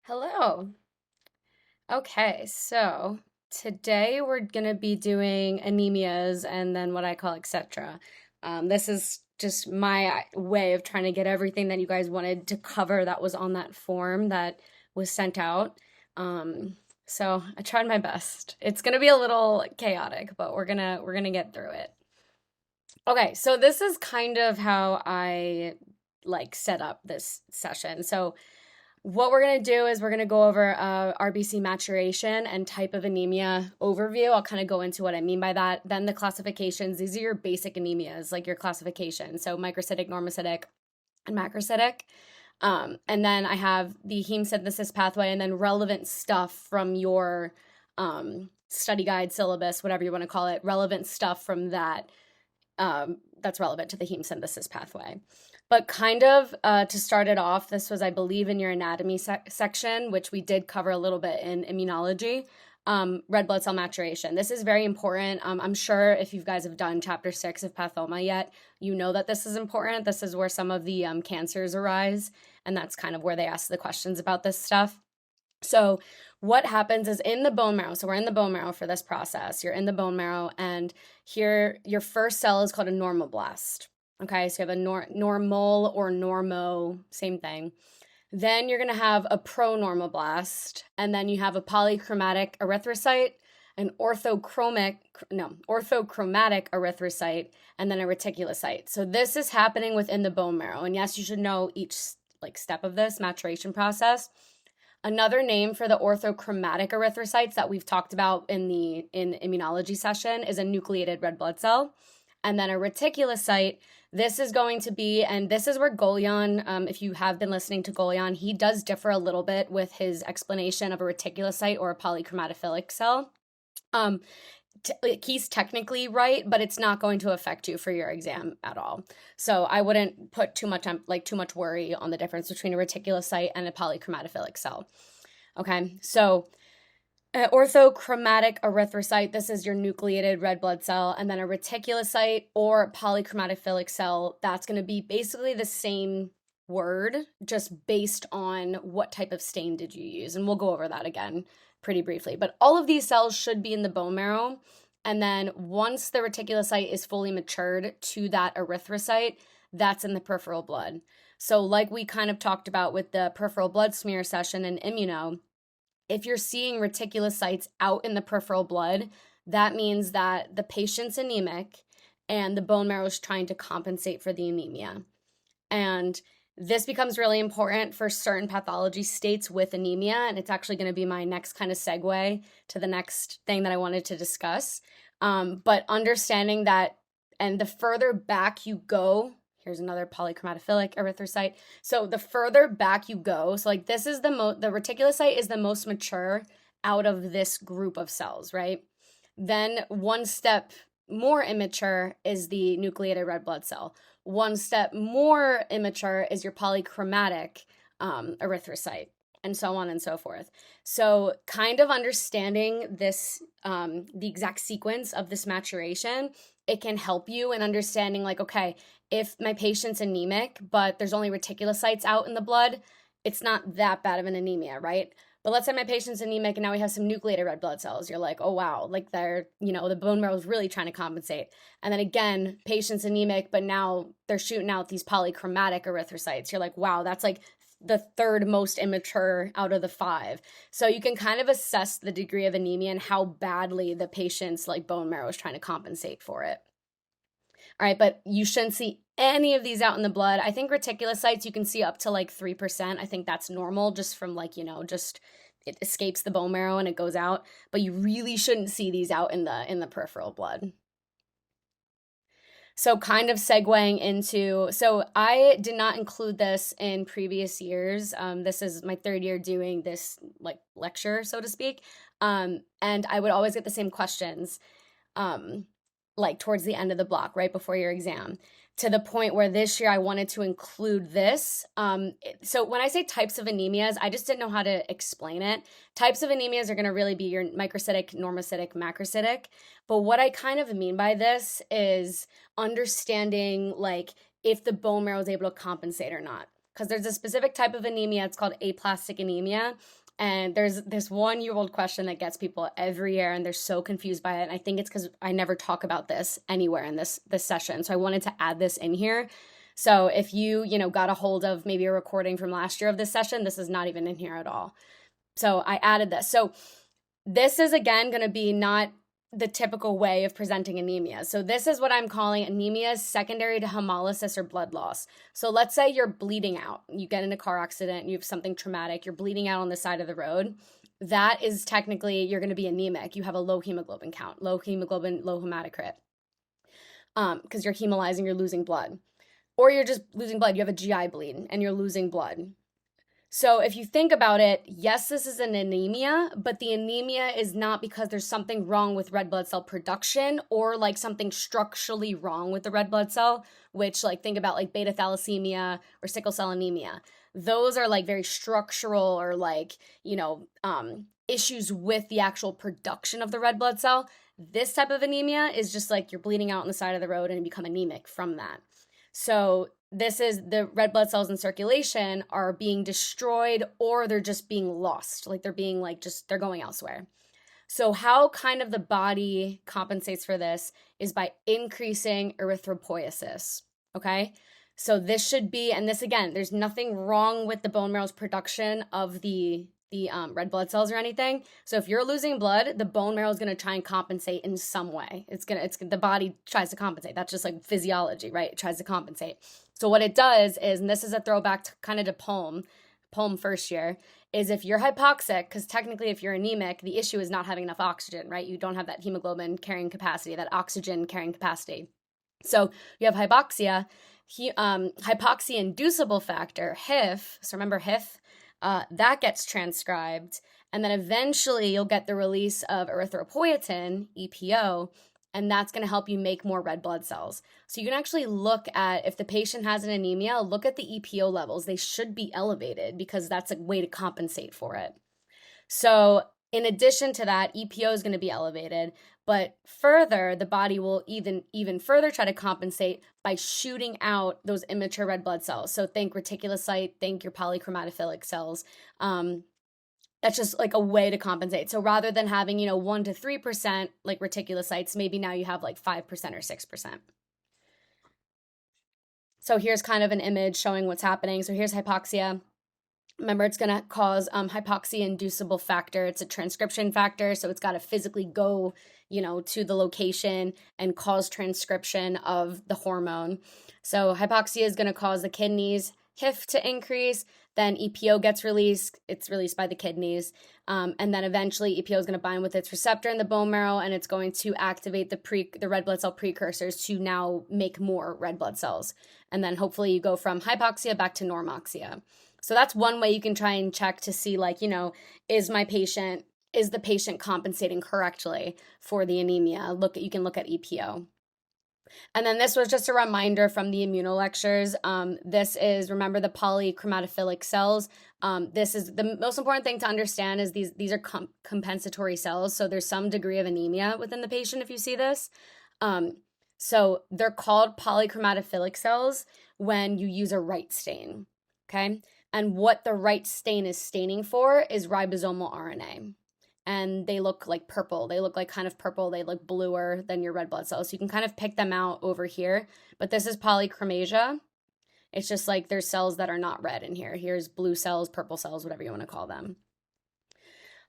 Hello. Okay, so today we're going to be doing anemias and then what I call etc. This is just my way of trying to get everything that you guys wanted to cover that was on that form that was sent out. Um, so I tried my best. It's going to be a little chaotic, but we're gonna get through it. Okay, so this is kind of how I like set up this session. So what we're going to do is we're going to go over RBC maturation and type of anemia overview. I'll kind of go into what I mean by that. Then the classifications. These are your basic anemias, like your classification. So microcytic, normocytic, and macrocytic. And then I have the heme synthesis pathway and then relevant stuff from your study guide, syllabus, whatever you want to call it, relevant stuff from that that's relevant to the heme synthesis pathway. But kind of to start it off, this was, I believe, in your anatomy section, which we did cover a little bit in immunology, red blood cell maturation. This is very important. I'm sure if you guys have done chapter 6 of pathoma yet, you know that this is important. This is where some of the cancers arise, and that's kind of where they ask the questions about this stuff. So what happens is in the bone marrow, so we're in the bone marrow for this process. You're in the bone marrow, and here your first cell is called a normoblast. Okay, so you have a normal or normo, same thing. Then you're going to have a pronormoblast, and then you have a polychromatic erythrocyte, an orthochromatic erythrocyte, and then a reticulocyte. So this is happening within the bone marrow. And yes, you should know each like step of this maturation process. Another name for the orthochromatic erythrocytes that we've talked about in immunology session is a nucleated red blood cell. And then a reticulocyte, this is going to be, and this is where Golian, if you have been listening to Golian, he does differ a little bit with his explanation of a reticulocyte or a polychromatophilic cell. He's technically right, but it's not going to affect you for your exam at all. So I wouldn't put too much worry on the difference between a reticulocyte and a polychromatophilic cell. Okay, so orthochromatic erythrocyte, this is your nucleated red blood cell, and then a reticulocyte or polychromatophilic cell, that's going to be basically the same word, just based on what type of stain did you use. And we'll go over that again pretty briefly. But all of these cells should be in the bone marrow. And then once the reticulocyte is fully matured to that erythrocyte, that's in the peripheral blood. So like we kind of talked about with the peripheral blood smear session in immuno, if you're seeing reticulocytes out in the peripheral blood, that means that the patient's anemic and the bone marrow is trying to compensate for the anemia. And this becomes really important for certain pathology states with anemia, and it's actually going to be my next kind of segue to the next thing that I wanted to discuss. But understanding that, and the further back you go, here's another polychromatophilic erythrocyte. So the further back you go, so like this is the reticulocyte is the most mature out of this group of cells, right? Then one step more immature is the nucleated red blood cell. One step more immature is your polychromatic erythrocyte, and so on and so forth. So kind of understanding this, the exact sequence of this maturation, it can help you in understanding like, okay, if my patient's anemic, but there's only reticulocytes out in the blood, it's not that bad of an anemia, right? But let's say my patient's anemic and now we have some nucleated red blood cells. You're like, oh, wow, like they're, the bone marrow is really trying to compensate. And then again, patient's anemic, but now they're shooting out these polychromatic erythrocytes. You're like, wow, that's like the third most immature out of the 5. So you can kind of assess the degree of anemia and how badly the patient's like bone marrow is trying to compensate for it. All right, but you shouldn't see any of these out in the blood. I think reticulocytes you can see up to like 3%. I think that's normal just from like, just it escapes the bone marrow and it goes out, but you really shouldn't see these out in the peripheral blood. So kind of segueing into, so I did not include this in previous years. This is my 3rd year doing this like lecture, so to speak. And I would always get the same questions. Like towards the end of the block, right before your exam, to the point where this year I wanted to include this. So when I say types of anemias, I just didn't know how to explain it. Types of anemias are going to really be your microcytic, normocytic, macrocytic. But what I kind of mean by this is understanding like if the bone marrow is able to compensate or not. because there's a specific type of anemia. It's called aplastic anemia. And there's this 1-year-old question that gets people every year, and they're so confused by it. And I think it's because I never talk about this anywhere in this session. So I wanted to add this in here. So if you got a hold of maybe a recording from last year of this session, this is not even in here at all. So I added this. So this is, again, going to be not the typical way of presenting anemia. So this is what I'm calling anemia secondary to hemolysis or blood loss. So let's say you're bleeding out. You get in a car accident, you have something traumatic, you're bleeding out on the side of the road. That is technically, you're going to be anemic. You have a low hemoglobin count, low hemoglobin, low hematocrit, because you're hemolyzing, you're losing blood. Or you're just losing blood. You have a GI bleed and you're losing blood. So if you think about it, yes, this is an anemia, but the anemia is not because there's something wrong with red blood cell production or like something structurally wrong with the red blood cell, which like think about like beta thalassemia or sickle cell anemia. Those are like very structural or like, issues with the actual production of the red blood cell. This type of anemia is just like you're bleeding out on the side of the road and you become anemic from that. So this is the red blood cells in circulation are being destroyed or they're just being lost. Like they're being they're going elsewhere. So how kind of the body compensates for this is by increasing erythropoiesis. Okay. So this should be, and this again, there's nothing wrong with the bone marrow's production of the red blood cells or anything. So if you're losing blood, the bone marrow is going to try and compensate in some way. The body tries to compensate. That's just like physiology, right? It tries to compensate. So what it does is, and this is a throwback to kind of to Pulm first year, is if you're hypoxic, because technically if you're anemic, the issue is not having enough oxygen, right? You don't have that hemoglobin carrying capacity, that oxygen carrying capacity. So you have hypoxia, hypoxia-inducible factor, HIF, so remember HIF, that gets transcribed, and then eventually you'll get the release of erythropoietin, EPO, and that's going to help you make more red blood cells. So you can actually look at, if the patient has an anemia, look at the EPO levels. They should be elevated because that's a way to compensate for it. So in addition to that, EPO is going to be elevated, but further, the body will even further try to compensate by shooting out those immature red blood cells. So think reticulocyte, think your polychromatophilic cells. That's just like a way to compensate. So rather than having, 1 to 3% like reticulocytes, maybe now you have like 5% or 6%. So here's kind of an image showing what's happening. So here's hypoxia. Remember, it's going to cause hypoxia-inducible factor. It's a transcription factor, so it's got to physically go, to the location and cause transcription of the hormone. So hypoxia is going to cause the kidneys, HIF to increase, then EPO gets released. It's released by the kidneys, and then eventually EPO is going to bind with its receptor in the bone marrow, and it's going to activate the red blood cell precursors to now make more red blood cells. And then hopefully you go from hypoxia back to normoxia. So that's one way you can try and check to see, is the patient compensating correctly for the anemia? You can look at EPO. And then this was just a reminder from the immunolectures. This is, remember, the polychromatophilic cells. This is the most important thing to understand is these are compensatory cells. So there's some degree of anemia within the patient if you see this. So they're called polychromatophilic cells when you use a right stain, okay? And what the right stain is staining for is ribosomal RNA. And they look like purple. They look like kind of purple. They look bluer than your red blood cells. So you can kind of pick them out over here. But this is polychromasia. It's just like there's cells that are not red in here. Here's blue cells, purple cells, whatever you want to call them.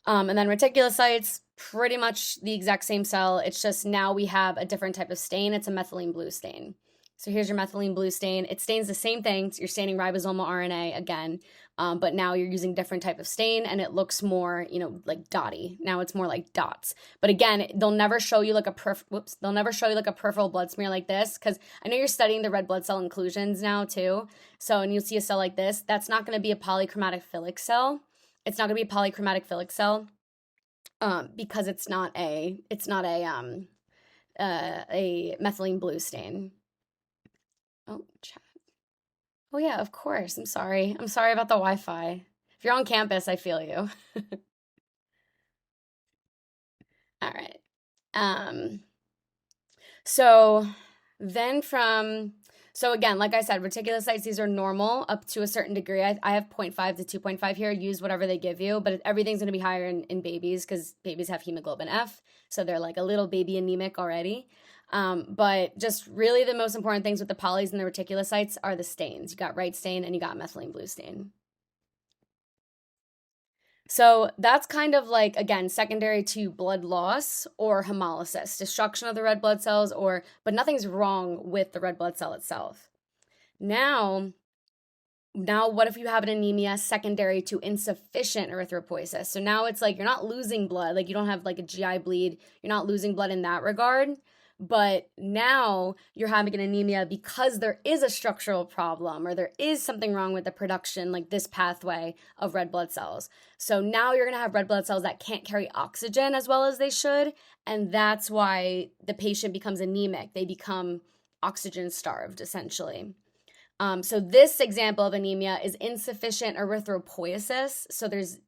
And then reticulocytes, pretty much the exact same cell. It's just now we have a different type of stain. It's a methylene blue stain. So here's your methylene blue stain. It stains the same thing. So you're staining ribosomal RNA again, but now you're using different type of stain, and it looks more, like dotty. Now it's more like dots. But again, they'll never show you like a peripheral blood smear like this, because I know you're studying the red blood cell inclusions now too. So, and you'll see a cell like this. That's not going to be a polychromatic cell. It's not going to be a polychromatic cell, because it's not a methylene blue stain. Oh, chat. Oh, yeah, of course. I'm sorry. I'm sorry about the Wi-Fi. If you're on campus, I feel you. All right. So then So again, like I said, reticulocytes, these are normal up to a certain degree. I have 0.5 to 2.5 here. Use whatever they give you, but everything's going to be higher in babies because babies have hemoglobin F. So they're like a little baby anemic already. But just really the most important things with the polys and the reticulocytes are the stains. You got right stain and you got methylene blue stain. So that's kind of like, again, secondary to blood loss or hemolysis, destruction of the red blood cells, but nothing's wrong with the red blood cell itself. Now what if you have an anemia secondary to insufficient erythropoiesis? So now it's like you're not losing blood, like you don't have like a GI bleed, you're not losing blood in that regard, but now you're having an anemia because there is a structural problem or there is something wrong with the production, like this pathway of red blood cells. So now you're going to have red blood cells that can't carry oxygen as well as they should, and that's why the patient becomes anemic. They become oxygen starved, essentially. So this example of anemia is insufficient erythropoiesis. So there's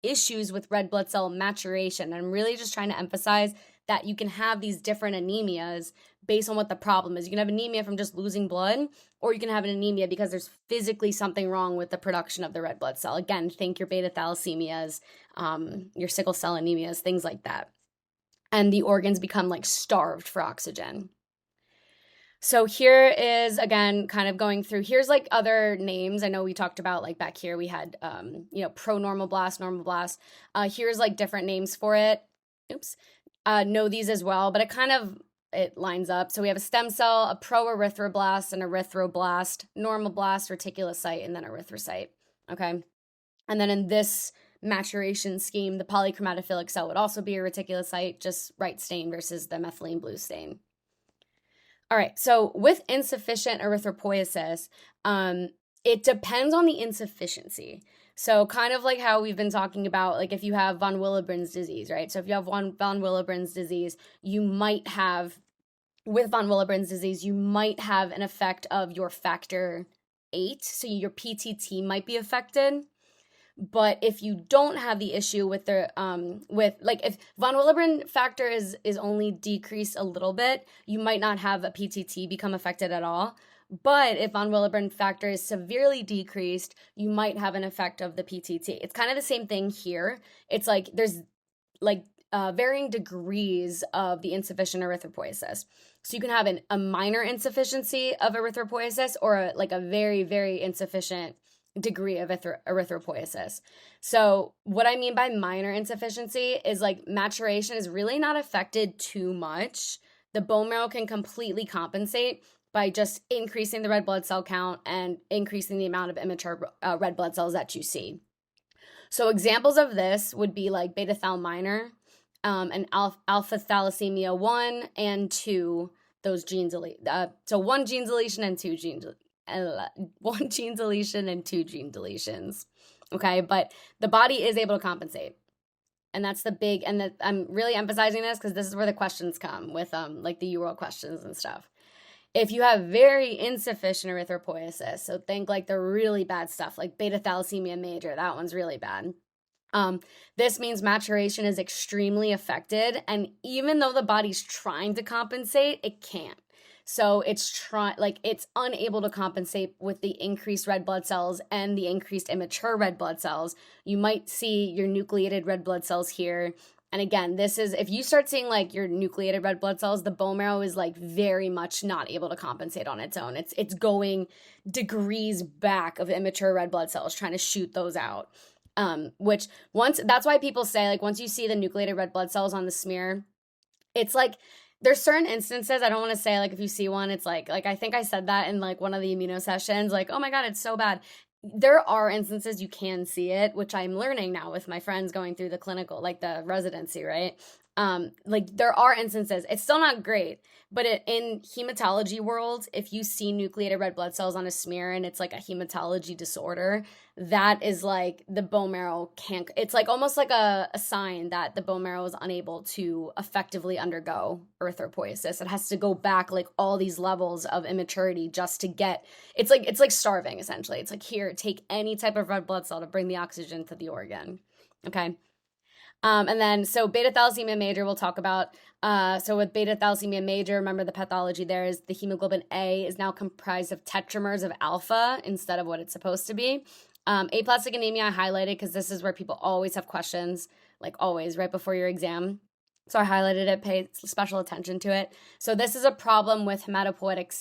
issues with red blood cell maturation. And I'm really just trying to emphasize that you can have these different anemias based on what the problem is. You can have anemia from just losing blood, or you can have an anemia because there's physically something wrong with the production of the red blood cell. Again, think your beta thalassemias, your sickle cell anemias, things like that. And the organs become like starved for oxygen. So here is, again, kind of going through, here's like other names. I know we talked about like back here, we had, pro-normoblast, normoblast. Here's like different names for it. Oops. Know these as well, but it lines up. So we have a stem cell, a pro-erythroblast, an erythroblast, normoblast, reticulocyte, and then erythrocyte. Okay. And then in this maturation scheme, the polychromatophilic cell would also be a reticulocyte, just right stain versus the methylene blue stain. All right, so with insufficient erythropoiesis, it depends on the insufficiency. So kind of like how we've been talking about, like if you have von Willebrand's disease, right? So if you have von Willebrand's disease, with von Willebrand's disease, you might have an effect of your factor 8, so your PTT might be affected. But if you don't have the issue with the if von Willebrand factor is only decreased a little bit, you might not have a PTT become affected at all. But if von Willebrand factor is severely decreased, you might have an effect of the PTT. It's kind of the same thing here. It's like there's like varying degrees of the insufficient erythropoiesis. So you can have a minor insufficiency of erythropoiesis or a very, very insufficient degree of erythropoiesis. So what I mean by minor insufficiency is like maturation is really not affected too much. The bone marrow can completely compensate by just increasing the red blood cell count and increasing the amount of immature red blood cells that you see. So examples of this would be like beta thal minor, and alpha thalassemia 1 and 2, those genes so one gene deletion and two gene one gene deletion and two gene deletions. Okay, but the body is able to compensate. And that's I'm really emphasizing this because this is where the questions come with like the UWorld questions and stuff. If you have very insufficient erythropoiesis, so think like the really bad stuff, like beta thalassemia major, that one's really bad. This means maturation is extremely affected, and even though the body's trying to compensate, it can't. So it's unable to compensate with the increased red blood cells and the increased immature red blood cells. You might see your nucleated red blood cells here. And again, this is, if you start seeing like your nucleated red blood cells, the bone marrow is like very much not able to compensate on its own. It's going degrees back of immature red blood cells, trying to shoot those out. That's why people say like once you see the nucleated red blood cells on the smear, it's like, there's certain instances, I don't want to say like if you see one, it's like I think I said that in like one of the immuno sessions, like, oh my God, it's so bad. There are instances you can see it, which I'm learning now with my friends going through the clinical, like the residency, right? Like there are instances, it's still not great, but in hematology world, if you see nucleated red blood cells on a smear and it's like a hematology disorder, that is like the bone marrow can't, it's like almost like a sign that the bone marrow is unable to effectively undergo erythropoiesis. It has to go back like all these levels of immaturity just to get, it's like starving essentially. It's like, here, take any type of red blood cell to bring the oxygen to the organ. Okay. And then, so beta thalassemia major, we'll talk about. So with beta thalassemia major, remember the pathology there is the hemoglobin A is now comprised of tetramers of alpha instead of what it's supposed to be. Aplastic anemia I highlighted because this is where people always have questions, like always, right before your exam. So I highlighted it, pay special attention to it. So this is a problem with hematopoietic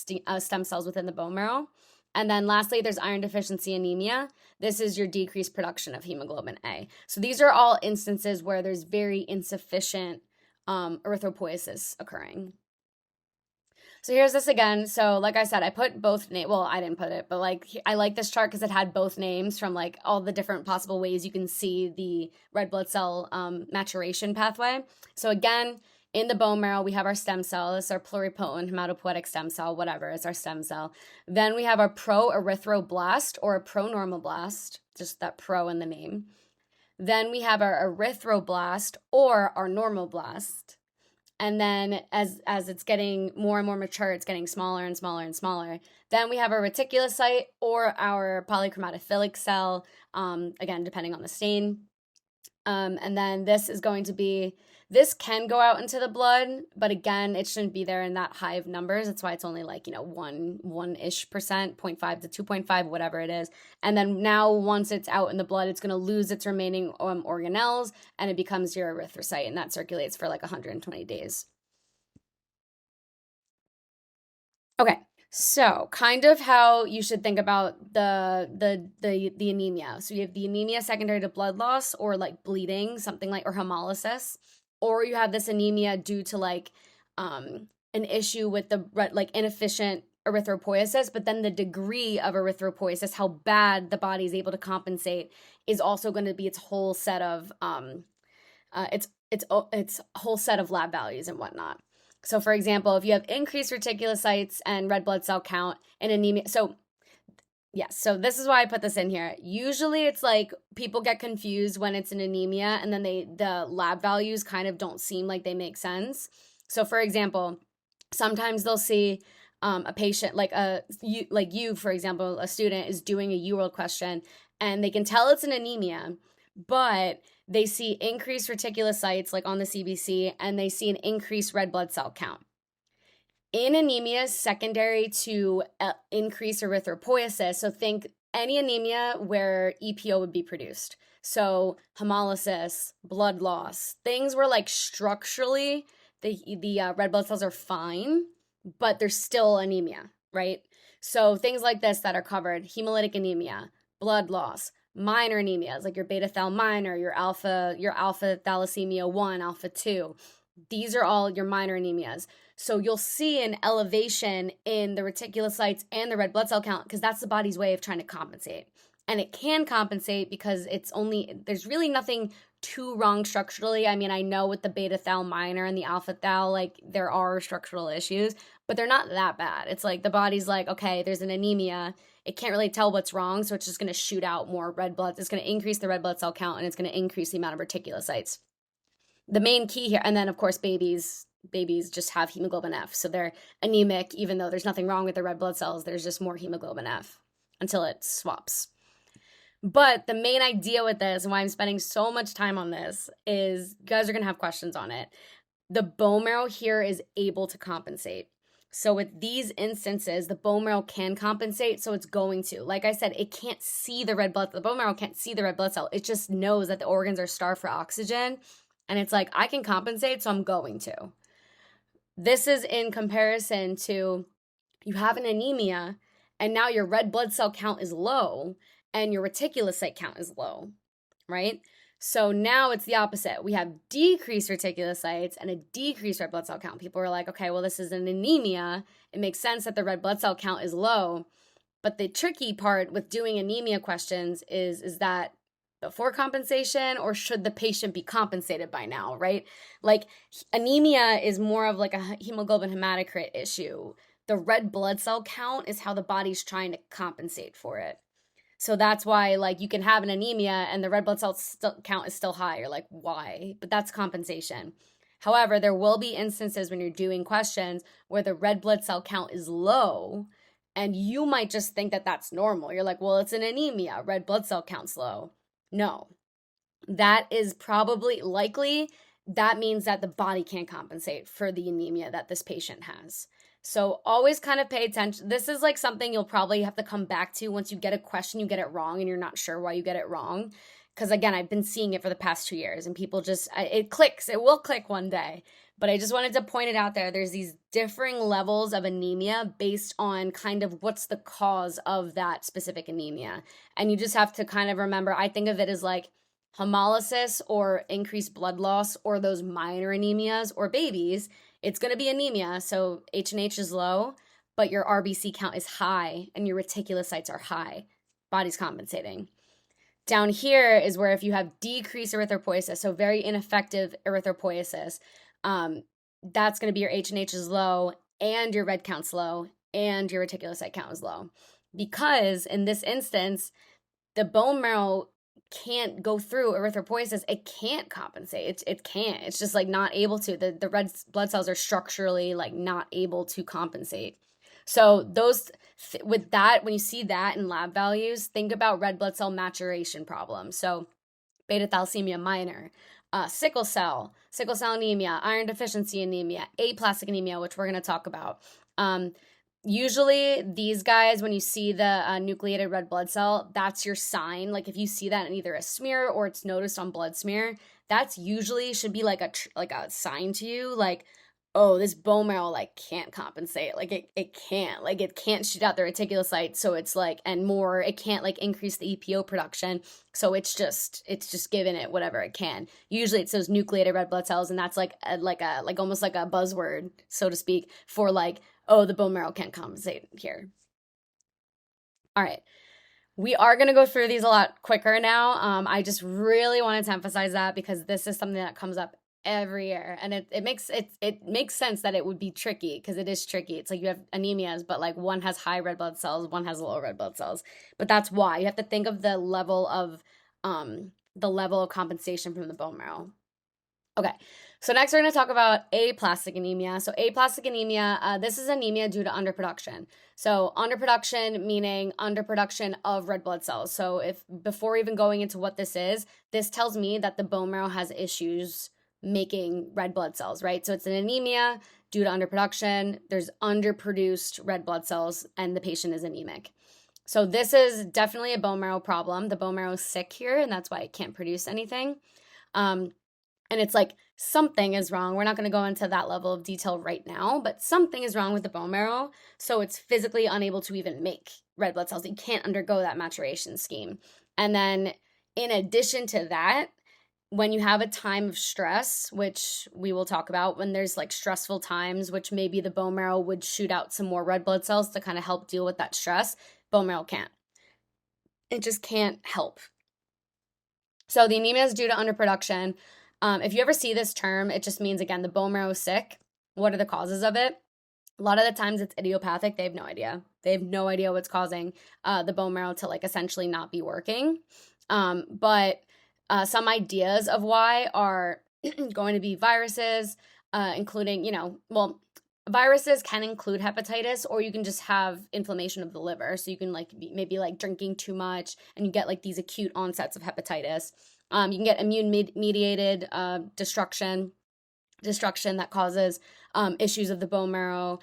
stem cells within the bone marrow. And then lastly, there's iron deficiency anemia. This is your decreased production of hemoglobin A. So these are all instances where there's very insufficient erythropoiesis occurring. So here's this again. So like I said, I put both names. Well, I didn't put it, but like I like this chart because it had both names from like all the different possible ways you can see the red blood cell maturation pathway. So again, in the bone marrow, we have our stem cell. This is our pluripotent hematopoietic stem cell, whatever, it's our stem cell. Then we have our pro-erythroblast or a pro-normoblast, just that pro in the name. Then we have our erythroblast or our normoblast. And then as it's getting more and more mature, it's getting smaller and smaller and smaller. Then we have our reticulocyte or our polychromatophilic cell, again, depending on the stain. And then this is going to be, this can go out into the blood, but again, it shouldn't be there in that high of numbers. That's why it's only like, 1-ish%, 0.5 to 2.5, whatever it is. And then now once it's out in the blood, it's going to lose its remaining organelles and it becomes your erythrocyte, and that circulates for like 120 days. Okay. So, kind of how you should think about the anemia. So you have the anemia secondary to blood loss or like bleeding, something like, or hemolysis, or you have this anemia due to like an issue with the like inefficient erythropoiesis, but then the degree of erythropoiesis, how bad the body is able to compensate, is also going to be its whole set of its whole set of lab values and whatnot. So, for example, if you have increased reticulocytes and red blood cell count and anemia, so yes, so this is why I put this in here. Usually it's like people get confused when it's an anemia and then the lab values kind of don't seem like they make sense. So, for example, sometimes they'll see a patient like you, for example, a student is doing a UWorld question and they can tell it's an anemia, but they see increased reticulocytes like on the CBC and they see an increased red blood cell count. In anemia secondary to increased erythropoiesis, so think any anemia where EPO would be produced. So hemolysis, blood loss, things where like structurally the red blood cells are fine, but there's still anemia, right? So things like this that are covered: hemolytic anemia, blood loss, minor anemias like your beta thal minor, your alpha thalassemia 1, alpha 2. These are all your minor anemias. So you'll see an elevation in the reticulocytes and the red blood cell count because that's the body's way of trying to compensate. And it can compensate because there's really nothing too wrong structurally. I mean, I know with the beta thal minor and the alpha thal, like there are structural issues, but they're not that bad. It's like the body's like, okay, there's an anemia. It can't really tell what's wrong, so it's just going to shoot out more red blood. It's going to increase the red blood cell count, and it's going to increase the amount of reticulocytes. The main key here, and then of course babies just have hemoglobin F, so they're anemic even though there's nothing wrong with the red blood cells. There's just more hemoglobin F until it swaps. But the main idea with this, and why I'm spending so much time on this, is you guys are going to have questions on it. The bone marrow here is able to compensate. So with these instances, the bone marrow can compensate, so it's going to. Like I said, it can't see the bone marrow can't see the red blood cell. It just knows that the organs are starved for oxygen, and it's like, I can compensate, so I'm going to. This is in comparison to you have an anemia, and now your red blood cell count is low, and your reticulocyte count is low, right? So now it's the opposite. We have decreased reticulocytes and a decreased red blood cell count. People are like, okay, well, this is an anemia. It makes sense that the red blood cell count is low. But the tricky part with doing anemia questions is that before compensation, or should the patient be compensated by now, right? Like anemia is more of like a hemoglobin hematocrit issue. The red blood cell count is how the body's trying to compensate for it. So that's why, like, you can have an anemia and the red blood cell count is still high. You're like, why? But that's compensation. However, there will be instances when you're doing questions where the red blood cell count is low, and you might just think that that's normal. You're like, well, it's an anemia. Red blood cell count's low. No. that is probably likely, that means that the body can't compensate for the anemia that this patient has. So always kind of pay attention. This is like something you'll probably have to come back to once you get a question, you get it wrong, and you're not sure why you get it wrong. Because again, I've been seeing it for the past 2 years, and people just, it clicks. It will click one day. But I just wanted to point it out there. There's these differing levels of anemia based on kind of what's the cause of that specific anemia. And you just have to kind of remember, I think of it as like hemolysis or increased blood loss or those minor anemias or babies. It's going to be anemia, so H&H is low, but your RBC count is high and your reticulocytes are high. Body's compensating. Down here is where if you have decreased erythropoiesis, so very ineffective erythropoiesis, that's going to be your H&H is low and your red count's low and your reticulocyte count is low. Because in this instance, the bone marrow can't go through erythropoiesis. It can't compensate. It can't. It's just like not able to. The red blood cells are structurally like not able to compensate. So those with that, when you see that in lab values, think about red blood cell maturation problems. So beta thalassemia minor, sickle cell anemia, iron deficiency anemia, aplastic anemia, which we're going to talk about. Usually these guys, when you see the nucleated red blood cell, that's your sign. Like if you see that in either a smear or it's noticed on blood smear, that's usually should be like a sign to you, like, oh, this bone marrow like can't compensate. Like it can't. Like it can't shoot out the reticulocytes, so it's like, and more, it can't like increase the EPO production. So it's just giving it whatever it can. Usually it's those nucleated red blood cells, and that's like almost like a buzzword, so to speak, for like, oh, the bone marrow can't compensate here. All right. We are going to go through these a lot quicker now. I just really wanted to emphasize that because this is something that comes up every year, and it makes sense that it would be tricky because it is tricky. It's like you have anemias, but like one has high red blood cells, one has low red blood cells. But that's why you have to think of the level of compensation from the bone marrow. Okay, so next we're going to talk about aplastic anemia. So aplastic anemia, this is anemia due to underproduction. So underproduction meaning underproduction of red blood cells. So if before even going into what this tells me that the bone marrow has issues making red blood cells, right? So it's an anemia due to underproduction. There's underproduced red blood cells and the patient is anemic. So this is definitely a bone marrow problem. The bone marrow is sick here, and that's why it can't produce anything. And it's like something is wrong. We're not going to go into that level of detail right now, but something is wrong with the bone marrow. So it's physically unable to even make red blood cells. You can't undergo that maturation scheme. And then in addition to that, when you have a time of stress, which we will talk about, when there's like stressful times, which maybe the bone marrow would shoot out some more red blood cells to kind of help deal with that stress, bone marrow can't. It just can't help. So the anemia is due to underproduction. If you ever see this term, it just means, again, the bone marrow is sick. What are the causes of it? A lot of the times it's idiopathic. They have no idea. They have no idea what's causing the bone marrow to like essentially not be working. But some ideas of why are going to be viruses, including, viruses can include hepatitis, or you can just have inflammation of the liver. So you can like maybe like drinking too much and you get like these acute onsets of hepatitis. You can get immune mediated destruction that causes issues of the bone marrow.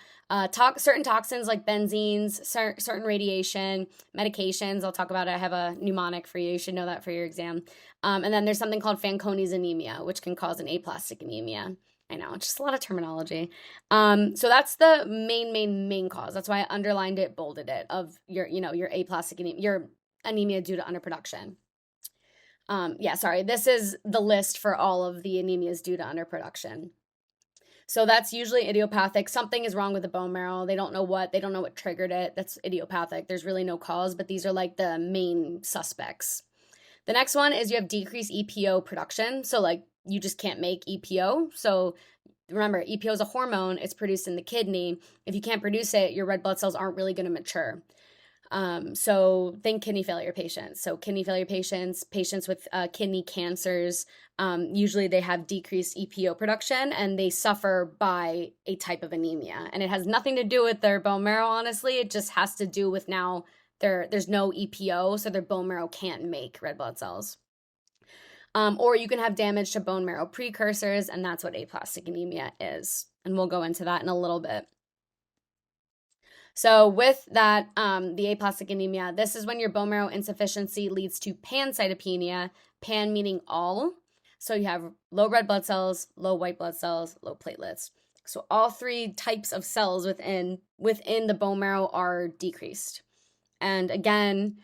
Certain toxins like benzenes, certain radiation, medications. I'll talk about it. I have a mnemonic for you. You should know that for your exam. And then there's something called Fanconi's anemia, which can cause an aplastic anemia. I know, just a lot of terminology. So that's the main cause. That's why I underlined it, bolded it, of your aplastic anemia, your anemia due to underproduction. This is the list for all of the anemias due to underproduction. So that's usually idiopathic. Something is wrong with the bone marrow. They don't know what triggered it. That's idiopathic. There's really no cause, but these are like the main suspects. The next one is you have decreased EPO production. So like you just can't make EPO. So remember, EPO is a hormone. It's produced in the kidney. If you can't produce it, your red blood cells aren't really going to mature. So think kidney failure patients. So kidney failure patients with kidney cancers, usually they have decreased EPO production and they suffer by a type of anemia. And it has nothing to do with their bone marrow, honestly. It just has to do with now there's no EPO, so their bone marrow can't make red blood cells. Or you can have damage to bone marrow precursors, and that's what aplastic anemia is. And we'll go into that in a little bit. So with that, the aplastic anemia, this is when your bone marrow insufficiency leads to pancytopenia, pan meaning all. So you have low red blood cells, low white blood cells, low platelets. So all three types of cells within the bone marrow are decreased. And again,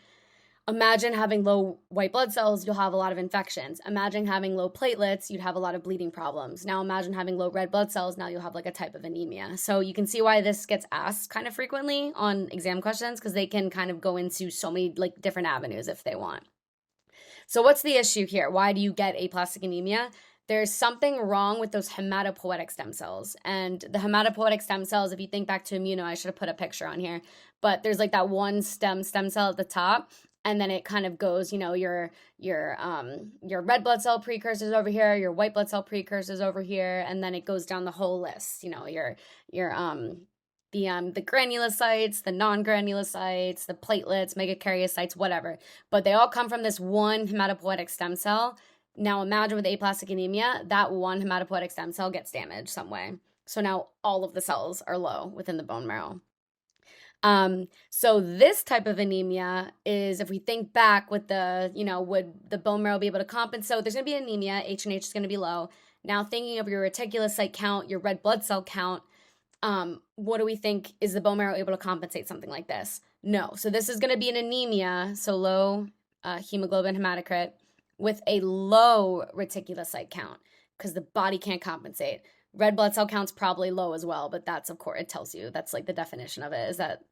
imagine having low white blood cells, you'll have a lot of infections. Imagine having low platelets, you'd have a lot of bleeding problems. Now imagine having low red blood cells, now you'll have like a type of anemia. So you can see why this gets asked kind of frequently on exam questions, because they can kind of go into so many like different avenues if they want. So what's the issue here? Why do you get aplastic anemia? There's something wrong with those hematopoietic stem cells. And the hematopoietic stem cells, if you think back to immuno, I should have put a picture on here, but there's like that one stem cell at the top. And then it kind of goes, your red blood cell precursors over here, your white blood cell precursors over here, and then it goes down the whole list. The granulocytes, the non-granulocytes, the platelets, megakaryocytes, whatever. But they all come from this one hematopoietic stem cell. Now imagine with aplastic anemia, that one hematopoietic stem cell gets damaged some way. So now all of the cells are low within the bone marrow. So this type of anemia is, if we think back with would the bone marrow be able to compensate? So there's going to be anemia, H&H is going to be low. Now thinking of your reticulocyte count, your red blood cell count, what do we think? Is the bone marrow able to compensate something like this? No. So this is going to be an anemia, so low hemoglobin hematocrit with a low reticulocyte count because the body can't compensate. Red blood cell count's probably low as well, but that's, of course, it tells you, that's like the definition of it, is that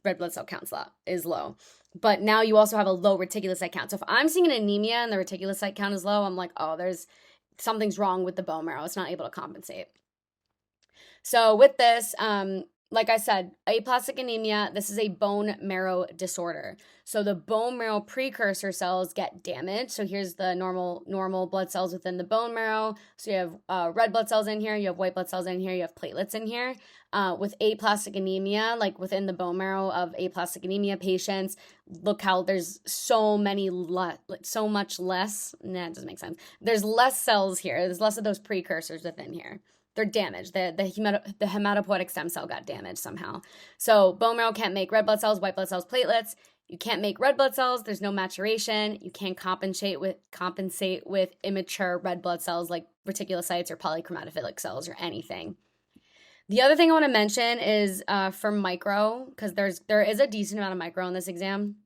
red blood cell count is low. But now you also have a low reticulocyte count. So if I'm seeing an anemia and the reticulocyte count is low, I'm like, oh, something's wrong with the bone marrow. It's not able to compensate. So with this, like I said, aplastic anemia, this is a bone marrow disorder. So the bone marrow precursor cells get damaged. So here's the normal blood cells within the bone marrow. So you have red blood cells in here, you have white blood cells in here, you have platelets in here. With aplastic anemia, like within the bone marrow of aplastic anemia patients, look how there's so much less. Nah, it doesn't make sense. There's less cells here. There's less of those precursors within here. They're damaged. The hematopoietic stem cell got damaged somehow. So bone marrow can't make red blood cells, white blood cells, platelets. You can't make red blood cells. There's no maturation. You can't compensate with immature red blood cells like reticulocytes or polychromatophilic cells or anything. The other thing I want to mention is for micro, because there is a decent amount of micro in this exam.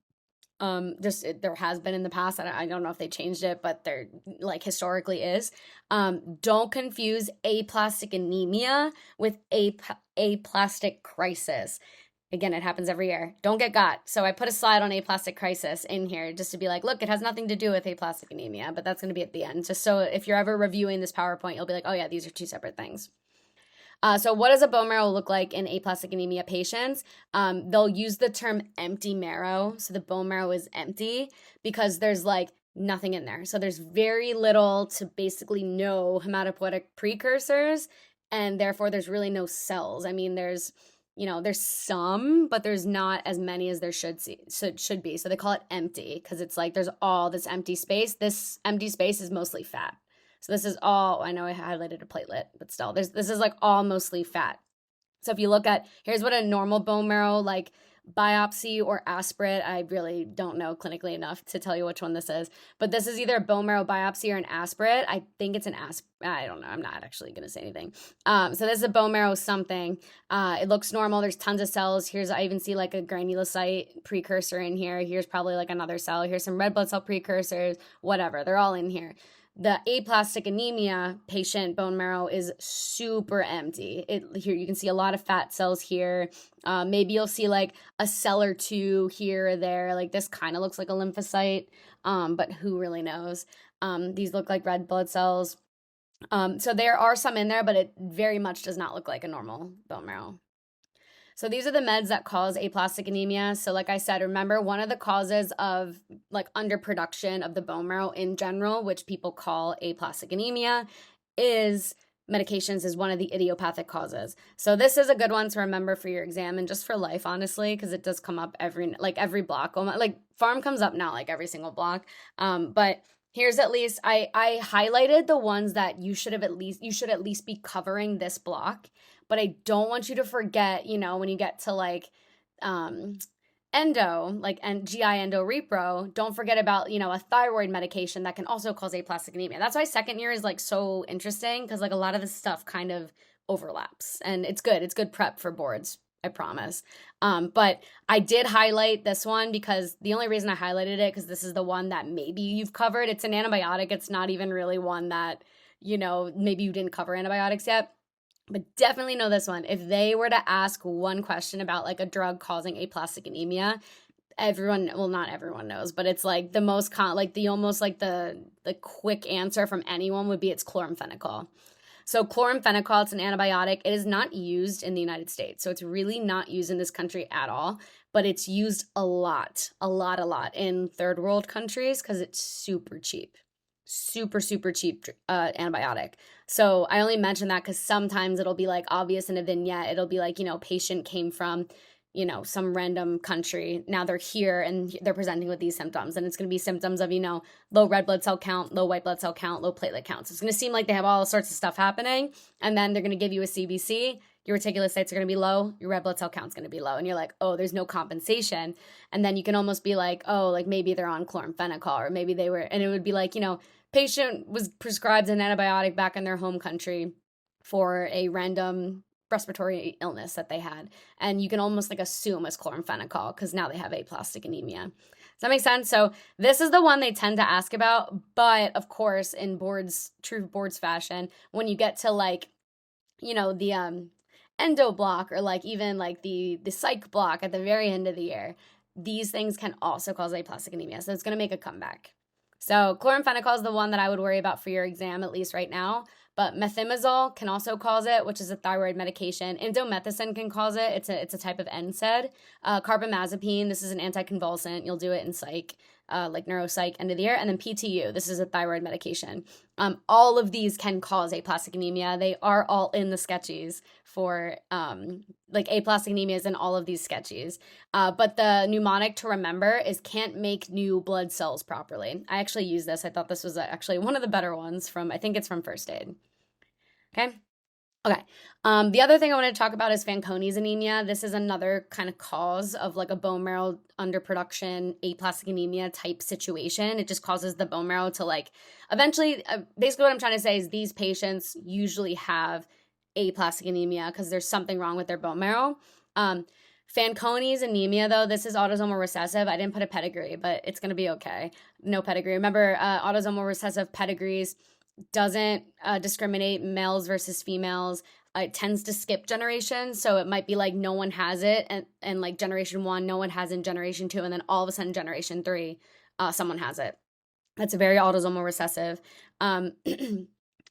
There has been in the past. I don't know if they changed it, but there like historically is. Don't confuse aplastic anemia with aplastic crisis. Again, it happens every year. Don't get got. So I put a slide on aplastic crisis in here just to be like, look, it has nothing to do with aplastic anemia, but that's going to be at the end. Just so if you're ever reviewing this PowerPoint, you'll be like, oh yeah, these are two separate things. So what does a bone marrow look like in aplastic anemia patients? They'll use the term empty marrow. So the bone marrow is empty because there's like nothing in there. So there's very little to basically no hematopoietic precursors, and therefore there's really no cells. I mean, there's some, but there's not as many as there should be. So they call it empty because it's like there's all this empty space. This empty space is mostly fat. So this is all, I know I highlighted a platelet, but still, this is like all mostly fat. So if you look at, here's what a normal bone marrow like biopsy or aspirate, I really don't know clinically enough to tell you which one this is, but this is either a bone marrow biopsy or an aspirate. I think it's an I don't know. I'm not actually going to say anything. So this is a bone marrow something. It looks normal. There's tons of cells. I even see like a granulocyte precursor in here. Here's probably like another cell. Here's some red blood cell precursors, whatever. They're all in here. The aplastic anemia patient bone marrow is super empty. Here you can see a lot of fat cells here. Maybe you'll see like a cell or two here or there. Like this kind of looks like a lymphocyte, but who really knows? These look like red blood cells. So there are some in there, but it very much does not look like a normal bone marrow. So these are the meds that cause aplastic anemia. So like I said, remember one of the causes of like underproduction of the bone marrow in general, which people call aplastic anemia, is medications is one of the idiopathic causes. So this is a good one to remember for your exam and just for life, honestly, because it does come up every block. Like pharm comes up now like every single block. But Here's at least I highlighted the ones that you should at least be covering this block, but I don't want you to forget, when you get to like um endo, like and GI endo repro, don't forget about, a thyroid medication that can also cause aplastic anemia. That's why second year is like so interesting because like a lot of this stuff kind of overlaps and it's good. It's good prep for boards, I promise. But I did highlight this one because the only reason I highlighted it because this is the one that maybe you've covered. It's an antibiotic. It's not even really one that, maybe you didn't cover antibiotics yet. But definitely know this one. If they were to ask one question about like a drug causing aplastic anemia, everyone, well, not everyone knows, but it's like the most like the almost like the quick answer from anyone would be it's chloramphenicol. So chloramphenicol, it's an antibiotic. It is not used in the United States. So it's really not used in this country at all, but it's used a lot in third world countries because it's super cheap. Super, super cheap antibiotic. So I only mention that because sometimes it'll be like obvious in a vignette. It'll be like, patient came from, some random country. Now they're here and they're presenting with these symptoms. And it's going to be symptoms of, low red blood cell count, low white blood cell count, low platelet counts. It's going to seem like they have all sorts of stuff happening. And then they're going to give you a CBC. Your reticulocytes are going to be low. Your red blood cell count's going to be low. And you're like, oh, there's no compensation. And then you can almost be like, oh, like maybe they're on chloramphenicol or maybe they were, and it would be like, patient was prescribed an antibiotic back in their home country for a random respiratory illness that they had. And you can almost like assume it's chloramphenicol because now they have aplastic anemia. Does that make sense? So this is the one they tend to ask about. But of course, in true boards fashion, when you get to like, the endo block or like even like the psych block at the very end of the year, these things can also cause aplastic anemia. So it's going to make a comeback. So chloramphenicol is the one that I would worry about for your exam, at least right now. But methimazole can also cause it, which is a thyroid medication. Indomethacin can cause it. It's a type of NSAID. Carbamazepine, this is an anticonvulsant. You'll do it in psych, like neuropsych, end of the year. And then PTU, this is a thyroid medication. All of these can cause aplastic anemia. They are all in the sketchies for like aplastic anemia is in all of these sketchies. But the mnemonic to remember is can't make new blood cells properly. I actually use this. I thought this was actually one of the better ones I think it's from First Aid. Okay. The other thing I want to talk about is Fanconi's anemia. This is another kind of cause of like a bone marrow underproduction, aplastic anemia type situation. It just causes the bone marrow to like eventually, basically what I'm trying to say is these patients usually have aplastic anemia because there's something wrong with their bone marrow. Fanconi's anemia, though, this is autosomal recessive. I didn't put a pedigree, but it's going to be okay. No pedigree. Remember, autosomal recessive pedigrees doesn't discriminate males versus females. It tends to skip generations. So it might be like no one has it and like generation 1, no one has in generation 2. And then all of a sudden generation 3, someone has it. That's a very autosomal recessive.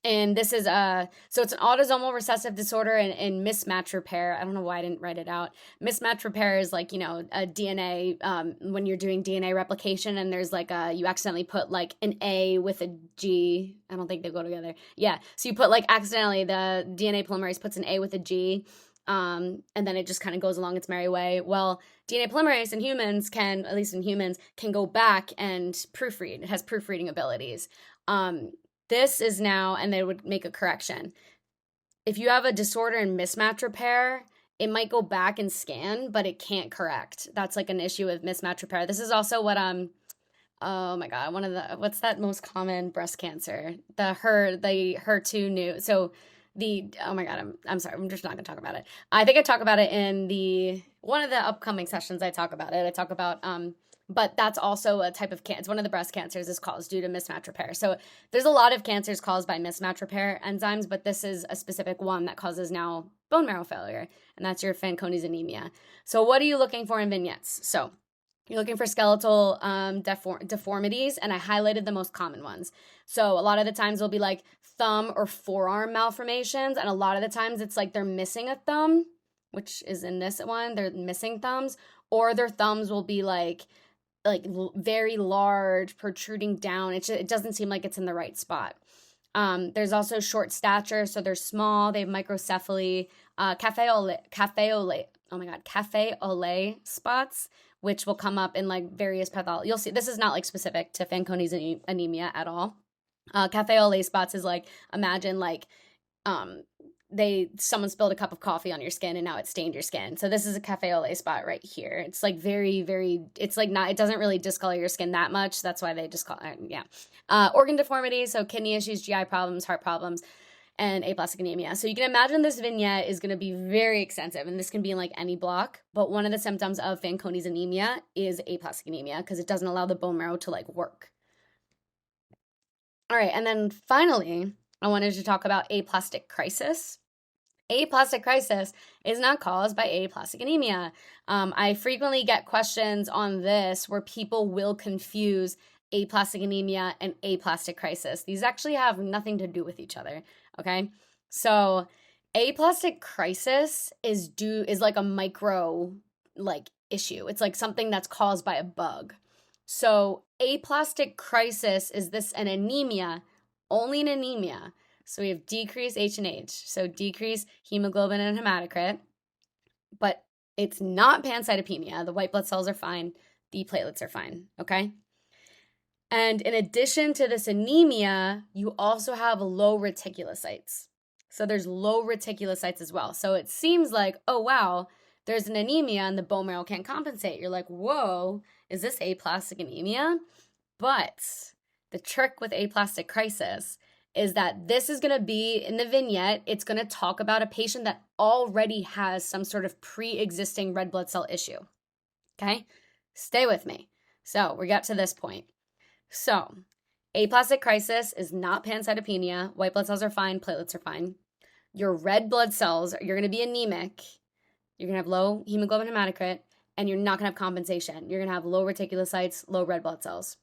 And this is so it's an autosomal recessive disorder and mismatch repair. I don't know why I didn't write it out. Mismatch repair is like, a DNA, when you're doing DNA replication and there's like you accidentally put like an A with a G. I don't think they go together. Yeah. So you put like accidentally the DNA polymerase puts an A with a G. And then it just kind of goes along its merry way. Well, DNA polymerase in humans at least in humans, can go back and proofread. It has proofreading abilities. This is now, and they would make a correction. If you have a disorder in mismatch repair, it might go back and scan, but it can't correct. That's like an issue with mismatch repair. This is also what, oh my God, what's that most common breast cancer? The HER2 new, so oh my God, I'm sorry, I'm just not gonna talk about it. I think I talk about it in one of the upcoming sessions I talk about it. I talk about, but that's also a type of cancer. It's one of the breast cancers is caused due to mismatch repair. So there's a lot of cancers caused by mismatch repair enzymes, but this is a specific one that causes now bone marrow failure, and that's your Fanconi's anemia. So what are you looking for in vignettes? So you're looking for skeletal deformities, and I highlighted the most common ones. So a lot of the times it'll be like thumb or forearm malformations, and a lot of the times it's like they're missing a thumb, which is in this one, they're missing thumbs, or their thumbs will be like very large, protruding down. It doesn't seem like it's in the right spot. There's also short stature, so they're small. They have microcephaly, cafe au lait spots, which will come up in like various pathology. You'll see this is not like specific to Fanconi's anemia at all. Cafe au lait spots is like, imagine like someone spilled a cup of coffee on your skin and now it stained your skin. So this is a cafe au lait spot right here. It's like very, it's like not, it doesn't really discolor your skin that much. That's why they just call it, yeah. Organ deformity, so kidney issues, GI problems, heart problems, and aplastic anemia. So you can imagine this vignette is going to be very extensive, and this can be in like any block, but one of the symptoms of Fanconi's anemia is aplastic anemia because it doesn't allow the bone marrow to like work. All right, and then finally, I wanted to talk about aplastic crisis. Aplastic crisis is not caused by aplastic anemia. I frequently get questions on this where people will confuse aplastic anemia and aplastic crisis. These actually have nothing to do with each other, okay? So aplastic crisis is like a micro like issue. It's like something that's caused by a bug. So aplastic crisis is an anemia, only an anemia. So we have decreased H and H, so decreased hemoglobin and hematocrit, but it's not pancytopenia. The white blood cells are fine. The platelets are fine, okay? And in addition to this anemia, you also have low reticulocytes. So there's low reticulocytes as well. So it seems like, oh, wow, there's an anemia and the bone marrow can't compensate. You're like, whoa, is this aplastic anemia? But the trick with aplastic crisis is that this is going to be in the vignette, it's going to talk about a patient that already has some sort of pre-existing red blood cell issue. Okay? Stay with me. So we got to this point. So aplastic crisis is not pancytopenia. White blood cells are fine. Platelets are fine. Your red blood cells, you're going to be anemic. You're going to have low hemoglobin hematocrit, and you're not going to have compensation. You're going to have low reticulocytes, low red blood cells.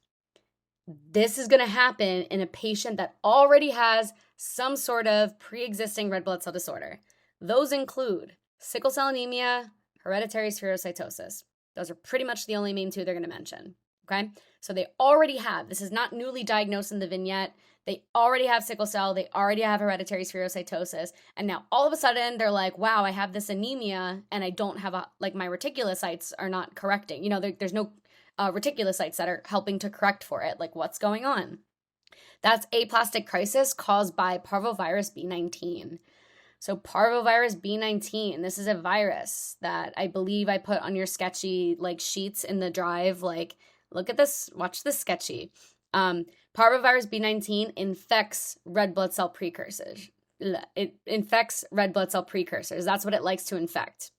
This is going to happen in a patient that already has some sort of pre-existing red blood cell disorder. Those include sickle cell anemia, hereditary spherocytosis. Those are pretty much the only main two they're going to mention, okay? So they already have, this is not newly diagnosed in the vignette, they already have sickle cell, they already have hereditary spherocytosis, and now all of a sudden they're like, wow, I have this anemia and I don't have my reticulocytes are not correcting. There's no reticulocytes that are helping to correct for it. Like, what's going on? That's aplastic crisis caused by parvovirus B19. So parvovirus B19, this is a virus that I believe I put on your sketchy like sheets in the drive. Like, look at this, watch this sketchy. Parvovirus B19 infects red blood cell precursors. It infects red blood cell precursors. That's what it likes to infect.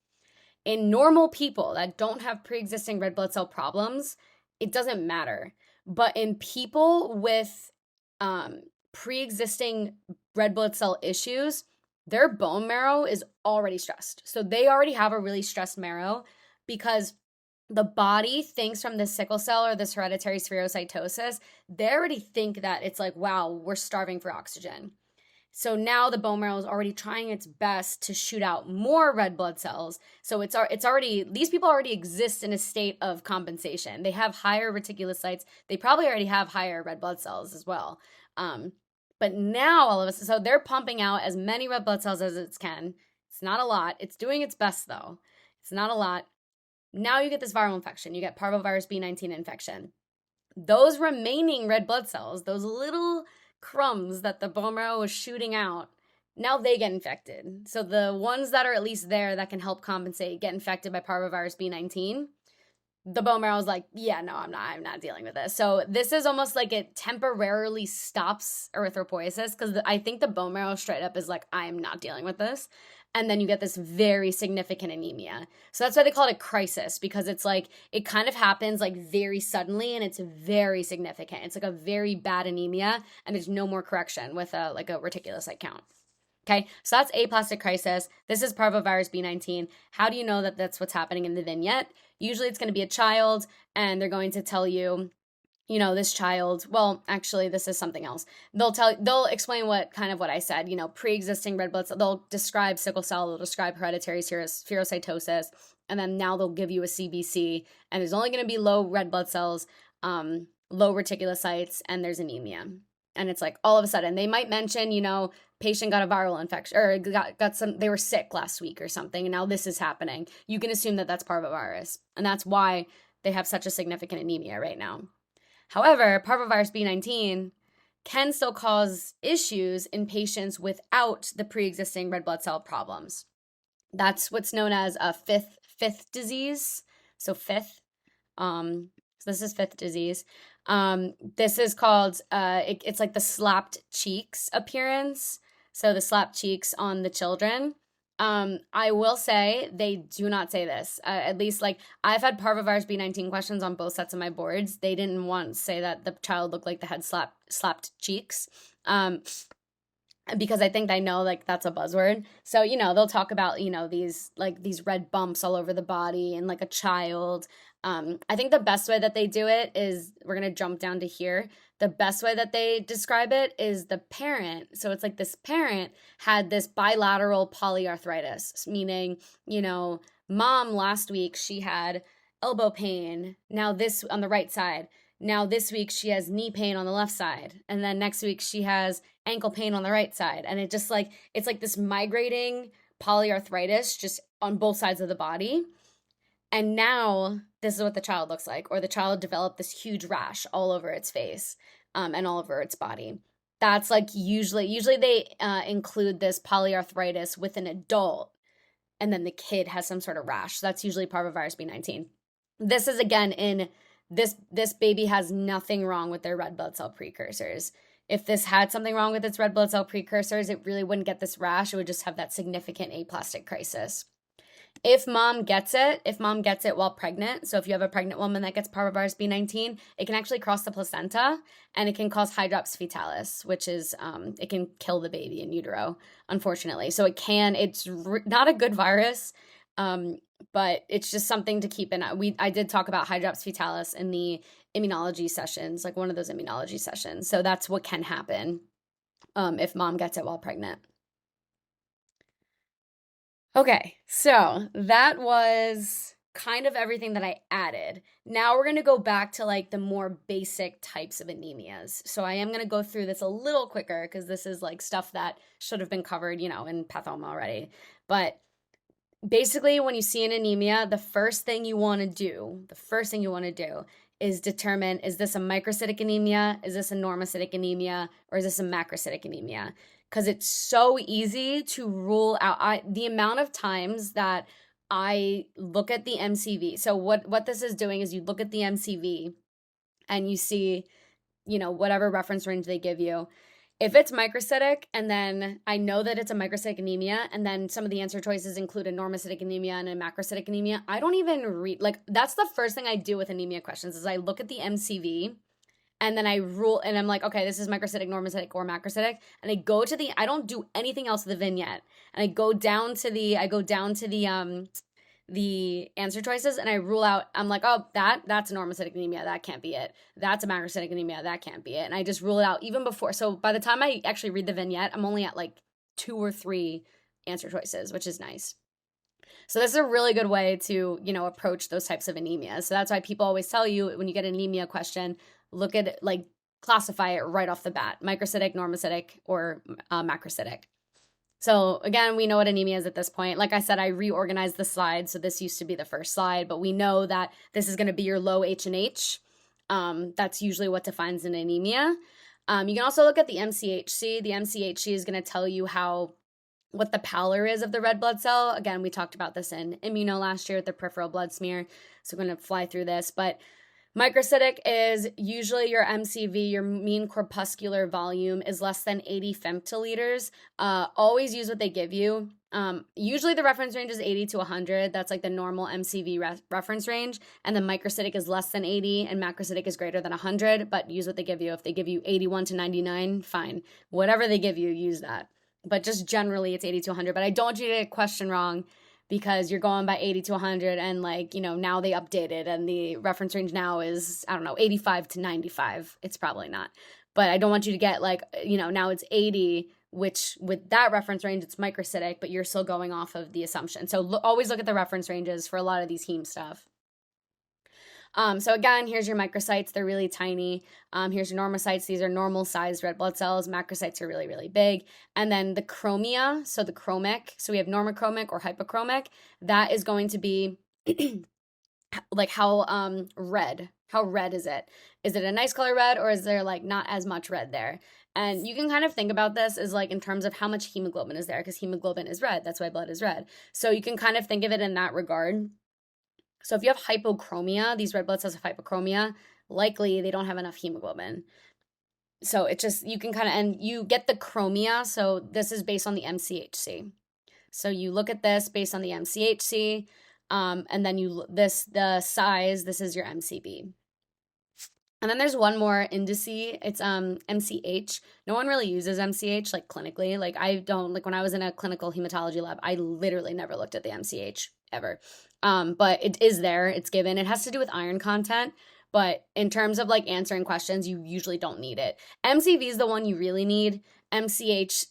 In normal people that don't have pre-existing red blood cell problems, it doesn't matter. But in people with pre-existing red blood cell issues, their bone marrow is already stressed. So they already have a really stressed marrow because the body thinks from this sickle cell or this hereditary spherocytosis, they already think that it's like, wow, we're starving for oxygen. So now the bone marrow is already trying its best to shoot out more red blood cells. So it's already, these people already exist in a state of compensation. They have higher reticulocytes. They probably already have higher red blood cells as well. But now all of a sudden, so they're pumping out as many red blood cells as it can. It's not a lot. It's doing its best though. It's not a lot. Now you get this viral infection. You get parvovirus B19 infection. Those remaining red blood cells, those little crumbs that the bone marrow was shooting out, now they get infected. So the ones that are at least there that can help compensate get infected by parvovirus B19. The bone marrow is like, yeah, no, I'm not dealing with this. So this is almost like it temporarily stops erythropoiesis because I think the bone marrow straight up is like, I am not dealing with this. And then you get this very significant anemia. So that's why they call it a crisis, because it's like, it kind of happens like very suddenly and it's very significant. It's like a very bad anemia and there's no more correction with a reticulocyte count. Okay, so that's aplastic crisis. This is parvovirus B19. How do you know that that's what's happening in the vignette? Usually it's going to be a child and they're going to tell you, this child, well, actually, this is something else. They'll explain what I said, pre-existing red blood cell. They'll describe sickle cell, they'll describe hereditary spherocytosis, and then now they'll give you a CBC, and there's only going to be low red blood cells, low reticulocytes, and there's anemia. And it's like all of a sudden they might mention, patient got a viral infection or they were sick last week or something, and now this is happening. You can assume that that's parvovirus, and that's why they have such a significant anemia right now. However, parvovirus B19 can still cause issues in patients without the pre-existing red blood cell problems. That's what's known as a fifth disease. So fifth, so this is fifth disease. This is called, it's like the slapped cheeks appearance. So the slapped cheeks on the children. I will say they do not say this. At least, like, I've had parvovirus B19 questions on both sets of my boards. They didn't once say that the child looked like they had slapped cheeks. Because I think I know, like, that's a buzzword. So, they'll talk about, these red bumps all over the body and like a child. I think the best way that they do it is, we're going to jump down to here. The best way that they describe it is the parent. So it's like this parent had this bilateral polyarthritis, meaning, mom last week, she had elbow pain. Now this on the right side. Now this week she has knee pain on the left side. And then next week she has ankle pain on the right side. And it's like this migrating polyarthritis just on both sides of the body. And now this is what the child looks like, or the child developed this huge rash all over its face and all over its body. That's like usually they include this polyarthritis with an adult, and then the kid has some sort of rash. So that's usually parvovirus B19. This is, again, in this baby has nothing wrong with their red blood cell precursors. If this had something wrong with its red blood cell precursors, it really wouldn't get this rash. It would just have that significant aplastic crisis. If mom gets it while pregnant, so if you have a pregnant woman that gets parvovirus B19, it can actually cross the placenta, and it can cause hydrops fetalis, which is, it can kill the baby in utero, unfortunately. So it's not a good virus, but it's just something to keep in. I did talk about hydrops fetalis in the immunology sessions, like one of those immunology sessions. So that's what can happen if mom gets it while pregnant. Okay, so that was kind of everything that I added. Now we're going to go back to like the more basic types of anemias. So I am going to go through this a little quicker because this is like stuff that should have been covered, in Pathoma already. But basically, when you see an anemia, the first thing you want to do is determine, is this a microcytic anemia? Is this a normocytic anemia? Or is this a macrocytic anemia? Because it's so easy to rule out. The amount of times that I look at the MCV. So what this is doing is you look at the MCV and you see, whatever reference range they give you. If it's microcytic, and then I know that it's a microcytic anemia, and then some of the answer choices include a normocytic anemia and a macrocytic anemia, I don't even read, that's the first thing I do with anemia questions is I look at the MCV, and then I rule, and I'm like, okay, this is microcytic, normocytic, or macrocytic, and I go to I don't do anything else with the vignette, and I go down to the answer choices, and I rule out, I'm like, oh, that's a normocytic anemia, that can't be it. That's a macrocytic anemia, that can't be it. And I just rule it out even before. So by the time I actually read the vignette, I'm only at like 2 or 3 answer choices, which is nice. So this is a really good way to, approach those types of anemias. So that's why people always tell you when you get an anemia question, look at it, like classify it right off the bat, microcytic, normocytic, or macrocytic. So again, we know what anemia is at this point. Like I said, I reorganized the slides, so this used to be the first slide, but we know that this is going to be your low H&H. That's usually what defines an anemia. You can also look at the MCHC. The MCHC is going to tell you what the pallor is of the red blood cell. Again, we talked about this in immuno last year with the peripheral blood smear, so I'm going to fly through this, but microcytic is usually your MCV, your mean corpuscular volume is less than 80 femtoliters. Always use what they give you. Usually the reference range is 80 to 100. That's like the normal MCV reference range. And the microcytic is less than 80 and macrocytic is greater than 100, but use what they give you. If they give you 81 to 99, fine. Whatever they give you, use that. But just generally it's 80 to 100. But I don't want you to get a question wrong, because you're going by 80 to 100 and now they updated and the reference range now is, 85 to 95. It's probably not. But I don't want you to get now it's 80, which with that reference range, it's microcytic, but you're still going off of the assumption. So always look at the reference ranges for a lot of these heme stuff. So again, here's your microcytes. They're really tiny. Here's your normocytes. These are normal sized red blood cells. Macrocytes are really, really big. And then the chromia, so the chromic. So we have normochromic or hypochromic. That is going to be like how red is it? Is it a nice color red, or is there like not as much red there? And you can kind of think about this as like in terms of how much hemoglobin is there, because hemoglobin is red, that's why blood is red. So you can kind of think of it in that regard. So if you have hypochromia, these red blood cells have hypochromia, likely they don't have enough hemoglobin. So it just, you can kind of, and you get the chromia, so this is based on the MCHC. So you look at this based on the MCHC, and then the size, this is your MCB. And then there's one more indice. It's MCH. No one really uses MCH like clinically. Like I don't, like when I was in a clinical hematology lab, I literally never looked at the MCH ever. But it is there. It's given. It has to do with iron content. But in terms of like answering questions, you usually don't need it. MCV is the one you really need. MCHC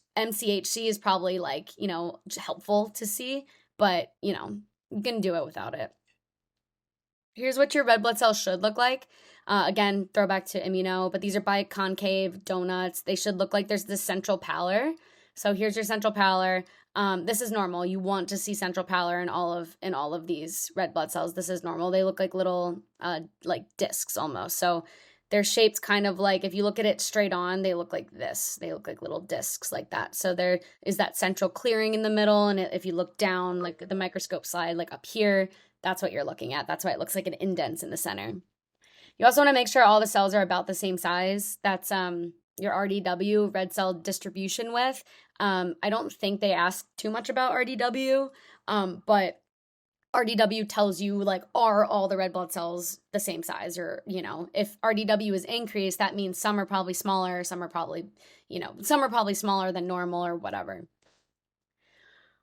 is probably like, helpful to see, but you can do it without it. Here's what your red blood cells should look like. Again, throwback to immuno, but these are biconcave donuts. They should look like there's this central pallor. So here's your central pallor. This is normal. You want to see central pallor in all of these red blood cells. This is normal. They look like little like discs almost. So they're shaped kind of like, if you look at it straight on, they look like this. They look like little discs like that. So there is that central clearing in the middle, and if you look down like the microscope slide, like up here, that's what you're looking at. That's why it looks like an indent in the center. You also want to make sure all the cells are about the same size. That's your RDW, red cell distribution width. I don't think they ask too much about RDW, but RDW tells you like, are all the red blood cells the same size? Or, if RDW is increased, that means some are probably smaller, some are probably smaller than normal or whatever.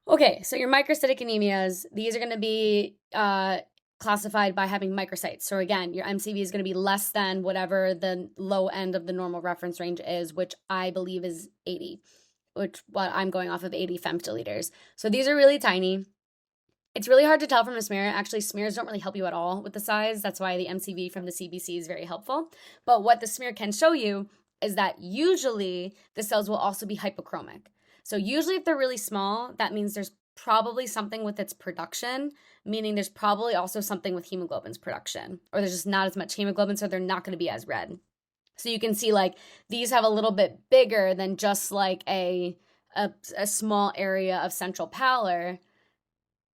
Okay, so your microcytic anemias, these are going to be classified by having microcytes. So again, your MCV is going to be less than whatever the low end of the normal reference range is, which I believe is 80, I'm going off of 80 femtoliters. So these are really tiny. It's really hard to tell from a smear. Actually, smears don't really help you at all with the size. That's why the MCV from the CBC is very helpful. But what the smear can show you is that usually the cells will also be hypochromic. So usually if they're really small, that means there's probably something with its production, meaning there's probably also something with hemoglobin's production, or there's just not as much hemoglobin, so they're not going to be as red. So you can see like these have a little bit bigger than just like a small area of central pallor.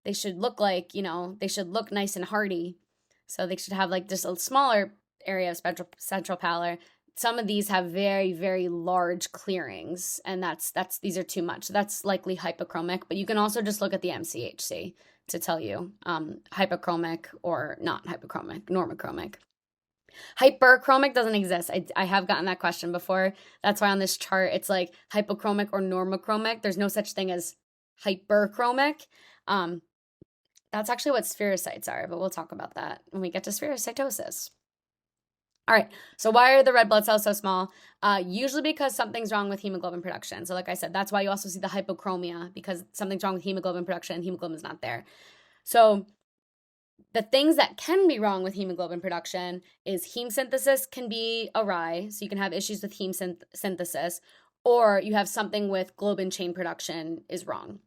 They should look like, they should look nice and hearty. So they should have like just a smaller area of central pallor. Some of these have very, very large clearings, and these are too much. So that's likely hypochromic, but you can also just look at the MCHC to tell you hypochromic or not hypochromic, normochromic. Hyperchromic doesn't exist. I have gotten that question before. That's why on this chart it's like hypochromic or normochromic. There's no such thing as hyperchromic. That's actually what spherocytes are, but we'll talk about that when we get to spherocytosis. All right, so why are the red blood cells so small? Usually because something's wrong with hemoglobin production. So like I said, that's why you also see the hypochromia, because something's wrong with hemoglobin production and hemoglobin's not there. So the things that can be wrong with hemoglobin production is heme synthesis can be awry, so you can have issues with heme synthesis, or you have something with globin chain production is wrong.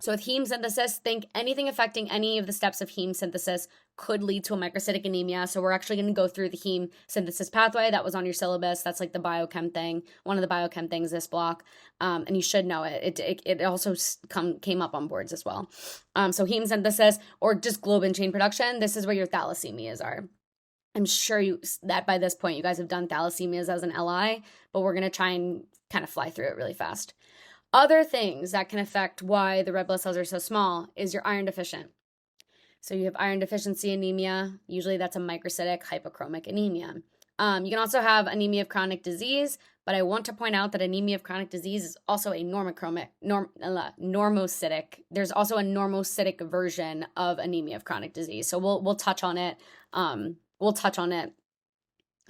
So with heme synthesis, think anything affecting any of the steps of heme synthesis could lead to a microcytic anemia. So we're actually going to go through the heme synthesis pathway. That was on your syllabus. That's like the biochem thing, one of the biochem things this block. And you should know it. It also came up on boards as well. So heme synthesis or just globin chain production, this is where your thalassemias are. I'm sure that by this point you guys have done thalassemias as an LI, but we're going to try and kind of fly through it really fast. Other things that can affect why the red blood cells are so small is your iron deficient. So you have iron deficiency anemia. Usually that's a microcytic hypochromic anemia. You can also have anemia of chronic disease, but I want to point out that anemia of chronic disease is also a normocytic. There's also a normocytic version of anemia of chronic disease. So we'll touch on it. We'll touch on it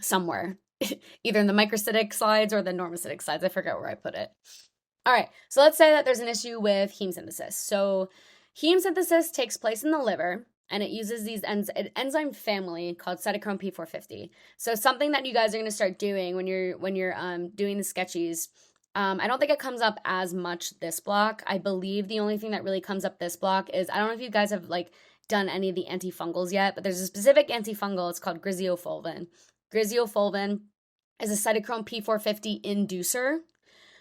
somewhere, either in the microcytic slides or the normocytic slides. I forget where I put it. All right, so let's say that there's an issue with heme synthesis. So heme synthesis takes place in the liver, and it uses these enzyme family called cytochrome P450. So something that you guys are going to start doing when you're doing the sketchies. I don't think it comes up as much this block. I believe the only thing that really comes up this block is, I don't know if you guys have like done any of the antifungals yet, but there's a specific antifungal. It's called griseofulvin. Griseofulvin is a cytochrome P450 inducer.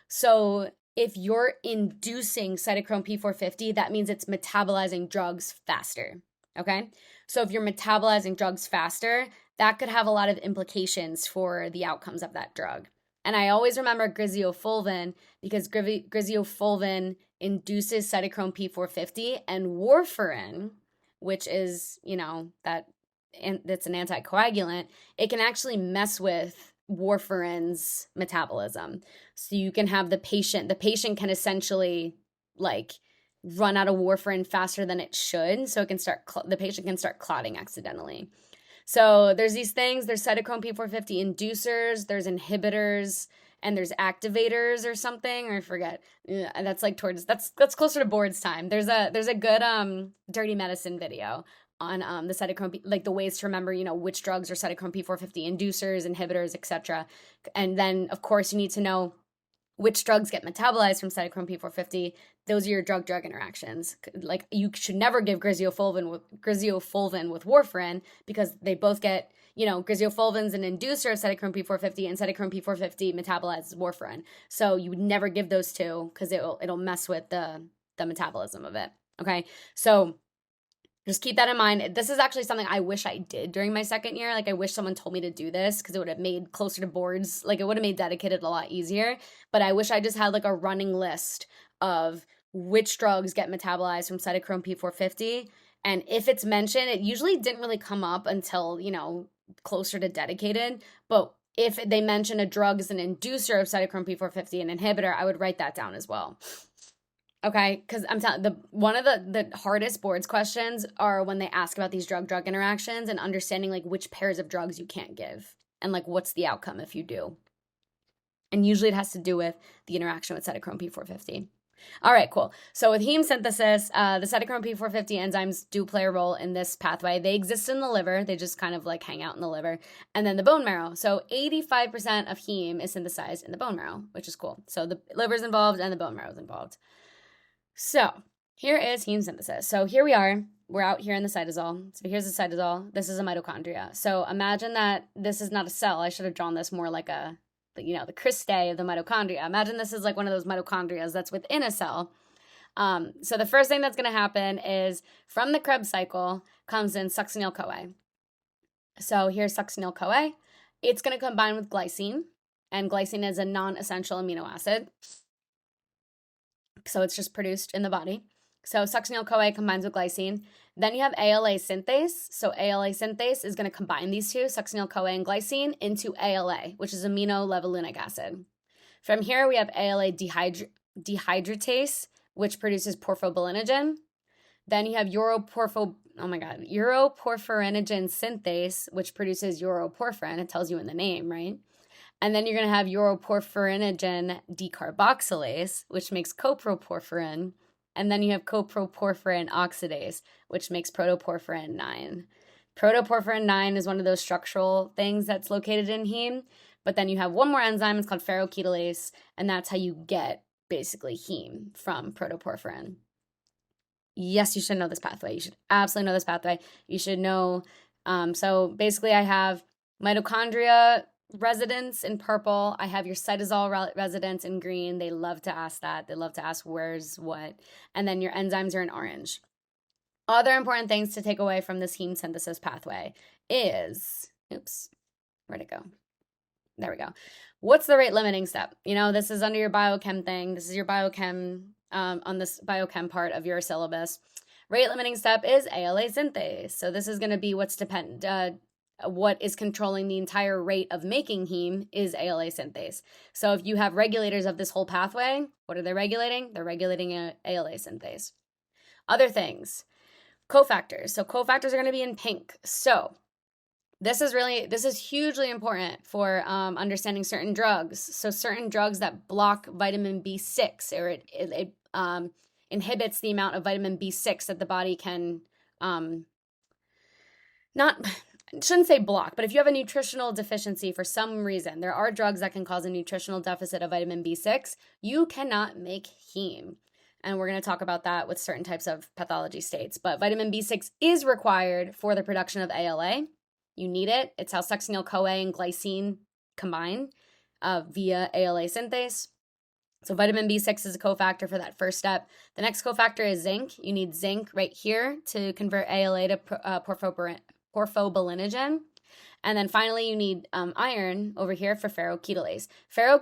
So if you're inducing cytochrome P450, that means it's metabolizing drugs faster, okay? So if you're metabolizing drugs faster, that could have a lot of implications for the outcomes of that drug. And I always remember griseofulvin because griseofulvin induces cytochrome P450, and warfarin, which is, that's an anticoagulant, it can actually mess with warfarin's metabolism. So you can have the patient can essentially run out of warfarin faster than it should. So the patient can start clotting accidentally. So there's these things, there's cytochrome P450 inducers, there's inhibitors, and there's activators or something, or I forget. That's that's closer to boards time. There's a good dirty medicine video on the cytochrome, the ways to remember, which drugs are cytochrome P450 inducers, inhibitors, etc. And then of course you need to know which drugs get metabolized from cytochrome P450. Those are your drug-drug interactions. You should never give griseofulvin with warfarin because they both get, griseofulvin's an inducer of cytochrome P450, and cytochrome P450 metabolizes warfarin. So you would never give those two because it'll mess with the metabolism of it. Okay, so just keep that in mind. This is actually something I wish I did during my second year. I wish someone told me to do this because it would have made closer to boards. It would have made dedicated a lot easier. But I wish I just had a running list of which drugs get metabolized from cytochrome P450. And if it's mentioned, it usually didn't really come up until, closer to dedicated. But if they mention a drug as an inducer of cytochrome P450, an inhibitor, I would write that down as well. Okay, because I'm telling one of the hardest boards questions are when they ask about these drug-drug interactions and understanding which pairs of drugs you can't give and what's the outcome if you do. And usually it has to do with the interaction with cytochrome P450. All right, cool. So with heme synthesis, the cytochrome P450 enzymes do play a role in this pathway. They exist in the liver. They just kind of hang out in the liver. And then the bone marrow. So 85% of heme is synthesized in the bone marrow, which is cool. So the liver's involved and the bone marrow is involved. So here is heme synthesis. So here we are. We're out here in the cytosol. So here's the cytosol. This is a mitochondria. So imagine that this is not a cell. I should have drawn this more like the cristae of the mitochondria. Imagine this is one of those mitochondrias that's within a cell. So the first thing that's going to happen is from the Krebs cycle comes in succinyl-CoA. So here's succinyl-CoA. It's going to combine with glycine, and glycine is a non-essential amino acid. So it's just produced in the body. So succinyl-CoA combines with glycine. Then you have ALA synthase. So ALA synthase is going to combine these two, succinyl-CoA and glycine, into ALA, which is amino levulinic acid. From here, we have ALA dehydratase, which produces porphobilinogen. Then you have uroporphyrin synthase, which produces uroporphyrin. It tells you in the name, right? And then you're going to have uroporphyrinogen decarboxylase, which makes coproporphyrin. And then you have coproporphyrin oxidase, which makes protoporphyrin 9. Protoporphyrin 9 is one of those structural things that's located in heme. But then you have one more enzyme, it's called ferroketolase, and that's how you get basically heme from protoporphyrin. Yes, you should know this pathway. You should absolutely know this pathway. You should know, so basically I have mitochondria residence in purple. I have your cytosol residence in green. They love to ask that. They love to ask where's what. And then your enzymes are in orange. Other important things to take away from this heme synthesis pathway is, where'd it go? There we go. What's the rate limiting step? This is under your biochem thing. This is your biochem, on this biochem part of your syllabus. Rate limiting step is ALA synthase. So this is going to be what is controlling the entire rate of making heme is ALA synthase. So if you have regulators of this whole pathway, what are they regulating? They're regulating ALA synthase. Other things, cofactors. So cofactors are going to be in pink. So this is hugely important for understanding certain drugs. So certain drugs that block vitamin B6, or it inhibits the amount of vitamin B6 that the body can shouldn't say block, but if you have a nutritional deficiency for some reason, there are drugs that can cause a nutritional deficit of vitamin B6, you cannot make heme. And we're going to talk about that with certain types of pathology states. But vitamin B6 is required for the production of ALA. You need it. It's how succinyl-CoA and glycine combine via ALA synthase. So vitamin B6 is a cofactor for that first step. The next cofactor is zinc. You need zinc right here to convert ALA to porphobilinogen. And then finally, you need iron over here for ferrochelatase. I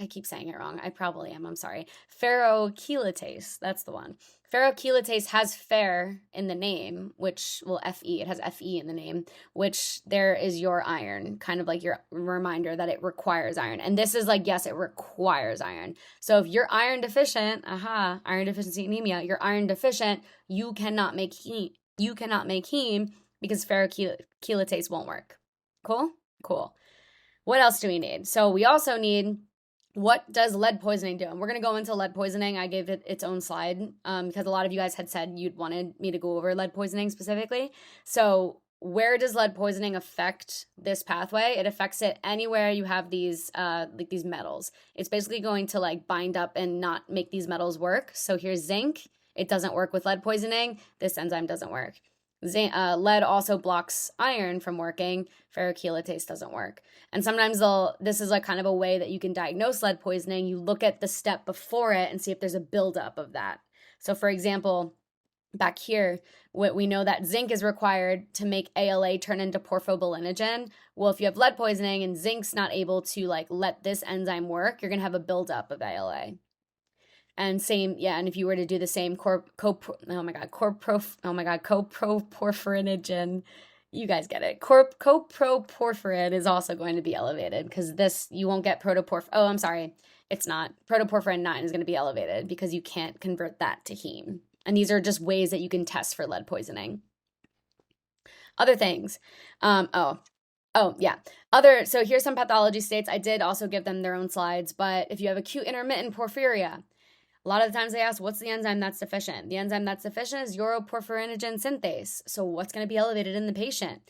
keep saying it wrong. I probably am. I'm sorry. Ferrochelatase. That's the one. Ferrochelatase has fer in the name, which, well, Fe. It has Fe in the name, which there is your iron, kind of like your reminder that it requires iron. And this is like, yes, it requires iron. So if you're iron deficient, iron deficiency anemia, you're iron deficient, you cannot make heme. You cannot make heme because ferrochelatase won't work. Cool? Cool. What else do we need? So we also need, what does lead poisoning do? And we're going to go into lead poisoning. I gave it its own slide because a lot of you guys had said you'd wanted me to go over lead poisoning specifically. So where does lead poisoning affect this pathway? It affects it anywhere you have these like these metals. It's basically going to like bind up and not make these metals work. So here's zinc. It doesn't work with lead poisoning. This enzyme doesn't work. Lead also blocks iron from working. Ferrochelatase doesn't work. And sometimes this is like kind of a way that you can diagnose lead poisoning. You look at the step before it and see if there's a buildup of that. So for example, back here, we know that zinc is required to make ALA turn into porphobilinogen. Well, if you have lead poisoning and zinc's not able to like let this enzyme work, you're going to have a buildup of ALA. And same, yeah, and if you were to do the same coproporphyrinogen, you guys get it. Coproporphyrin is also going to be elevated because this, you won't get it's not. Protoporphyrin 9 is going to be elevated because you can't convert that to heme. And these are just ways that you can test for lead poisoning. Other things. So here's some pathology states. I did also give them their own slides, but if you have acute intermittent porphyria, a lot of the times they ask, what's the enzyme that's deficient? The enzyme that's deficient is uroporphyrinogen synthase. So what's going to be elevated in the patient?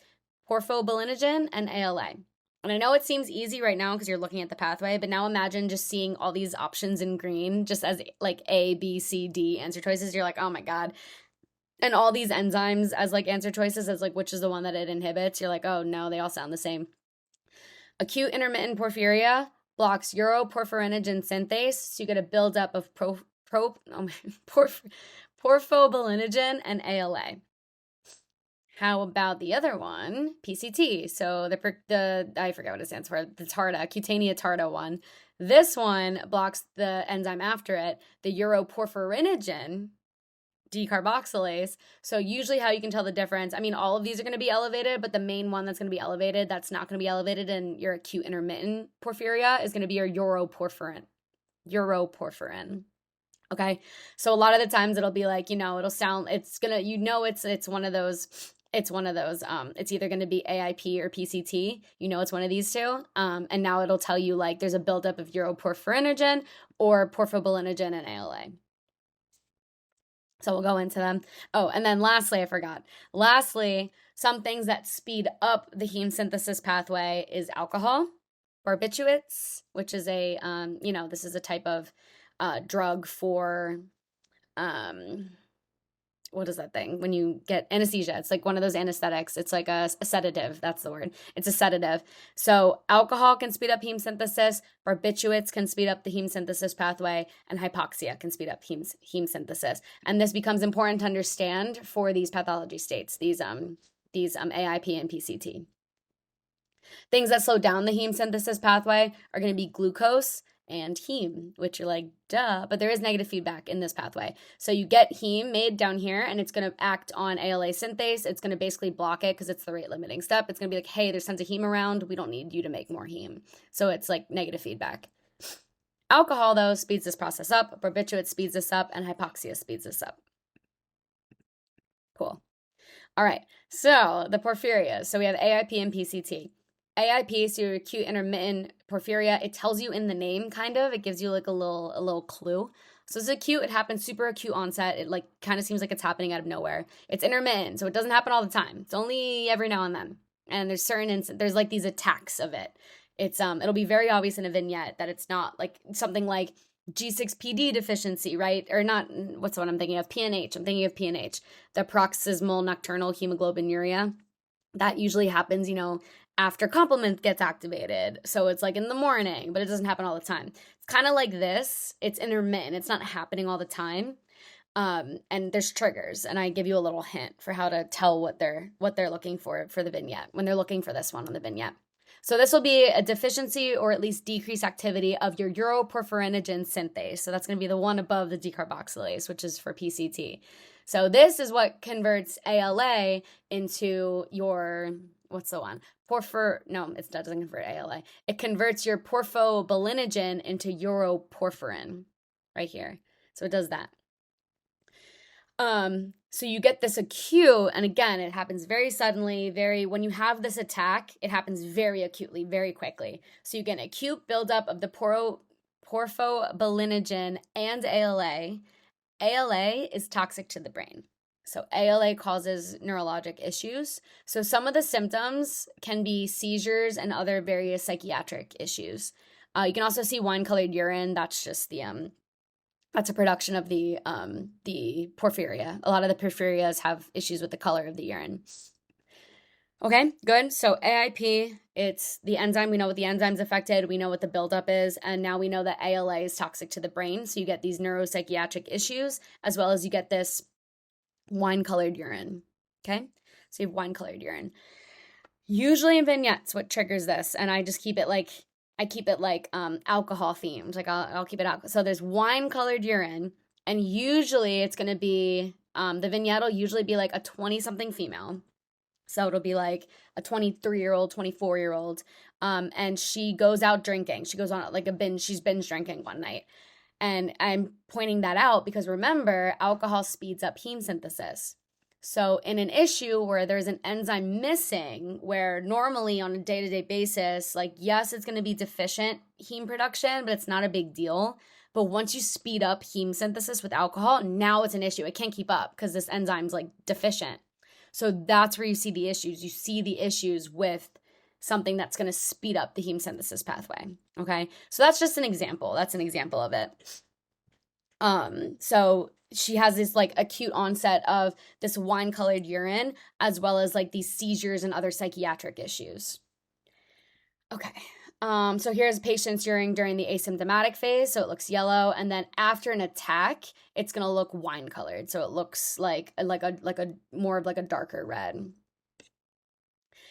Porphobilinogen and ALA. And I know it seems easy right now because you're looking at the pathway, but now imagine just seeing all these options in green, just as like A, B, C, D answer choices. You're like, oh my God. And all these enzymes as like answer choices as like, which is the one that it inhibits? You're like, oh no, they all sound the same. Acute intermittent porphyria blocks uroporphyrinogen synthase, so you get a buildup of porphobilinogen and ALA. How about the other one, PCT? So the I forget what it stands for, the TARDA, cutaneous TARDA one. This one blocks the enzyme after it, the uroporphyrinogen decarboxylase. So usually how you can tell the difference, I mean, all of these are going to be elevated, but the main one that's going to be elevated, that's not going to be elevated in your acute intermittent porphyria, is going to be your uroporphyrin. Okay. So a lot of the times it'll be like, it'll sound, it's going to, it's one of those, it's either going to be AIP or PCT, it's one of these two. And now it'll tell you like there's a buildup of uroporphyrinogen or porphobilinogen and ALA. So we'll go into them. Oh, and then lastly, I forgot. Lastly, some things that speed up the heme synthesis pathway is alcohol, barbiturates, which is a, this is a type of drug for, what is that thing? When you get anesthesia, it's like one of those anesthetics. It's like a sedative. That's the word. It's a sedative. So alcohol can speed up heme synthesis. Barbiturates can speed up the heme synthesis pathway, and hypoxia can speed up heme synthesis. And this becomes important to understand for these pathology states, these AIP and PCT. Things that slow down the heme synthesis pathway are going to be glucose and heme, which you're like, duh, but there is negative feedback in this pathway. So you get heme made down here, and it's going to act on ALA synthase. It's going to basically block it because it's the rate limiting step. It's going to be like, hey, there's tons of heme around. We don't need you to make more heme. So it's like negative feedback. Alcohol, though, speeds this process up. Barbiturate speeds this up, and hypoxia speeds this up. Cool. All right, so the porphyrias. So we have AIP and PCT. AIP, so your acute intermittent porphyria, it tells you in the name, kind of. It gives you like a little clue. So it's acute. It happens super acute onset. It like kind of seems like it's happening out of nowhere. It's intermittent, so it doesn't happen all the time. It's only every now and then. And there's there's like these attacks of it. It's it'll be very obvious in a vignette that it's not like something like G6PD deficiency, right? Or not, what's the one I'm thinking of? PNH. I'm thinking of PNH, the paroxysmal nocturnal hemoglobinuria. That usually happens, after complement gets activated. So it's like in the morning, but it doesn't happen all the time. It's kind of like this. It's intermittent. It's not happening all the time. And there's triggers, and I give you a little hint for how to tell what they're looking for the vignette when they're looking for this one on the vignette. So this will be a deficiency or at least decreased activity of your uroporphyrinogen synthase. So that's going to be the one above the decarboxylase, which is for PCT. So this is what converts ALA into your, what's the one? No, it doesn't convert ALA. It converts your porphobilinogen into uroporphyrin right here. So it does that. So you get this acute, and again, it happens very suddenly, when you have this attack, it happens very acutely, very quickly. So you get an acute buildup of the porphobilinogen and ALA. ALA is toxic to the brain. So ALA causes neurologic issues. So some of the symptoms can be seizures and other various psychiatric issues. You can also see wine-colored urine. That's just that's a production of the porphyria. A lot of the porphyrias have issues with the color of the urine. Okay, good. So AIP, it's the enzyme. We know what the enzyme's affected. We know what the buildup is. And now we know that ALA is toxic to the brain. So you get these neuropsychiatric issues, as well as you get this wine-colored urine. Okay, so you have wine-colored urine. Usually in vignettes, what triggers this, and I just keep it like alcohol themed. Like I'll keep it alcohol. So there's wine-colored urine, and usually it's going to be, the vignette will usually be like a 20-something female. So it'll be like a 23-year-old, 24-year-old, and she goes out drinking. She goes on like a binge. She's binge drinking one night. And I'm pointing that out because remember, alcohol speeds up heme synthesis. So in an issue where there's an enzyme missing, where normally on a day-to-day basis, like, yes, it's going to be deficient heme production, but it's not a big deal. But once you speed up heme synthesis with alcohol, now it's an issue. It can't keep up because this enzyme's like deficient. So that's where you see the issues. You see the issues with something that's going to speed up the heme synthesis pathway. Okay. So that's just an example. That's an example of it. So she has this like acute onset of this wine-colored urine, as well as like these seizures and other psychiatric issues. Okay. So here's patient's urine during the asymptomatic phase. So it looks yellow. And then after an attack, it's going to look wine-colored. So it looks like a more of like a darker red.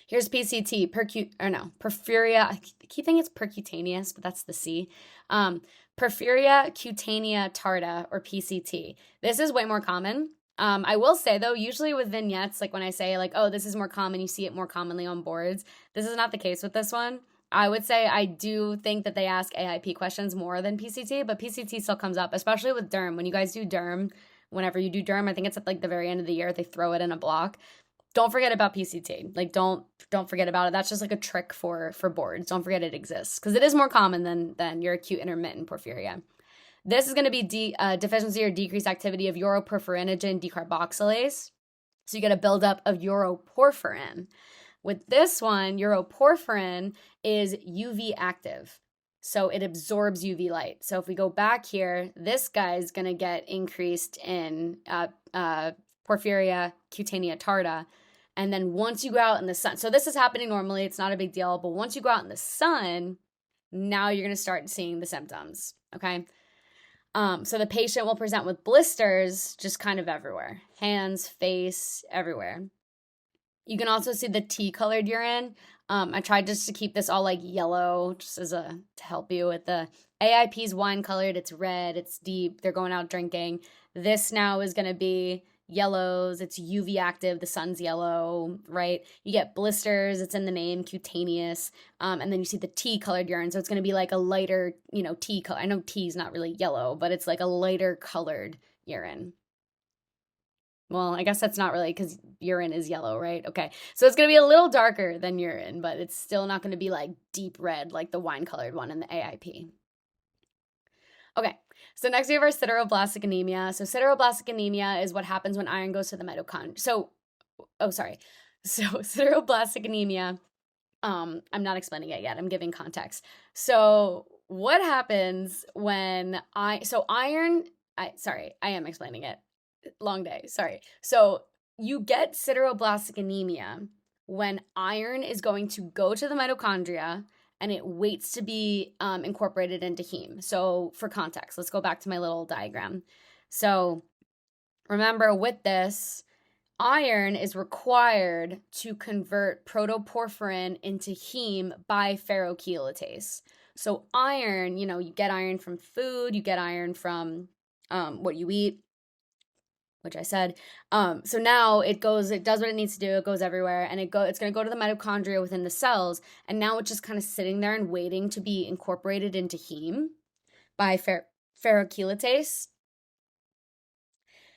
Here's PCT, porphyria. I keep thinking it's percutaneous, but that's the C. Porphyria cutanea tarda, or PCT. This is way more common. I will say, though, usually with vignettes, like when I say, like, oh, this is more common, you see it more commonly on boards. This is not the case with this one. I would say I do think that they ask AIP questions more than PCT, but PCT still comes up, especially with derm. When you guys do derm, whenever you do derm, I think it's at like the very end of the year, they throw it in a block. Don't forget about PCT. Like, don't forget about it. That's just like a trick for boards. Don't forget it exists because it is more common than your acute intermittent porphyria. This is going to be deficiency or decreased activity of uroporphyrinogen decarboxylase. So you get a buildup of uroporphyrin. With this one, uroporphyrin is UV active. So it absorbs UV light. So if we go back here, this guy's going to get increased in porphyria cutanea tarda. And then once you go out in the sun, so this is happening normally, it's not a big deal, but once you go out in the sun, now you're going to start seeing the symptoms, okay? So the patient will present with blisters just kind of everywhere, hands, face, everywhere. You can also see the tea-colored urine. I tried just to keep this all like yellow, just to help you with the AIP's wine-colored. It's red, it's deep, they're going out drinking. This now is going to be yellows, it's UV active, the sun's yellow, right? You get blisters, it's in the name, cutaneous, and then you see the tea-colored urine, so it's going to be like a lighter, tea color. I know tea's not really yellow, but it's like a lighter colored urine. Well, I guess that's not really because urine is yellow, right? Okay, so it's going to be a little darker than urine, but it's still not going to be like deep red like the wine-colored one in the AIP. Okay, so next we have our sideroblastic anemia. So sideroblastic anemia is what happens when iron goes to the mitochondria. So sideroblastic anemia, I'm not explaining it yet. I'm giving context. So what happens when iron, sorry, I am explaining it. Long day, sorry. So you get sideroblastic anemia when iron is going to go to the mitochondria and it waits to be incorporated into heme. So for context, let's go back to my little diagram. So remember with this, iron is required to convert protoporphyrin into heme by ferrochelatase. So iron, you get iron from food, you get iron from what you eat, which I said. So now it does what it needs to do. It goes everywhere, and it's going to go to the mitochondria within the cells, and now it's just kind of sitting there and waiting to be incorporated into heme by ferrochelatase.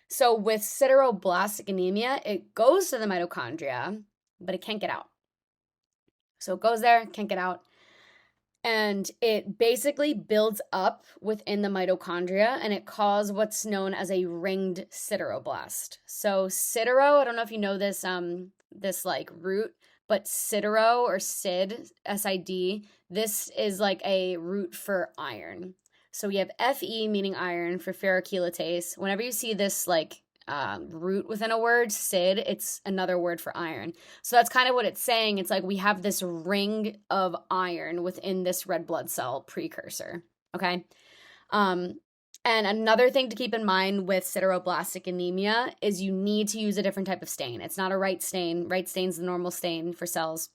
So with sideroblastic anemia, it goes to the mitochondria, but it can't get out. So it goes there, can't get out. And it basically builds up within the mitochondria, and it causes what's known as a ringed sideroblast. So sidero, I don't know if you know this this like root, but sidero or SID, S-I-D, this is like a root for iron. So we have Fe meaning iron for ferrochelatase. Whenever you see this like root within a word, SID, it's another word for iron. So that's kind of what it's saying. It's like we have this ring of iron within this red blood cell precursor. Okay. And another thing to keep in mind with sideroblastic anemia is you need to use a different type of stain. It's not a right stain. Right stain's the normal stain for cells.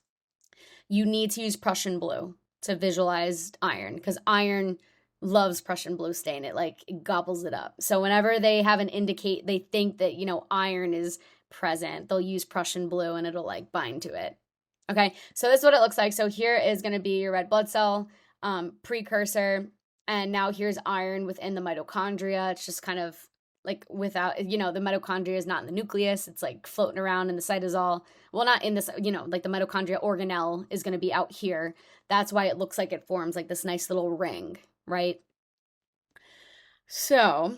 You need to use Prussian blue to visualize iron, because iron loves Prussian blue stain. It gobbles it up. So whenever they have they think that, iron is present, they'll use Prussian blue and it'll like bind to it. Okay, so this is what it looks like. So here is going to be your red blood cell precursor. And now here's iron within the mitochondria. It's just kind of like without, the mitochondria is not in the nucleus. It's like floating around in the cytosol. Well, not in this, like the mitochondria organelle is going to be out here. That's why it looks like it forms like this nice little ring, right? So,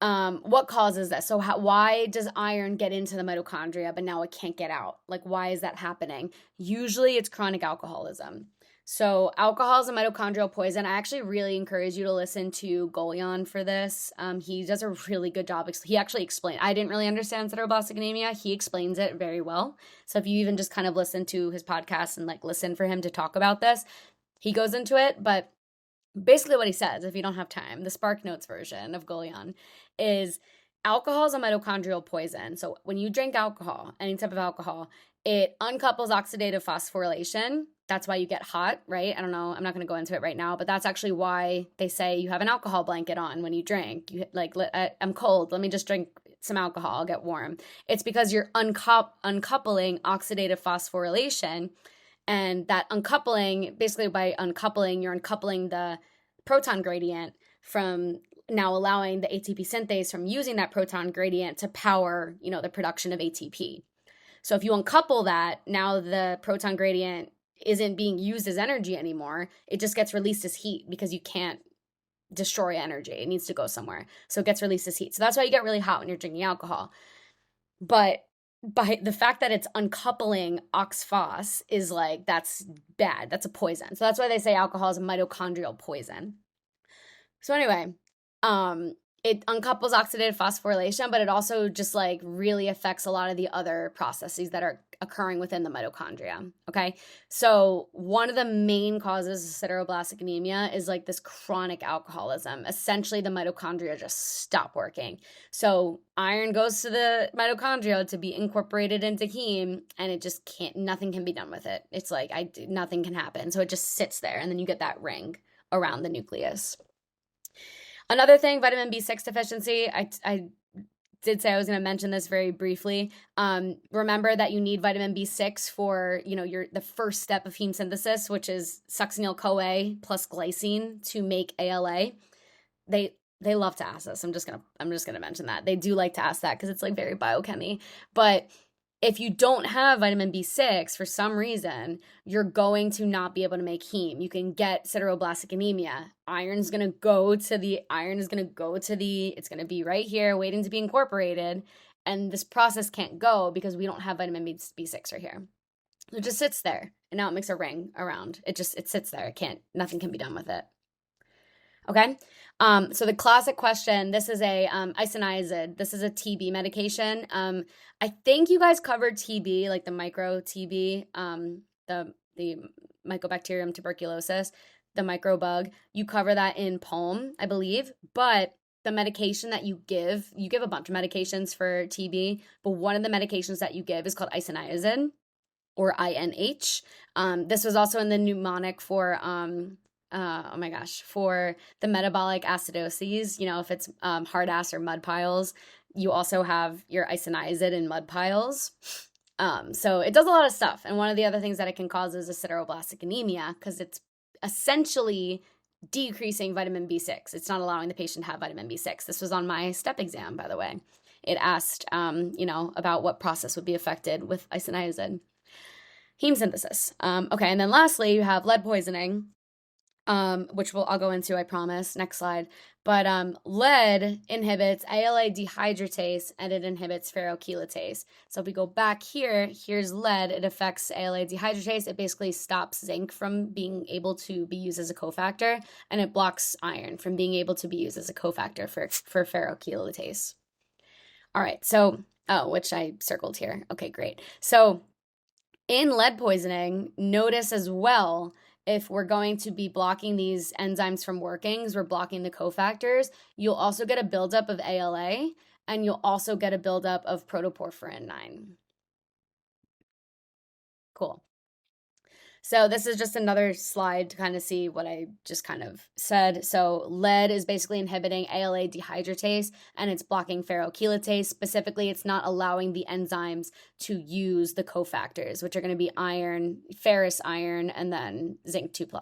what causes this? So why does iron get into the mitochondria, but now it can't get out? Like, why is that happening? Usually it's chronic alcoholism. So alcohol is a mitochondrial poison. I actually really encourage you to listen to Golion for this. He does a really good job. He actually explained, I didn't really understand sideroblastic anemia. He explains it very well. So if you even just kind of listen to his podcast and like listen for him to talk about this, he goes into it. But basically what he says, if you don't have time, the Spark Notes version of Golion is alcohol is a mitochondrial poison. So when you drink alcohol, any type of alcohol, it uncouples oxidative phosphorylation. That's why you get hot, right? I don't know. I'm not going to go into it right now, but that's actually why they say you have an alcohol blanket on when you drink. You I'm cold. Let me just drink some alcohol. I'll get warm. It's because you're uncoupling oxidative phosphorylation. And that uncoupling, basically by uncoupling, you're uncoupling the proton gradient from now allowing the ATP synthase from using that proton gradient to power, the production of ATP. So if you uncouple that, now the proton gradient isn't being used as energy anymore. It just gets released as heat because you can't destroy energy. It needs to go somewhere. So it gets released as heat. So that's why you get really hot when you're drinking alcohol. But by the fact that it's uncoupling oxphos is like, that's bad. That's a poison. So that's why they say alcohol is a mitochondrial poison. So anyway, it uncouples oxidative phosphorylation, but it also just like really affects a lot of the other processes that are occurring within the mitochondria. Okay. So one of the main causes of sideroblastic anemia is like this chronic alcoholism. Essentially the mitochondria just stop working. So iron goes to the mitochondria to be incorporated into heme, and it just nothing can be done with it. It's like, nothing can happen. So it just sits there, and then you get that ring around the nucleus. Another thing, vitamin B6 deficiency, I did say I was going to mention this very briefly. Remember that you need vitamin B6 for, the first step of heme synthesis, which is succinyl-CoA plus glycine to make ALA. They love to ask this. I'm just gonna mention that. They do like to ask that because it's like very biochemy. But if you don't have vitamin B6 for some reason, you're going to not be able to make heme. You can get sideroblastic anemia. It's going to be right here waiting to be incorporated. And this process can't go because we don't have vitamin B6 right here. It just sits there. And now it makes a ring around. It sits there. Nothing can be done with it. Okay. So the classic question, this is a isoniazid. This is a TB medication. I think you guys covered TB, like the micro TB, the Mycobacterium tuberculosis, the microbug. You cover that in Palm, I believe. But the medication that you give a bunch of medications for TB, but one of the medications that you give is called isoniazid or INH. This was also in the mnemonic for oh my gosh, for the metabolic acidoses, if it's hard ass or mud piles, you also have your isoniazid in mud piles. So it does a lot of stuff. And one of the other things that it can cause is a sideroblastic anemia because it's essentially decreasing vitamin B6. It's not allowing the patient to have vitamin B6. This was on my STEP exam, by the way. It asked, about what process would be affected with isoniazid. Heme synthesis. Okay, and then lastly, you have lead poisoning, which I'll go into, I promise. Next slide. But lead inhibits ALA dehydratase and it inhibits ferrochelatase. So if we go back here, here's lead. It affects ALA dehydratase. It basically stops zinc from being able to be used as a cofactor, and it blocks iron from being able to be used as a cofactor for ferrochelatase. All right, so, which I circled here. Okay, great. So in lead poisoning, notice as well, if we're going to be blocking these enzymes from working, as we're blocking the cofactors, you'll also get a buildup of ALA, and you'll also get a buildup of protoporphyrin 9. Cool. So this is just another slide to kind of see what I just kind of said. So lead is basically inhibiting ALA dehydratase, and it's blocking ferrochelatase. Specifically, it's not allowing the enzymes to use the cofactors, which are going to be iron, ferrous iron, and then zinc 2+.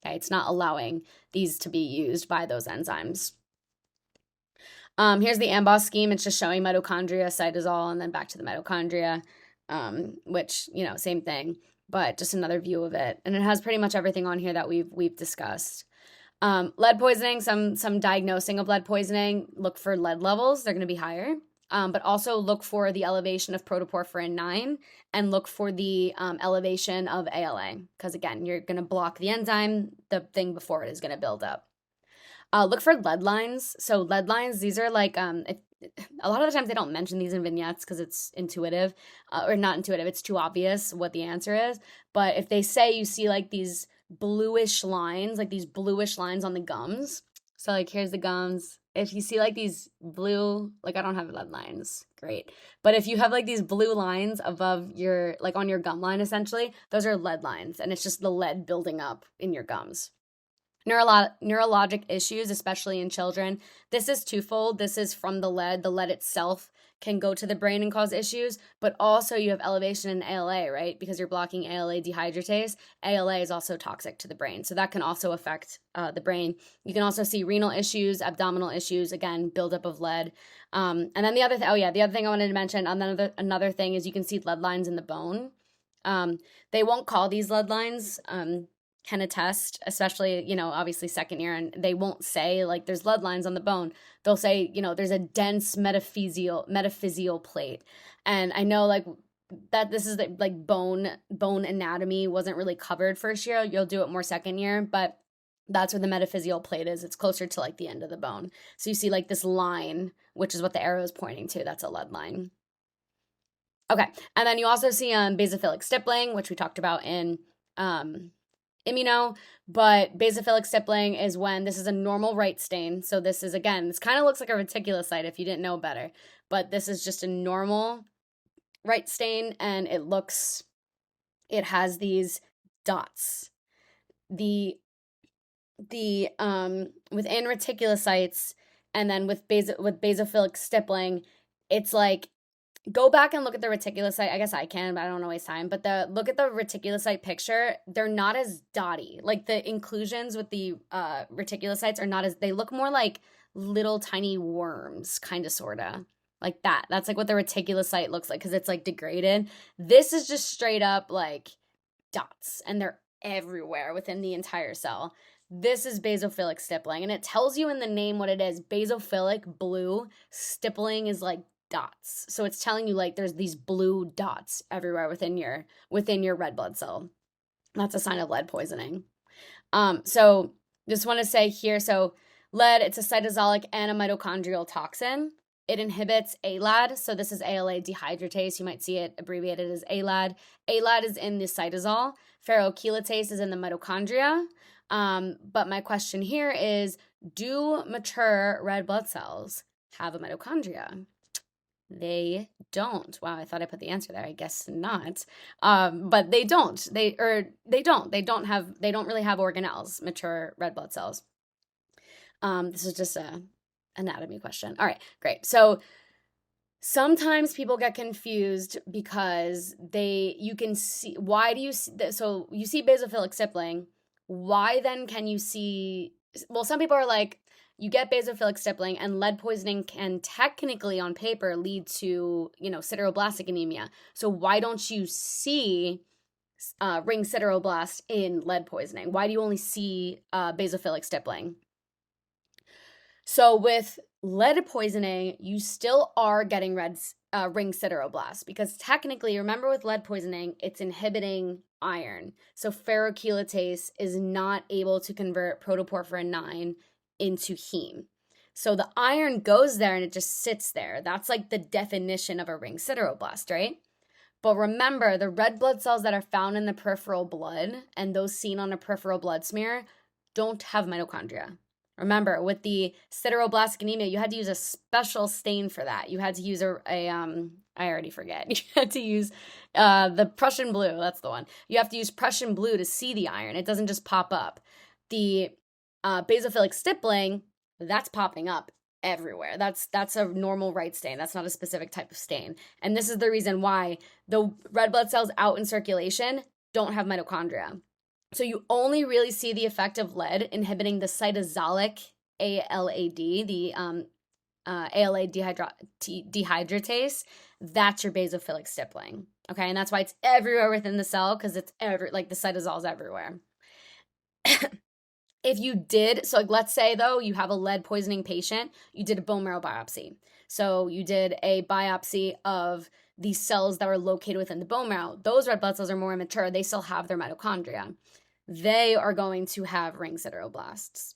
Okay, it's not allowing these to be used by those enzymes. Here's the Amboss scheme. It's just showing mitochondria, cytosol, and then back to the mitochondria, which, same thing, but just another view of it. And it has pretty much everything on here that we've discussed. Lead poisoning, some diagnosing of lead poisoning, look for lead levels. They're going to be higher. But also look for the elevation of protoporphyrin 9 and look for the elevation of ALA. Because again, you're going to block the enzyme. The thing before it is going to build up. Look for lead lines. So lead lines, these are like, a lot of the times they don't mention these in vignettes because it's intuitive, or not intuitive. It's too obvious what the answer is. But if they say you see like these bluish lines, on the gums. So like here's the gums. If you see like these blue, like I don't have lead lines, great. But if you have like these blue lines above your, like on your gum line essentially, those are lead lines. And it's just the lead building up in your gums. Neurologic issues, especially in children. This is twofold. This is from the lead. The lead itself can go to the brain and cause issues, but also you have elevation in ALA, right? Because you're blocking ALA dehydratase. ALA is also toxic to the brain. So that can also affect the brain. You can also see renal issues, abdominal issues, again, buildup of lead. And then the other thing I wanted to mention, another thing is you can see lead lines in the bone. They won't call these lead lines, can attest, especially, obviously second year, and they won't say like there's lead lines on the bone. They'll say, there's a dense metaphyseal plate. And I know like that this is like bone anatomy wasn't really covered first year. You'll do it more second year, but that's where the metaphyseal plate is. It's closer to like the end of the bone. So you see like this line, which is what the arrow is pointing to. That's a lead line. Okay. And then you also see basophilic stippling, which we talked about in immuno, but basophilic stippling is when this is a normal right stain. So this is, again, this kind of looks like a reticulocyte if you didn't know better, but this is just a normal right stain, and it has these dots. The within reticulocytes, and then with basophilic stippling, it's like, go back and look at the reticulocyte. I guess I can, but I don't want to waste time. But look at the reticulocyte picture. They're not as dotty. Like the inclusions with the reticulocytes are not as, they look more like little tiny worms, kind of, sort of. Like that. That's like what the reticulocyte looks like because it's like degraded. This is just straight up like dots, and they're everywhere within the entire cell. This is basophilic stippling, and it tells you in the name what it is. Basophilic, blue, stippling is like dots. So it's telling you like there's these blue dots everywhere within your red blood cell. That's a sign of lead poisoning. So Just want to say here, so lead, it's a cytosolic and a mitochondrial toxin. It inhibits ALAD, so this is ALA dehydratase. You might see it abbreviated as ALAD. ALAD is in the cytosol. Ferrochelatase is in the mitochondria. But my question here is, do mature red blood cells have a mitochondria? They don't. Wow, I thought I put the answer there. I guess not. But they don't. They don't. They don't really have organelles, mature red blood cells. This is just a anatomy question. All right, great. So sometimes people get confused because you can see, why do you see, so you see basophilic stippling. Why then can you see, well, some people are like, you get basophilic stippling and lead poisoning can technically on paper lead to, sideroblastic anemia. So why don't you see ring sideroblast in lead poisoning? Why do you only see basophilic stippling? So with lead poisoning, you still are getting ring sideroblast because technically, remember with lead poisoning, it's inhibiting iron. So ferrochelatase is not able to convert protoporphyrin 9 into heme. So the iron goes there and it just sits there. That's like the definition of a ring sideroblast, right? But remember, the red blood cells that are found in the peripheral blood and those seen on a peripheral blood smear don't have mitochondria. Remember, with the sideroblastic anemia, you had to use a special stain for that. You had to use I already forget. You had to use the Prussian blue. That's the one. You have to use Prussian blue to see the iron. It doesn't just pop up. The basophilic stippling, that's popping up everywhere. That's a normal right stain. That's not a specific type of stain. And this is the reason why the red blood cells out in circulation don't have mitochondria. So you only really see the effect of lead inhibiting the cytosolic ALAD, the ALA dehydratase. That's your basophilic stippling. Okay, and that's why it's everywhere within the cell because it's like the cytosol is everywhere. If you did, so like let's say though you have a lead poisoning patient, you did a bone marrow biopsy. So you did a biopsy of these cells that were located within the bone marrow. Those red blood cells are more immature. They still have their mitochondria. They are going to have ring sideroblasts.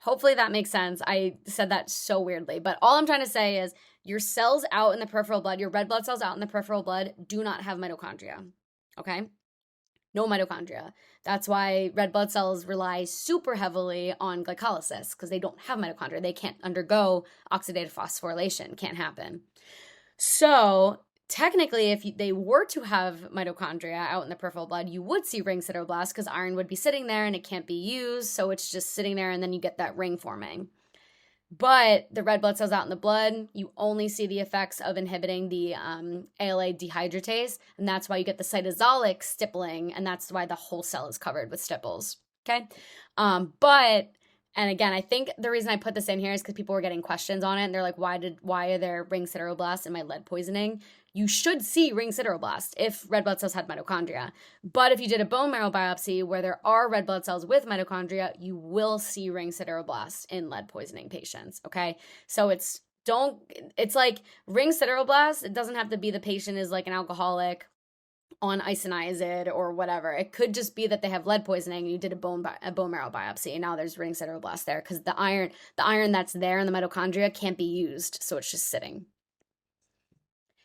Hopefully that makes sense. I said that so weirdly, but all I'm trying to say is your cells out in the peripheral blood, your red blood cells out in the peripheral blood do not have mitochondria. Okay? No mitochondria. That's why red blood cells rely super heavily on glycolysis because they don't have mitochondria. They can't undergo oxidative phosphorylation. Can't happen. So technically, if they were to have mitochondria out in the peripheral blood, you would see ring sideroblasts because iron would be sitting there and it can't be used. So it's just sitting there and then you get that ring forming. But the red blood cells out in the blood, you only see the effects of inhibiting the ALA dehydratase, and that's why you get the cytosolic stippling, and that's why the whole cell is covered with stipples. Okay, and again, I think the reason I put this in here is because people were getting questions on it, and they're like, why are there ring sideroblasts in my lead poisoning? You should see ring sideroblasts if red blood cells had mitochondria. But if you did a bone marrow biopsy where there are red blood cells with mitochondria, you will see ring sideroblasts in lead poisoning patients, okay? So it's like ring sideroblasts, it doesn't have to be the patient is like an alcoholic on isoniazid or whatever. It could just be that they have lead poisoning and you did a bone marrow biopsy and now there's ring sideroblasts there because the iron that's there in the mitochondria can't be used, so it's just sitting.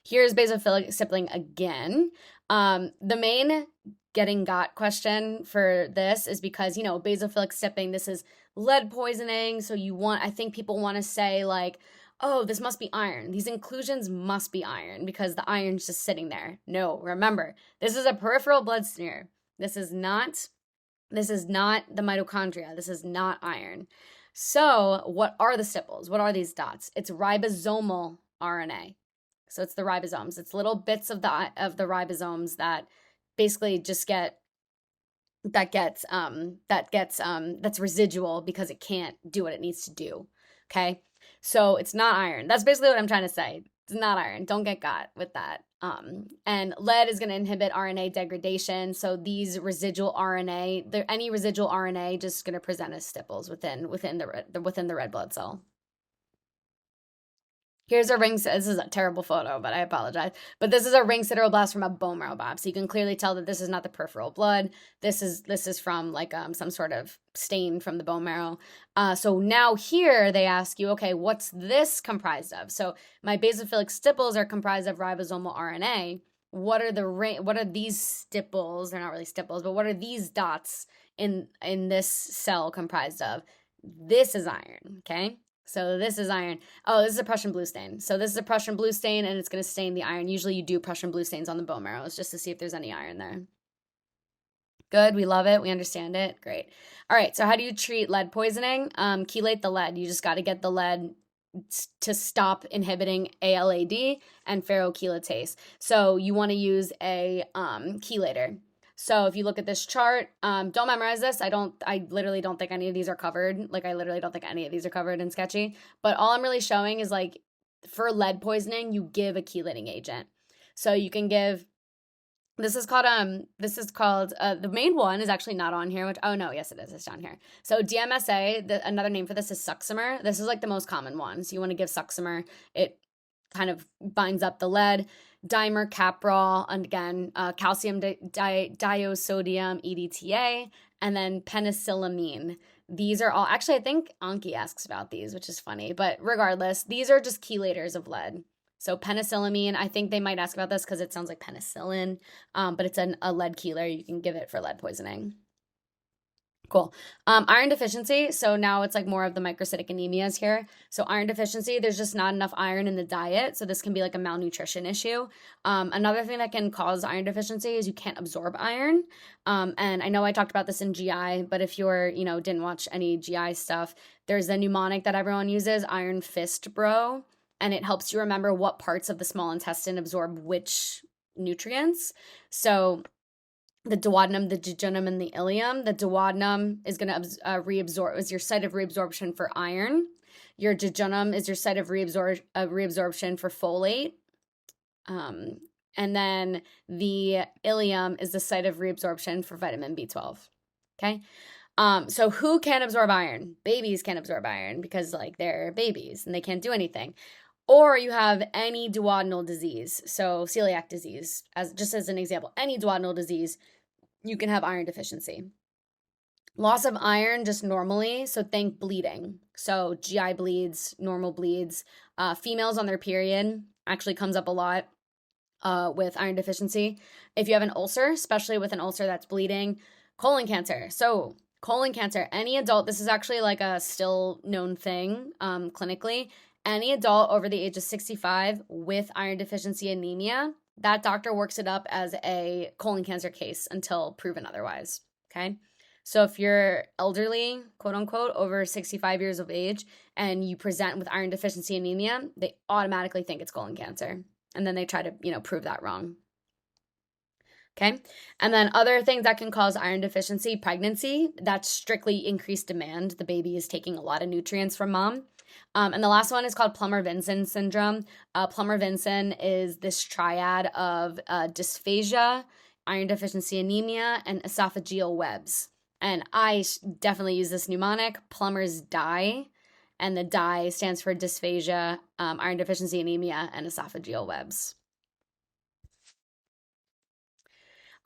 Here's basophilic stippling again. The main getting got question for this is because, basophilic stippling, this is lead poisoning. So I think people want to say like, oh, this must be iron. These inclusions must be iron because the iron's just sitting there. No, remember, this is a peripheral blood smear. This is not the mitochondria. This is not iron. So what are the stipples? What are these dots? It's ribosomal RNA. So it's the ribosomes. It's little bits of the ribosomes that basically just that's residual because it can't do what it needs to do. Okay? So it's not iron. That's basically what I'm trying to say. It's not iron. Don't get got with that. And lead is going to inhibit RNA degradation. So these residual RNA, any residual RNA just going to present as stipples within the red blood cell. Here's a ring. This is a terrible photo, but I apologize. But this is a ring sideroblast from a bone marrow biopsy. You can clearly tell that this is not the peripheral blood. This is from like some sort of stain from the bone marrow. So now here they ask you, okay, what's this comprised of? So my basophilic stipples are comprised of ribosomal RNA. What are these stipples? They're not really stipples, but what are these dots in this cell comprised of? This is iron. Okay. So this is iron. Oh, this is a Prussian blue stain. So this is a Prussian blue stain, and it's going to stain the iron. Usually you do Prussian blue stains on the bone marrows just to see if there's any iron there. Good. We love it. We understand it. Great. All right. So how do you treat lead poisoning? Chelate the lead. You just got to get the lead to stop inhibiting ALAD and ferrochelatase. So you want to use a chelator. So if you look at this chart, don't memorize this. I literally don't think any of these are covered. Like, I literally don't think any of these are covered in Sketchy. But all I'm really showing is, like, for lead poisoning, you give a chelating agent. So you can give, this is called, the main one is actually not on here, which, oh no, yes it is, it's down here. So DMSA, another name for this is Succimer. This is like the most common one. So you want to give Succimer. It kind of binds up the lead. Dimer-caprol, and again, calcium diosodium EDTA, and then penicillamine. These are all, actually, I think Anki asks about these, which is funny, but regardless, these are just chelators of lead. So penicillamine, I think they might ask about this because it sounds like penicillin, but it's a lead chelator. You can give it for lead poisoning. Cool. Iron deficiency. So now it's like more of the microcytic anemias here. So iron deficiency, there's just not enough iron in the diet. So this can be like a malnutrition issue. Another thing that can cause iron deficiency is you can't absorb iron. And I know I talked about this in GI, but if you're, didn't watch any GI stuff, there's a mnemonic that everyone uses, Iron Fist Bro. And it helps you remember what parts of the small intestine absorb which nutrients. So the duodenum, the jejunum, and the ileum. The duodenum is going to reabsorb, is your site of reabsorption for iron. Your jejunum is your site of reabsorption for folate. And then the ileum is the site of reabsorption for vitamin B12. Okay. So who can absorb iron? Babies can absorb iron because, like, they're babies and they can't do anything. Or you have any duodenal disease, so celiac disease, just as an example, any duodenal disease, you can have iron deficiency. Loss of iron just normally, so think bleeding. So GI bleeds, normal bleeds. Females on their period actually comes up a lot with iron deficiency. If you have an ulcer, especially with an ulcer that's bleeding, colon cancer. So colon cancer, any adult, this is actually like a still known thing clinically. Any adult over the age of 65 with iron deficiency anemia, that doctor works it up as a colon cancer case until proven otherwise, okay? So if you're elderly, quote unquote, over 65 years of age, and you present with iron deficiency anemia, they automatically think it's colon cancer. And then they try to, prove that wrong. Okay. And then other things that can cause iron deficiency, pregnancy, that's strictly increased demand. The baby is taking a lot of nutrients from mom. And the last one is called Plummer-Vinson syndrome. Plummer-Vinson is this triad of dysphagia, iron deficiency anemia, and esophageal webs. And I definitely use this mnemonic, Plummer's die. And the die stands for dysphagia, iron deficiency anemia, and esophageal webs.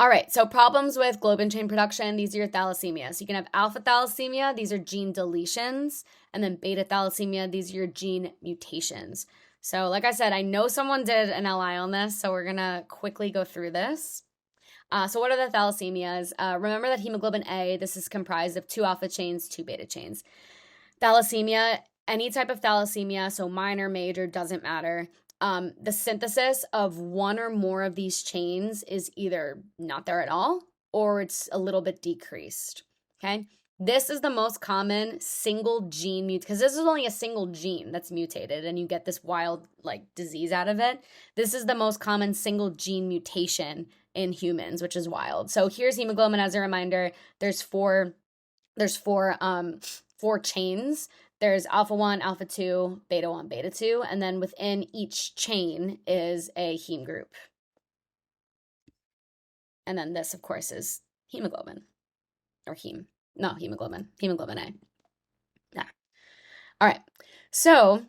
All right, so problems with globin chain production, these are your thalassemias. You can have alpha thalassemia, these are gene deletions, and then beta thalassemia, these are your gene mutations. So like I said, I know someone did an LI on this, so we're gonna quickly go through this. So what are the thalassemias? Remember that hemoglobin A, this is comprised of 2 alpha chains, 2 beta chains. Thalassemia, any type of thalassemia, so minor, major, doesn't matter. The synthesis of one or more of these chains is either not there at all or it's a little bit decreased, okay? This is the most common single gene because this is only a single gene that's mutated and you get this wild disease out of it. This is the most common single gene mutation in humans, which is wild. So here's hemoglobin as a reminder. There's four chains. There's alpha 1, alpha 2, beta 1, beta 2, and then within each chain is a heme group. And then this, of course, is hemoglobin, or hemoglobin A. Yeah. All right. So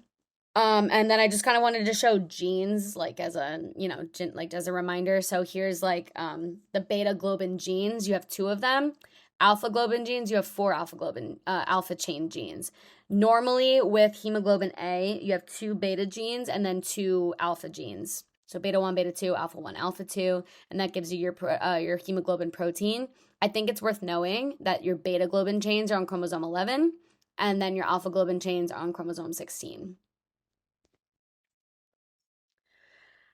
And then I just kind of wanted to show genes, like as a, like as a reminder. So here's like the beta globin genes. You have two of them. Alpha globin genes, you have four alpha chain genes. Normally with hemoglobin A, you have two beta genes and then two alpha genes. So beta 1, beta 2, alpha 1, alpha 2, and that gives you your hemoglobin protein. I think it's worth knowing that your beta globin chains are on chromosome 11, and then your alpha globin chains are on chromosome 16.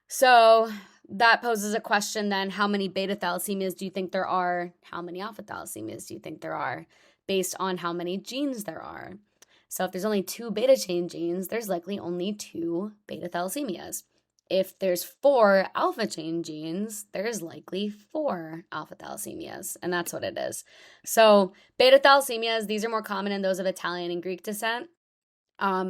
So that poses a question then, how many beta thalassemias do you think there are? How many alpha thalassemias do you think there are? Based on how many genes there are. So if there's only two beta chain genes, there's likely only two beta thalassemias. If there's four alpha chain genes, there's likely four alpha thalassemias, and that's what it is. So beta thalassemias, these are more common in those of Italian and Greek descent.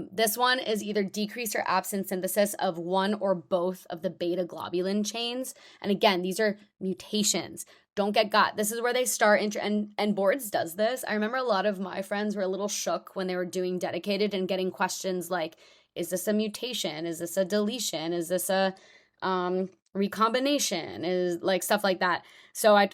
This one is either decreased or absent synthesis of one or both of the beta globulin chains. And again, these are mutations. Don't get got. This is where they start, and boards does this. I remember a lot of my friends were a little shook when they were doing dedicated and getting questions like, is this a mutation? Is this a deletion? Is this a recombination? Is like stuff like that. So I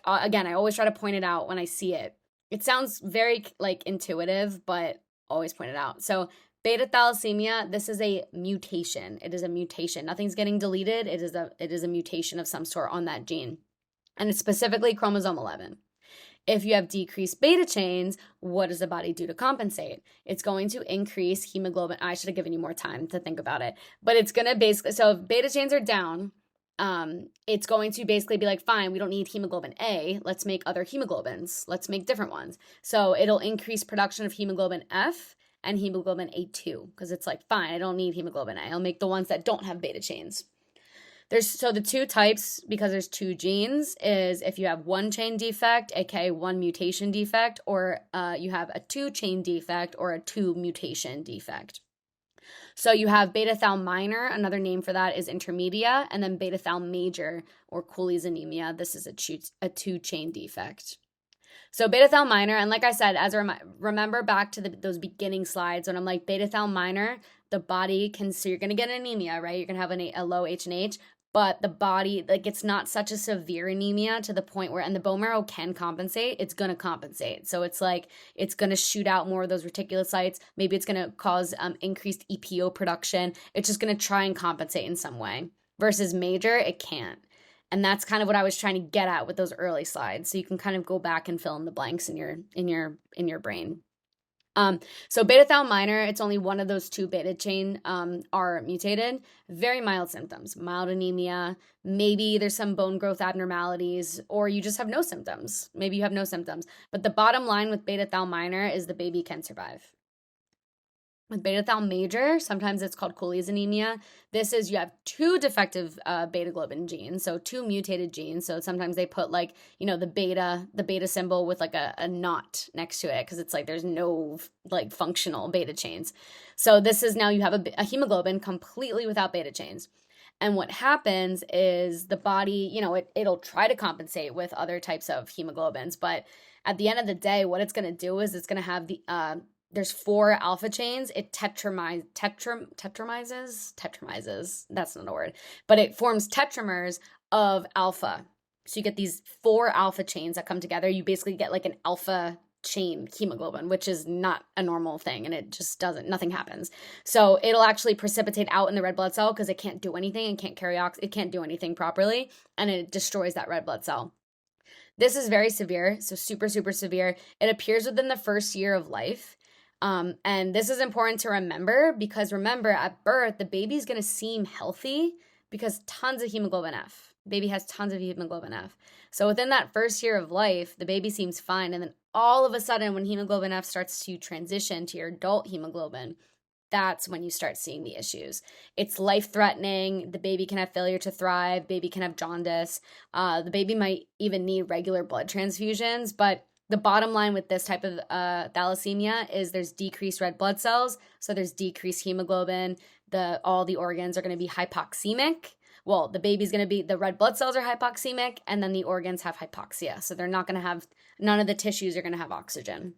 always try to point it out when I see it. It sounds very like intuitive, but always point it out. So beta thalassemia, this is a mutation. It is a mutation. Nothing's getting deleted. It is a mutation of some sort on that gene. And it's specifically chromosome 11. If you have decreased beta chains, what does the body do to compensate? It's going to increase hemoglobin. I should have given you more time to think about it. But it's going to basically, so if beta chains are down, it's going to basically be like, fine, we don't need hemoglobin A. Let's make other hemoglobins. Let's make different ones. So it'll increase production of hemoglobin F and hemoglobin A2, because it's like, fine, I don't need hemoglobin A. I'll make the ones that don't have beta chains. So the two types, because there's two genes, is if you have one chain defect, aka one mutation defect, or you have a two chain defect or a two mutation defect. So you have beta thal minor, another name for that is intermedia, and then beta thal major or Cooley's anemia. This is a two chain defect. So beta thal minor, and like I said, remember back to those beginning slides when I'm like beta thal minor, the body can, so you're going to get anemia, right? You're going to have a low H&H, but the body, like it's not such a severe anemia to the point where, and the bone marrow can compensate, it's going to compensate. So it's like, it's going to shoot out more of those reticulocytes. Maybe it's going to cause increased EPO production. It's just going to try and compensate in some way. Versus major, it can't. And that's kind of what I was trying to get at with those early slides. So you can kind of go back and fill in the blanks in your brain. So beta thal minor, it's only one of those two beta chain are mutated. Very mild symptoms, mild anemia. Maybe there's some bone growth abnormalities, or you just have no symptoms. Maybe you have no symptoms. But the bottom line with beta thal minor is the baby can survive. With beta thal major, sometimes it's called Cooley's anemia. This is you have two defective beta globin genes, so two mutated genes. So sometimes they put like, the beta symbol with like a knot next to it because it's like there's no like functional beta chains. So this is now you have a hemoglobin completely without beta chains. And what happens is the body, it'll try to compensate with other types of hemoglobins, but at the end of the day, what it's going to do is it's going to have there's four alpha chains. It tetramizes. That's not a word, but it forms tetramers of alpha. So you get these four alpha chains that come together. You basically get like an alpha chain hemoglobin, which is not a normal thing, and it just nothing happens. So it'll actually precipitate out in the red blood cell because it can't do anything and can't carry it can't do anything properly, and it destroys that red blood cell. This is very severe, so super, super severe. It appears within the first year of life. And this is important to remember because remember at birth, the baby's going to seem healthy because tons of hemoglobin F. Baby has tons of hemoglobin F. So within that first year of life, the baby seems fine. And then all of a sudden, when hemoglobin F starts to transition to your adult hemoglobin, that's when you start seeing the issues. It's life-threatening. The baby can have failure to thrive. Baby can have jaundice. The baby might even need regular blood transfusions, but the bottom line with this type of thalassemia is there's decreased red blood cells, so there's decreased hemoglobin. All the organs are going to be hypoxemic. Well, the red blood cells are hypoxemic, and then the organs have hypoxia. So they're not going to have, none of the tissues are going to have oxygen.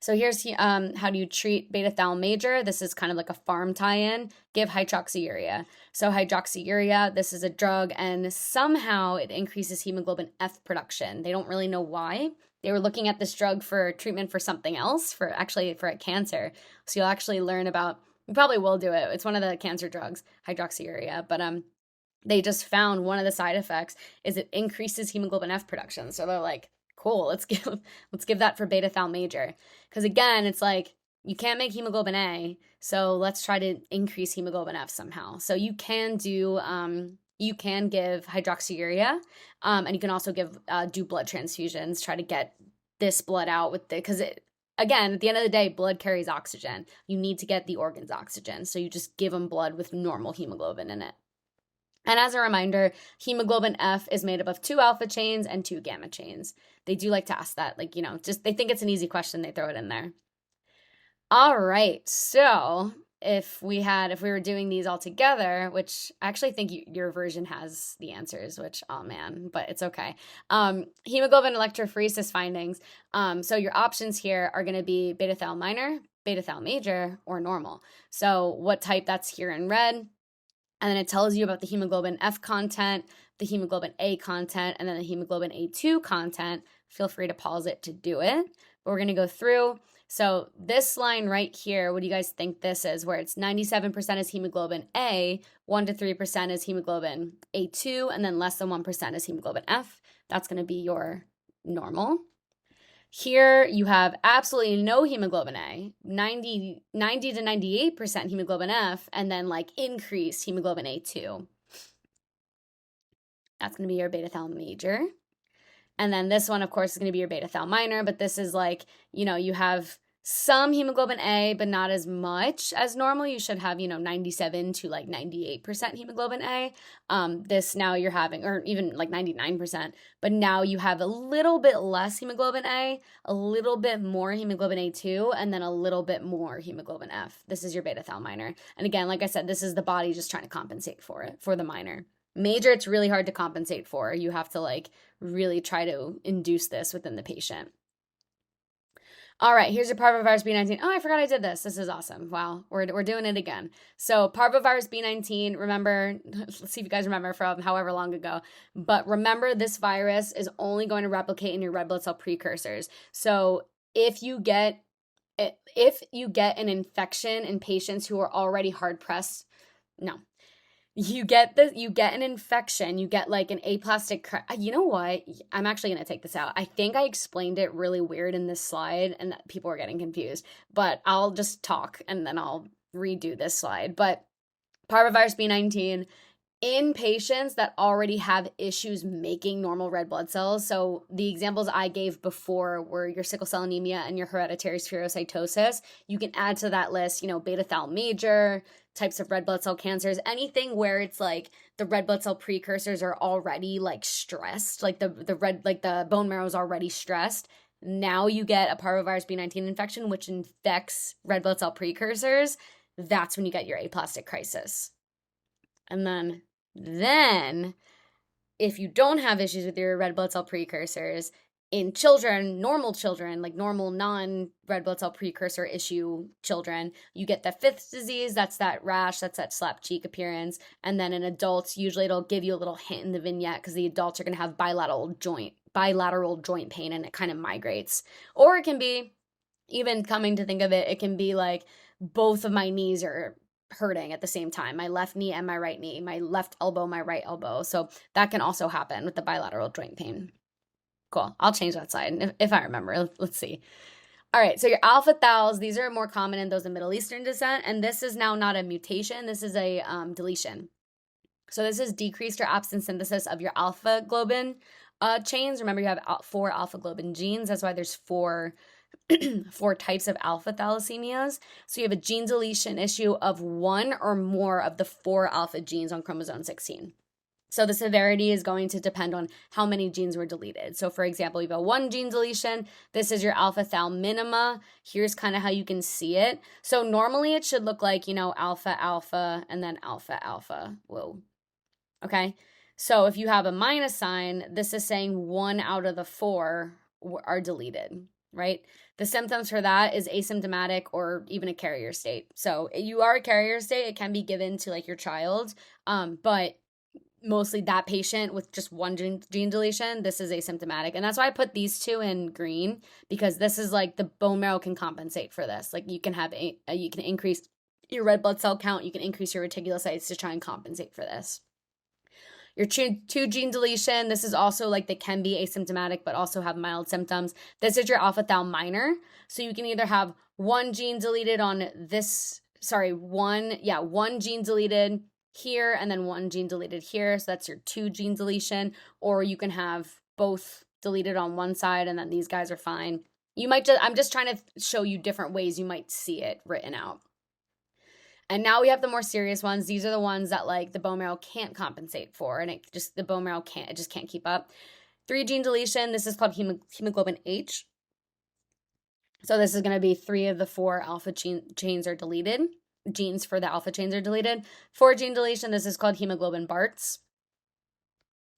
So here's how do you treat beta thal major? This is kind of like a farm tie-in. Give hydroxyurea. So hydroxyurea, this is a drug, and somehow it increases hemoglobin F production. They don't really know why. They were looking at this drug for treatment for something else, for a cancer. So you'll actually learn about, you probably will do it. It's one of the cancer drugs, hydroxyurea, but they just found one of the side effects is it increases hemoglobin F production. So they're like, cool, let's give that for beta thal major. Because again, it's like you can't make hemoglobin A, so let's try to increase hemoglobin F somehow. So you can do you can give hydroxyurea, and you can also do blood transfusions, try to get this blood out with because again, at the end of the day, blood carries oxygen. You need to get the organs oxygen, so you just give them blood with normal hemoglobin in it. And as a reminder, hemoglobin F is made up of 2 alpha chains and 2 gamma chains. They do like to ask that, like, just they think it's an easy question, they throw it in there. All right, so if we were doing these all together, which I actually think your version has the answers, which, oh man, but it's okay. Hemoglobin electrophoresis findings. So your options here are going to be beta thal minor, beta thal major, or normal. So what type, that's here in red. And then it tells you about the hemoglobin F content, the hemoglobin A content, and then the hemoglobin A2 content. Feel free to pause it to do it. But we're going to go through. So this line right here, what do you guys think this is? Where it's 97% is hemoglobin A, 1 to 3% is hemoglobin A2, and then less than 1% is hemoglobin F. That's going to be your normal. Here you have absolutely no hemoglobin A, 90 to 98% hemoglobin F, and then like increased hemoglobin A2. That's going to be your beta thal major. And then this one, of course, is going to be your beta thal minor, but this is like, you have some hemoglobin A, but not as much as normal. You should have, 97 to like 98% hemoglobin A. This now you're having, or even like 99%, but now you have a little bit less hemoglobin A, a little bit more hemoglobin A2, and then a little bit more hemoglobin F. This is your beta thal minor. And again, like I said, this is the body just trying to compensate for it, for the minor. Major, it's really hard to compensate for. You have to like really try to induce this within the patient. All right, here's your parvovirus B19. Oh, I forgot I did this. This is awesome. Wow, we're doing it again. So parvovirus B19, remember, let's see if you guys remember from however long ago, but remember this virus is only going to replicate in your red blood cell precursors. So if you get an infection in patients who are already hard pressed, no, you get an infection, you get like an aplastic, you know what? I'm actually going to take this out. I think I explained it really weird in this slide and people are getting confused, but I'll just talk and then I'll redo this slide. But parvovirus B19 in patients that already have issues making normal red blood cells. So the examples I gave before were your sickle cell anemia and your hereditary spherocytosis. You can add to that list, beta thal major, types of red blood cell cancers, anything where it's like the red blood cell precursors are already like stressed, like the bone marrow is already stressed. Now you get a parvovirus B19 infection, which infects red blood cell precursors. That's when you get your aplastic crisis. And then if you don't have issues with your red blood cell precursors, in children, normal children, like normal non-red blood cell precursor issue children, you get the fifth disease, that's that rash, that's that slap cheek appearance. And then in adults, usually it'll give you a little hint in the vignette because the adults are going to have bilateral joint pain and it kind of migrates. Or it can be, even coming to think of it, it can be like both of my knees are hurting at the same time, my left knee and my right knee, my left elbow, my right elbow. So that can also happen with the bilateral joint pain. Cool. I'll change that slide if I remember. Let's see. All right. So your alpha thals, these are more common in those of Middle Eastern descent. And this is now not a mutation. This is a deletion. So this is decreased or absent synthesis of your alpha globin chains. Remember, you have 4 alpha globin genes. That's why there's 4 types of alpha thalassemias. So you have a gene deletion issue of 1 or more of the 4 alpha genes on chromosome 16. So the severity is going to depend on how many genes were deleted. So for example, you have a 1 gene deletion. This is your alpha thal minima. Here's kind of how you can see it. So normally it should look like, alpha, alpha, and then alpha, alpha. Whoa. Okay. So if you have a minus sign, this is saying 1 out of the 4 are deleted, right? The symptoms for that is asymptomatic or even a carrier state. So you are a carrier state, it can be given to like your child, but mostly that patient with just one gene deletion, this is asymptomatic. And that's why I put these two in green, because this is like the bone marrow can compensate for this. Like you can have you can increase your red blood cell count, you can increase your reticulocytes to try and compensate for this. Your two gene deletion, this is also like they can be asymptomatic but also have mild symptoms. This is your alpha thal minor. So you can either have one gene deleted on this, one gene deleted here and then one gene deleted here. So that's your two gene deletion. Or you can have both deleted on one side and then these guys are fine. I'm just trying to show you different ways you might see it written out. And now we have the more serious ones. These are the ones that like the bone marrow can't compensate for, and the bone marrow just can't keep up. 3 gene deletion, this is called hemoglobin H. So this is going to be 3 of the 4 alpha chains are deleted. Genes for the alpha chains are deleted. 4 gene deletion, this is called hemoglobin Bart's.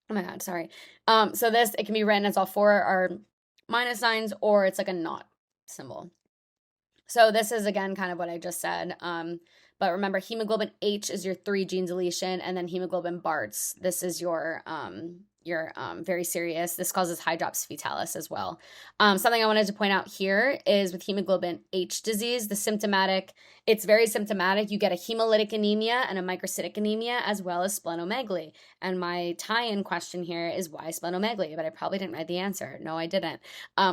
Oh my God, sorry. So it can be written as all 4 are minus signs, or it's like a not symbol. So this is, again, kind of what I just said. But remember, hemoglobin H is your 3 gene deletion, and then hemoglobin Bart's, this is your very serious. This causes hydrops fetalis as well. Something I wanted to point out here is with hemoglobin H disease, it's very symptomatic. You get a hemolytic anemia and a microcytic anemia, as well as splenomegaly. And my tie-in question here is why splenomegaly? But I probably didn't write the answer. No, I didn't.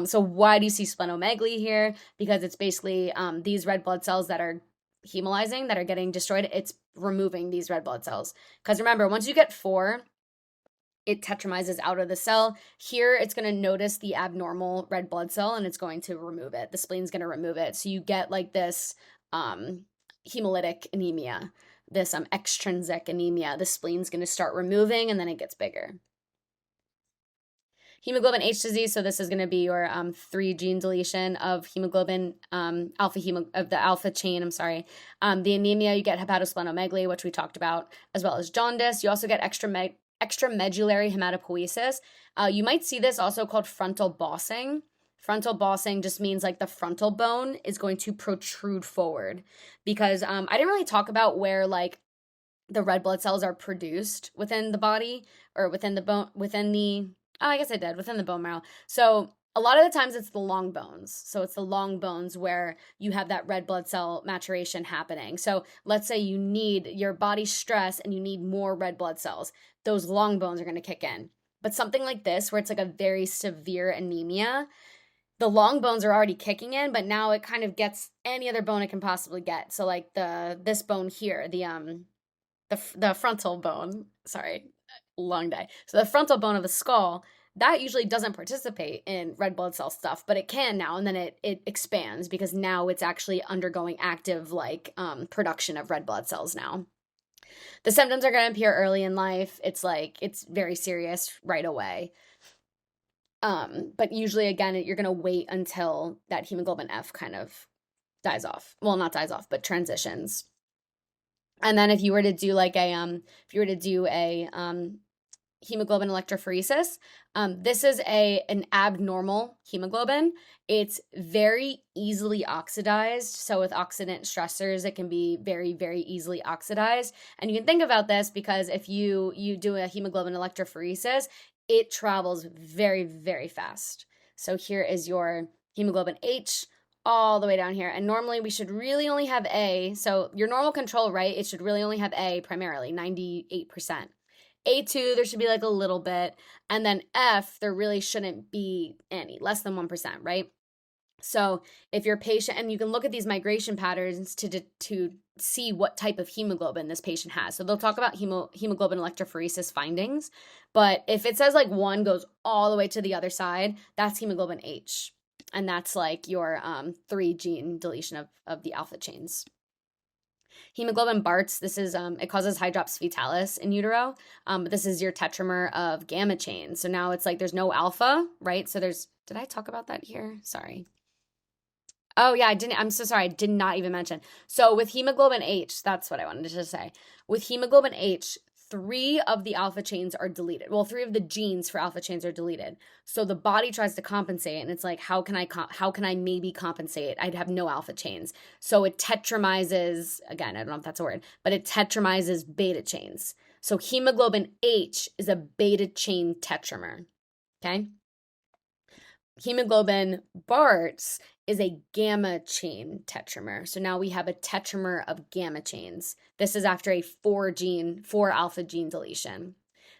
So why do you see splenomegaly here? Because it's basically these red blood cells that are hemolyzing, that are getting destroyed. It's removing these red blood cells. Because remember, once you get 4, it tetramizes out of the cell. Here, it's going to notice the abnormal red blood cell, and it's going to remove it. The spleen's going to remove it. So you get like this hemolytic anemia, this extrinsic anemia. The spleen's going to start removing, and then it gets bigger. Hemoglobin H disease, so this is going to be your 3 gene deletion of hemoglobin, of the alpha chain, The anemia, you get hepatosplenomegaly, which we talked about, as well as jaundice. You also get extramedullary hematopoiesis. You might see this also called frontal bossing. Frontal bossing just means like the frontal bone is going to protrude forward, because I didn't really talk about where like the red blood cells are produced within the body, or within the bone, within the bone marrow. So a lot of the times it's the long bones. So it's the long bones where you have that red blood cell maturation happening. So let's say your body's stressed and you need more red blood cells. Those long bones are going to kick in. But something like this, where it's like a very severe anemia, the long bones are already kicking in, but now it kind of gets any other bone it can possibly get. So like this bone here, the frontal bone, long day. So the frontal bone of the skull, that usually doesn't participate in red blood cell stuff, but it can now, and then it expands because now it's actually undergoing active production of red blood cells now. The symptoms are going to appear early in life. It's very serious right away. But usually, again, you're going to wait until that hemoglobin F kind of dies off. Well, not dies off, but transitions. And then if you were to do a hemoglobin electrophoresis, this is an abnormal hemoglobin. It's very easily oxidized. So with oxidant stressors, it can be very, very easily oxidized. And you can think about this because if you do a hemoglobin electrophoresis, it travels very, very fast. So here is your hemoglobin H all the way down here. And normally we should really only have A. So your normal control, right? It should really only have A primarily, 98%. A2, there should be like a little bit. And then F, there really shouldn't be any, less than 1%, right? So if your patient, and you can look at these migration patterns to see what type of hemoglobin this patient has. So they'll talk about hemoglobin electrophoresis findings. But if it says like 1 goes all the way to the other side, that's hemoglobin H. And that's like your 3 gene deletion of the alpha chains. Hemoglobin Bart's, this is, it causes hydrops fetalis in utero, but this is your tetramer of gamma chains. So now it's like there's no alpha, right? So did I talk about that here? Sorry. Oh yeah, I'm so sorry, I did not even mention. So with hemoglobin H, that's what I wanted to say. With hemoglobin H, 3 of the alpha chains are deleted. Well, 3 of the genes for alpha chains are deleted. So the body tries to compensate, and it's like, how can I maybe compensate? I'd have no alpha chains. So it tetramizes, again, I don't know if that's a word, but it tetramizes beta chains. So hemoglobin H is a beta chain tetramer, okay? Hemoglobin Bart's is a gamma chain tetramer. So now we have a tetramer of gamma chains. This is after a 4 alpha gene deletion.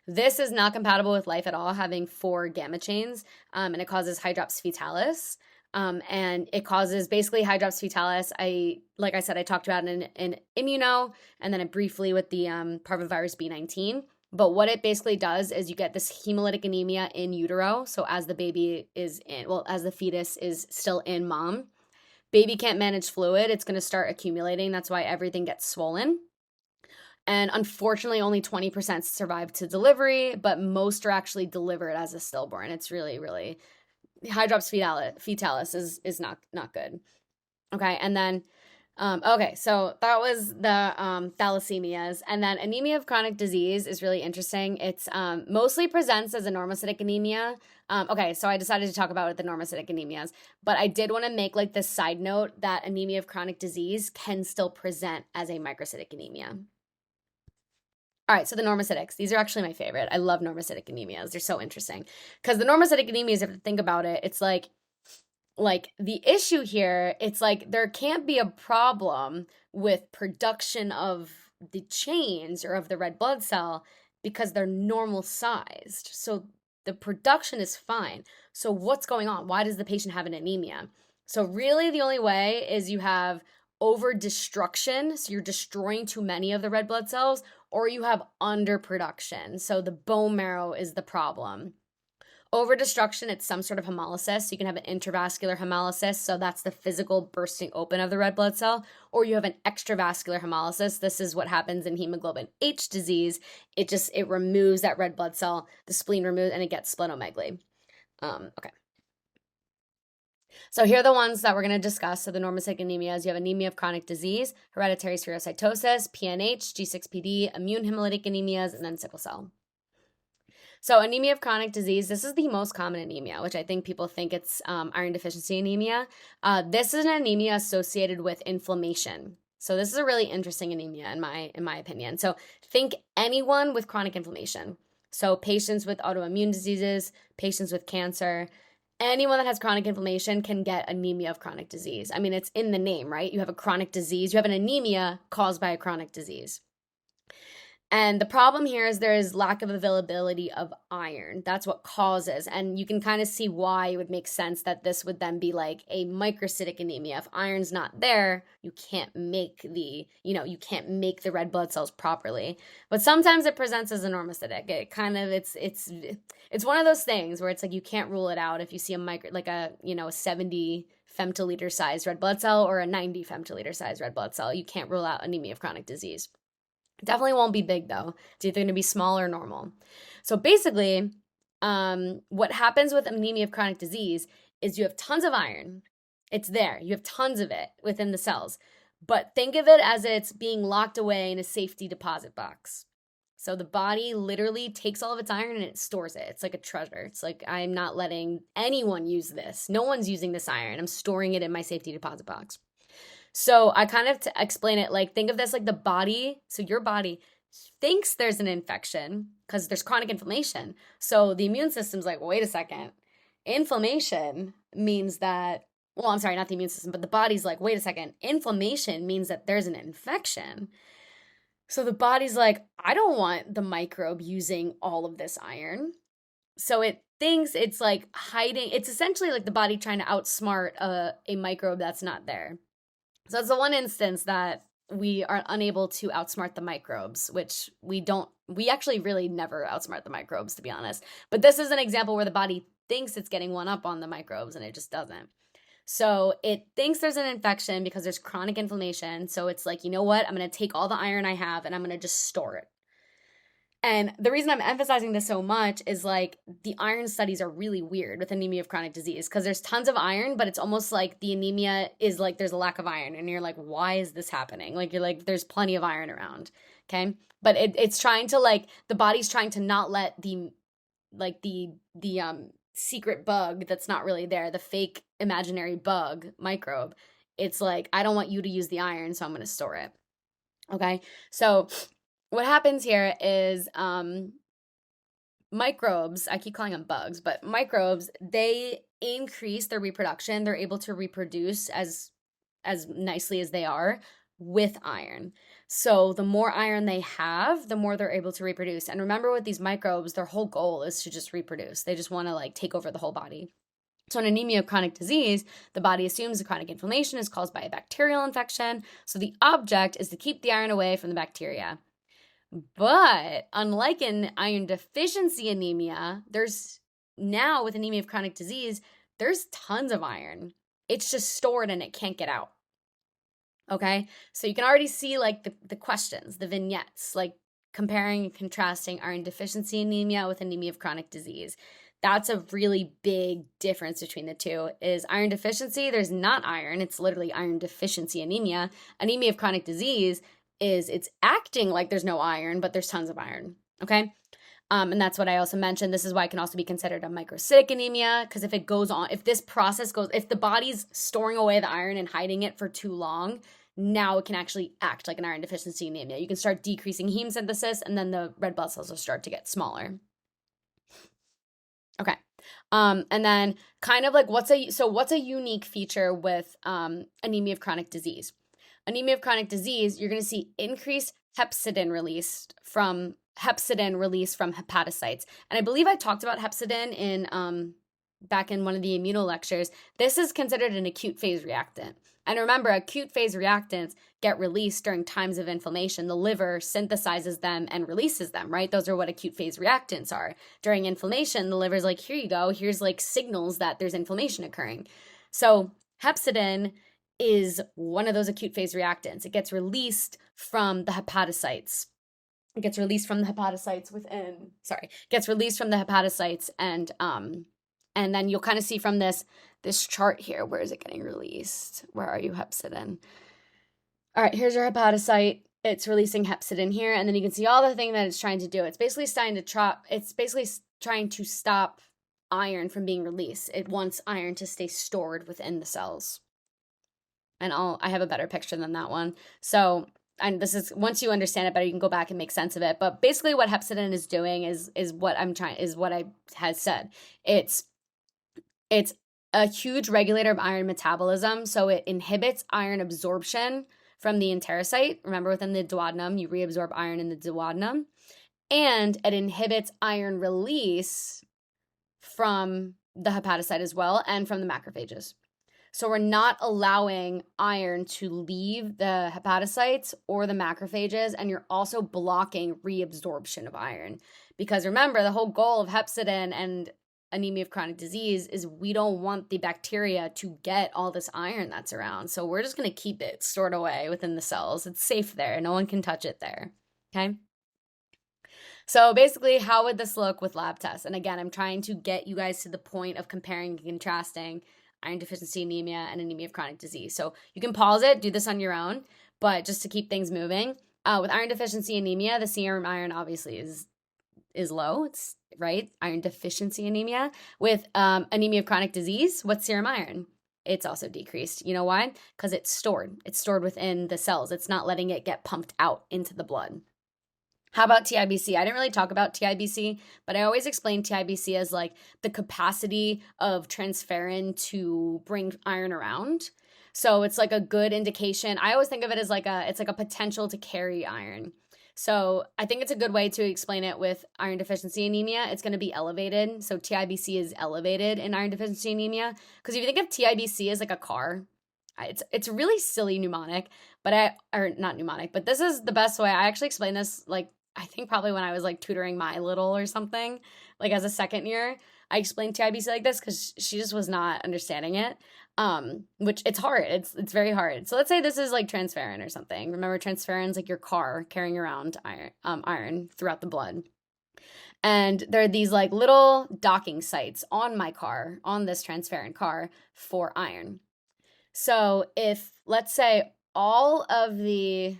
This is not compatible with life at all, having 4 gamma chains, and it causes hydrops fetalis. And it causes basically hydrops fetalis. Like I said, I talked about it in immuno, and then briefly with the parvovirus B19. But what it basically does is you get this hemolytic anemia in utero. So as the baby is as the fetus is still in mom, baby can't manage fluid. It's going to start accumulating. That's why everything gets swollen. And unfortunately, only 20% survive to delivery, but most are actually delivered as a stillborn. It's really, really, hydrops fetalis is not good. Okay, and then okay, so that was the thalassemias. And then anemia of chronic disease is really interesting. It's mostly presents as a normocytic anemia. Okay, so I decided to talk about the normocytic anemias, but I did want to make like this side note that anemia of chronic disease can still present as a microcytic anemia. All right, so the normocytics, these are actually my favorite. I love normocytic anemias. They're so interesting because the normocytic anemias, if you think about it, it's like the issue here, it's like there can't be a problem with production of the chains or of the red blood cell because they're normal sized. So the production is fine. So what's going on? Why does the patient have an anemia? So really the only way is you have over destruction. So you're destroying too many of the red blood cells, or you have underproduction. So the bone marrow is the problem. Over destruction, it's some sort of hemolysis. So you can have an intravascular hemolysis. So that's the physical bursting open of the red blood cell. Or you have an extravascular hemolysis. This is what happens in hemoglobin H disease. It removes that red blood cell, the spleen removes, and it gets splenomegaly. Okay. So here are the ones that we're going to discuss. So the normocytic anemias, you have anemia of chronic disease, hereditary spherocytosis, PNH, G6PD, immune hemolytic anemias, and then sickle cell. So anemia of chronic disease, this is the most common anemia, which I think people think it's iron deficiency anemia. This is an anemia associated with inflammation. So this is a really interesting anemia in my opinion. So think anyone with chronic inflammation. So patients with autoimmune diseases, patients with cancer, anyone that has chronic inflammation can get anemia of chronic disease. I mean, it's in the name, right? You have a chronic disease. You have an anemia caused by a chronic disease. And the problem here is there is lack of availability of iron. That's what causes. And you can kind of see why it would make sense that this would then be like a microcytic anemia. If iron's not there, you can't make the red blood cells properly. But sometimes it presents as a normocytic. It kind of, it's one of those things where it's like you can't rule it out if you see a 70 femtoliter size red blood cell or a 90 femtoliter size red blood cell. You can't rule out anemia of chronic disease. Definitely won't be big though. It's either going to be small or normal. So basically, what happens with anemia of chronic disease is you have tons of iron. It's there. You have tons of it within the cells. But think of it as it's being locked away in a safety deposit box. So the body literally takes all of its iron and it stores it. It's like a treasure. It's like, I'm not letting anyone use this. No one's using this iron. I'm storing it in my safety deposit box. So I kind of, to explain it, like think of this like the body. So your body thinks there's an infection because there's chronic inflammation. So the immune system's like, well, wait a second. Inflammation means that, well, I'm sorry, not the immune system, but the body's like, wait a second. Inflammation means that there's an infection. So the body's like, I don't want the microbe using all of this iron. So it thinks it's like hiding. It's essentially like the body trying to outsmart a microbe that's not there. So it's the one instance that we are unable to outsmart the microbes, which we actually really never outsmart the microbes, to be honest. But this is an example where the body thinks it's getting one up on the microbes and it just doesn't. So it thinks there's an infection because there's chronic inflammation. So it's like, you know what? I'm going to take all the iron I have and I'm going to just store it. And the reason I'm emphasizing this so much is like the iron studies are really weird with anemia of chronic disease because there's tons of iron, but it's almost like the anemia is like there's a lack of iron. And you're like, why is this happening? Like, you're like, there's plenty of iron around. Okay. But it's trying to like, the body's trying to not let the secret bug that's not really there, the fake imaginary bug microbe. It's like, I don't want you to use the iron, so I'm going to store it. Okay. So what happens here is microbes, I keep calling them bugs, but microbes, they increase their reproduction. They're able to reproduce as nicely as they are with iron. So the more iron they have, the more they're able to reproduce. And remember, with these microbes, their whole goal is to just reproduce. They just want to like take over the whole body. So in anemia of chronic disease, the body assumes the chronic inflammation is caused by a bacterial infection. So the object is to keep the iron away from the bacteria. But unlike in iron deficiency anemia, there's now with anemia of chronic disease, there's tons of iron. It's just stored and it can't get out. Okay, so you can already see like the questions, the vignettes, like comparing and contrasting iron deficiency anemia with anemia of chronic disease. That's a really big difference between the two. Is iron deficiency, there's not iron, it's literally iron deficiency anemia. Anemia of chronic disease is it's acting like there's no iron, but there's tons of iron, okay? And that's what I also mentioned. This is why it can also be considered a microcytic anemia, because if it goes on, if this process goes, if the body's storing away the iron and hiding it for too long, now it can actually act like an iron deficiency anemia. You can start decreasing heme synthesis, and then the red blood cells will start to get smaller. Okay. And then kind of like what's a unique feature with anemia of chronic disease? Anemia of chronic disease, you're going to see increased hepcidin release from hepatocytes. And I believe I talked about hepcidin in back in one of the immuno lectures. This is considered an acute phase reactant. And remember, acute phase reactants get released during times of inflammation. The liver synthesizes them and releases them, right? Those are what acute phase reactants are. During inflammation, the liver's like, here you go. Here's like signals that there's inflammation occurring. So hepcidin is one of those acute phase reactants. It gets released from the hepatocytes. It gets released from the hepatocytes and then you'll kind of see from this chart here, where is it getting released? Where are you, hepcidin? All right, here's your hepatocyte. It's releasing hepcidin here, and then you can see all the thing that it's trying to do. It's basically trying to stop iron from being released. It wants iron to stay stored within the cells. And I have a better picture than that one. So, and this is, once you understand it better, you can go back and make sense of it. But basically what hepcidin is doing is what I had said. It's a huge regulator of iron metabolism. So it inhibits iron absorption from the enterocyte. Remember, within the duodenum, you reabsorb iron in the duodenum. And it inhibits iron release from the hepatocyte as well, and from the macrophages. So we're not allowing iron to leave the hepatocytes or the macrophages, and you're also blocking reabsorption of iron. Because remember, the whole goal of hepcidin and anemia of chronic disease is we don't want the bacteria to get all this iron that's around. So we're just going to keep it stored away within the cells. It's safe there. No one can touch it there. Okay? So basically, how would this look with lab tests? And again, I'm trying to get you guys to the point of comparing and contrasting iron deficiency anemia and anemia of chronic disease. So you can pause it, do this on your own, but just to keep things moving. With iron deficiency anemia, the serum iron obviously is low. It's right, iron deficiency anemia. With anemia of chronic disease, what's serum iron? It's also decreased. You know why? Because it's stored. It's stored within the cells. It's not letting it get pumped out into the blood. How about TIBC? I didn't really talk about TIBC, but I always explain TIBC as like the capacity of transferrin to bring iron around. So it's like a good indication. I always think of it as it's like a potential to carry iron. So I think it's a good way to explain it with iron deficiency anemia. It's going to be elevated. So TIBC is elevated in iron deficiency anemia. Because if you think of TIBC as like a car, it's a really silly mnemonic, but but this is the best way. I actually explained this like, I think probably when I was like tutoring my little or something, like as a second year, I explained TIBC like this because she just was not understanding it. which it's hard. It's very hard. So let's say this is like transferrin or something. Remember, transferrin's like your car carrying around iron throughout the blood. And there are these like little docking sites on my car, on this transferrin car for iron. So if, let's say, all of the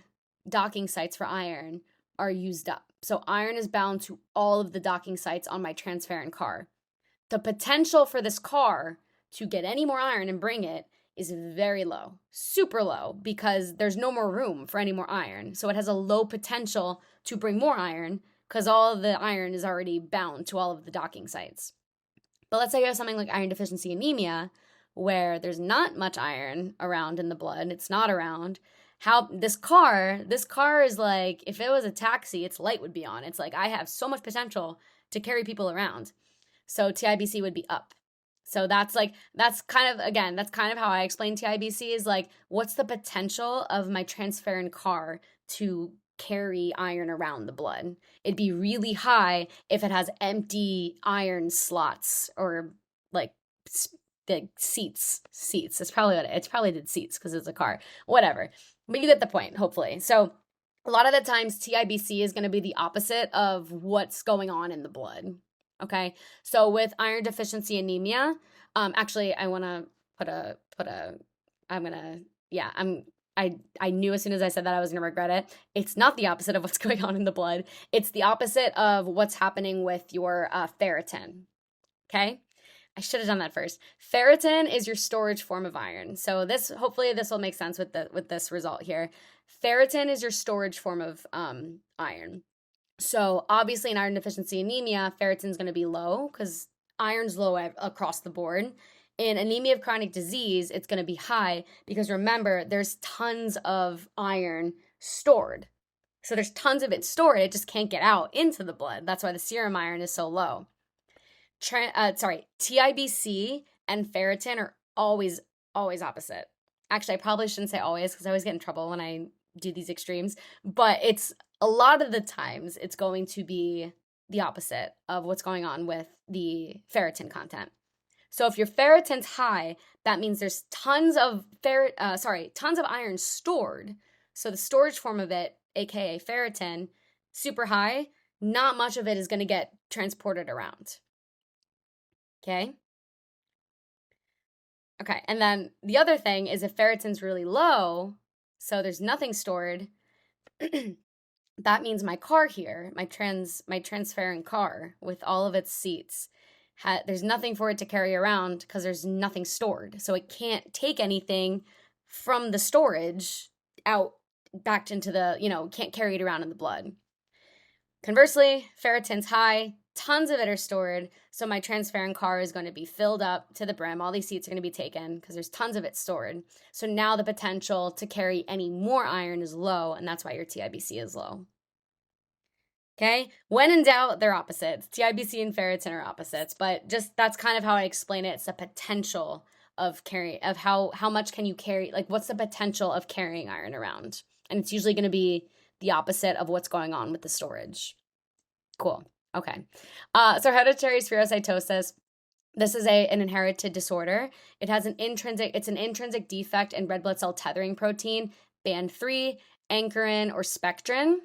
docking sites for iron are used up, so iron is bound to all of the docking sites on my transferrin car, the potential for this car to get any more iron and bring it is very low, super low, because there's no more room for any more iron. So it has a low potential to bring more iron because all of the iron is already bound to all of the docking sites. But let's say you have something like iron deficiency anemia, where there's not much iron around in the blood, it's not around. How this car is like, if it was a taxi, its light would be on. It's like, I have so much potential to carry people around. So TIBC would be up. So that's kind of how I explain TIBC is like, what's the potential of my transferrin car to carry iron around the blood? It'd be really high if it has empty iron slots or like the seats. It's probably the seats because it's a car, whatever. But you get the point, hopefully. So a lot of the times TIBC is going to be the opposite of what's going on in the blood. Okay. So with iron deficiency anemia, actually I want to I knew as soon as I said that I was going to regret it. It's not the opposite of what's going on in the blood. It's the opposite of what's happening with your ferritin. Okay? I should have done that first. Ferritin is your storage form of iron. So hopefully this will make sense with this result here. Ferritin is your storage form of iron. So obviously in iron deficiency anemia, ferritin is going to be low because iron's low across the board. In anemia of chronic disease, it's going to be high because remember, there's tons of iron stored. So there's tons of it stored. It just can't get out into the blood. That's why the serum iron is so low. TIBC and ferritin are always opposite. Actually, I probably shouldn't say always because I always get in trouble when I do these extremes. But it's a lot of the times it's going to be the opposite of what's going on with the ferritin content. So if your ferritin's high, that means there's tons of iron stored. So the storage form of it, aka ferritin, super high, not much of it is going to get transported around. Okay? Okay, and then the other thing is if ferritin's really low, so there's nothing stored, that means my car here, my transferrin car with all of its seats, there's nothing for it to carry around because there's nothing stored. So it can't take anything from the storage out back into can't carry it around in the blood. Conversely, ferritin's high, tons of it are stored, so my transferrin car is going to be filled up to the brim. All these seats are going to be taken because there's tons of it stored. So now the potential to carry any more iron is low, and that's why your TIBC is low. Okay? When in doubt, they're opposites. TIBC and ferritin are opposites, but just that's kind of how I explain it. It's the potential of how much can you carry, like what's the potential of carrying iron around? And it's usually going to be the opposite of what's going on with the storage. Cool. Okay. So hereditary spherocytosis, this is an inherited disorder. It's an intrinsic defect in red blood cell tethering protein, band 3, ankyrin, or spectrin.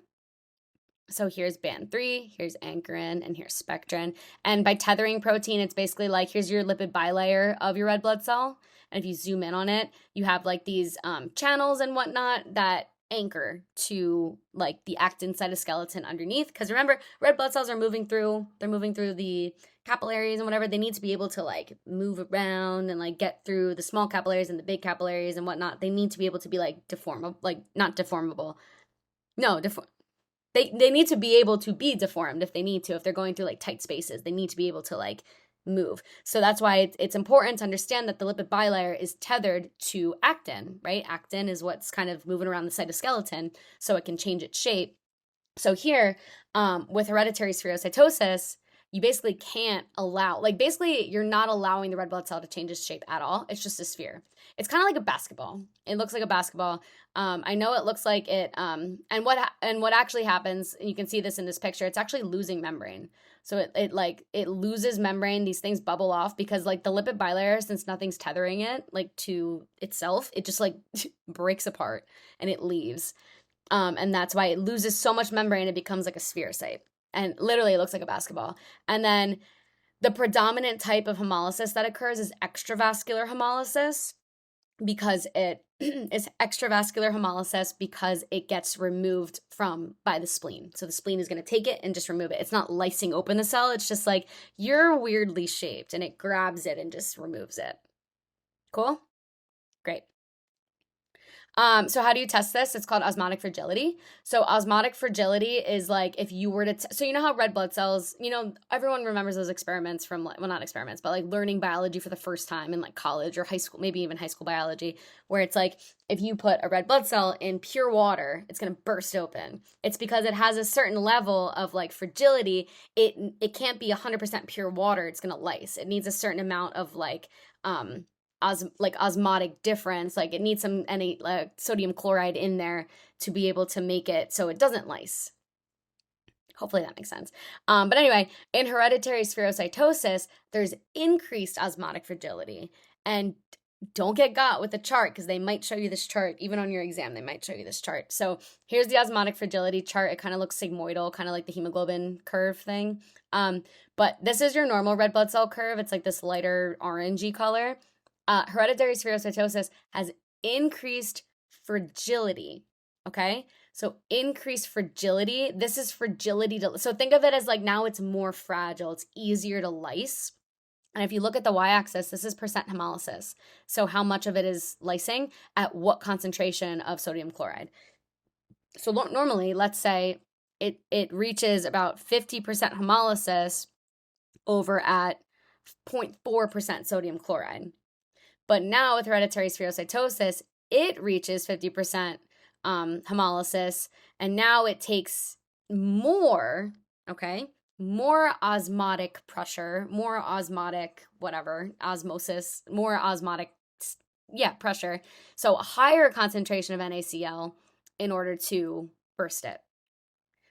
So here's band 3, here's ankyrin, and here's spectrin. And by tethering protein, it's basically like, here's your lipid bilayer of your red blood cell. And if you zoom in on it, you have like these channels and whatnot that anchor to like the actin cytoskeleton underneath. Because remember, red blood cells are moving through the capillaries and whatever. They need to be able to like move around and like get through the small capillaries and the big capillaries and whatnot. They need to be able to be like not deformable. No, they need to be able to be deformed if they need to. If they're going through like tight spaces, they need to be able to like move. So that's why it's important to understand that the lipid bilayer is tethered to actin, right? Actin is what's kind of moving around the cytoskeleton so it can change its shape. So here, with hereditary spherocytosis, you basically can't allow, like basically you're not allowing the red blood cell to change its shape at all. It's just a sphere. It's kind of like a basketball. It looks like a basketball. I know it looks like it, and what actually happens, and you can see this in this picture, it's actually losing membrane. So it loses membrane. These things bubble off because like the lipid bilayer, since nothing's tethering it like to itself, it just like breaks apart and it leaves. And that's why it loses so much membrane, it becomes like a spherocyte. And literally it looks like a basketball. And then the predominant type of hemolysis that occurs is extravascular hemolysis, because it is extravascular hemolysis because it gets removed by the spleen. So the spleen is going to take it and just remove it. It's not lysing open the cell. It's just like, you're weirdly shaped, and it grabs it and just removes it. Cool? Great. So how do you test this? It's called osmotic fragility. So osmotic fragility is like if you were to, so you know how red blood cells, everyone remembers those experiments from, well, not experiments, but like learning biology for the first time in like college or high school, maybe even high school biology, where it's like, if you put a red blood cell in pure water, it's going to burst open. It's because it has a certain level of like fragility. It can't be 100% pure water. It's going to lyse. It needs a certain amount of like osmotic difference, like it needs some sodium chloride in there to be able to make it so it doesn't lyse. Hopefully that makes sense. But anyway, in hereditary spherocytosis, there's increased osmotic fragility. And don't get got with the chart, because they might show you this chart. Even on your exam, they might show you this chart. So here's the osmotic fragility chart. It kind of looks sigmoidal, kind of like the hemoglobin curve thing. But this is your normal red blood cell curve. It's like this lighter orangey color. Hereditary spherocytosis has increased fragility, okay? So increased fragility, this is fragility so think of it as like now it's more fragile, it's easier to lyse. And if you look at the y-axis, this is percent hemolysis. So how much of it is lysing at what concentration of sodium chloride? So normally, let's say it reaches about 50% hemolysis over at 0.4% sodium chloride. But now with hereditary spherocytosis, it reaches 50% hemolysis, and now it takes more osmotic pressure, more osmotic osmosis, more osmotic, pressure. So a higher concentration of NaCl in order to burst it.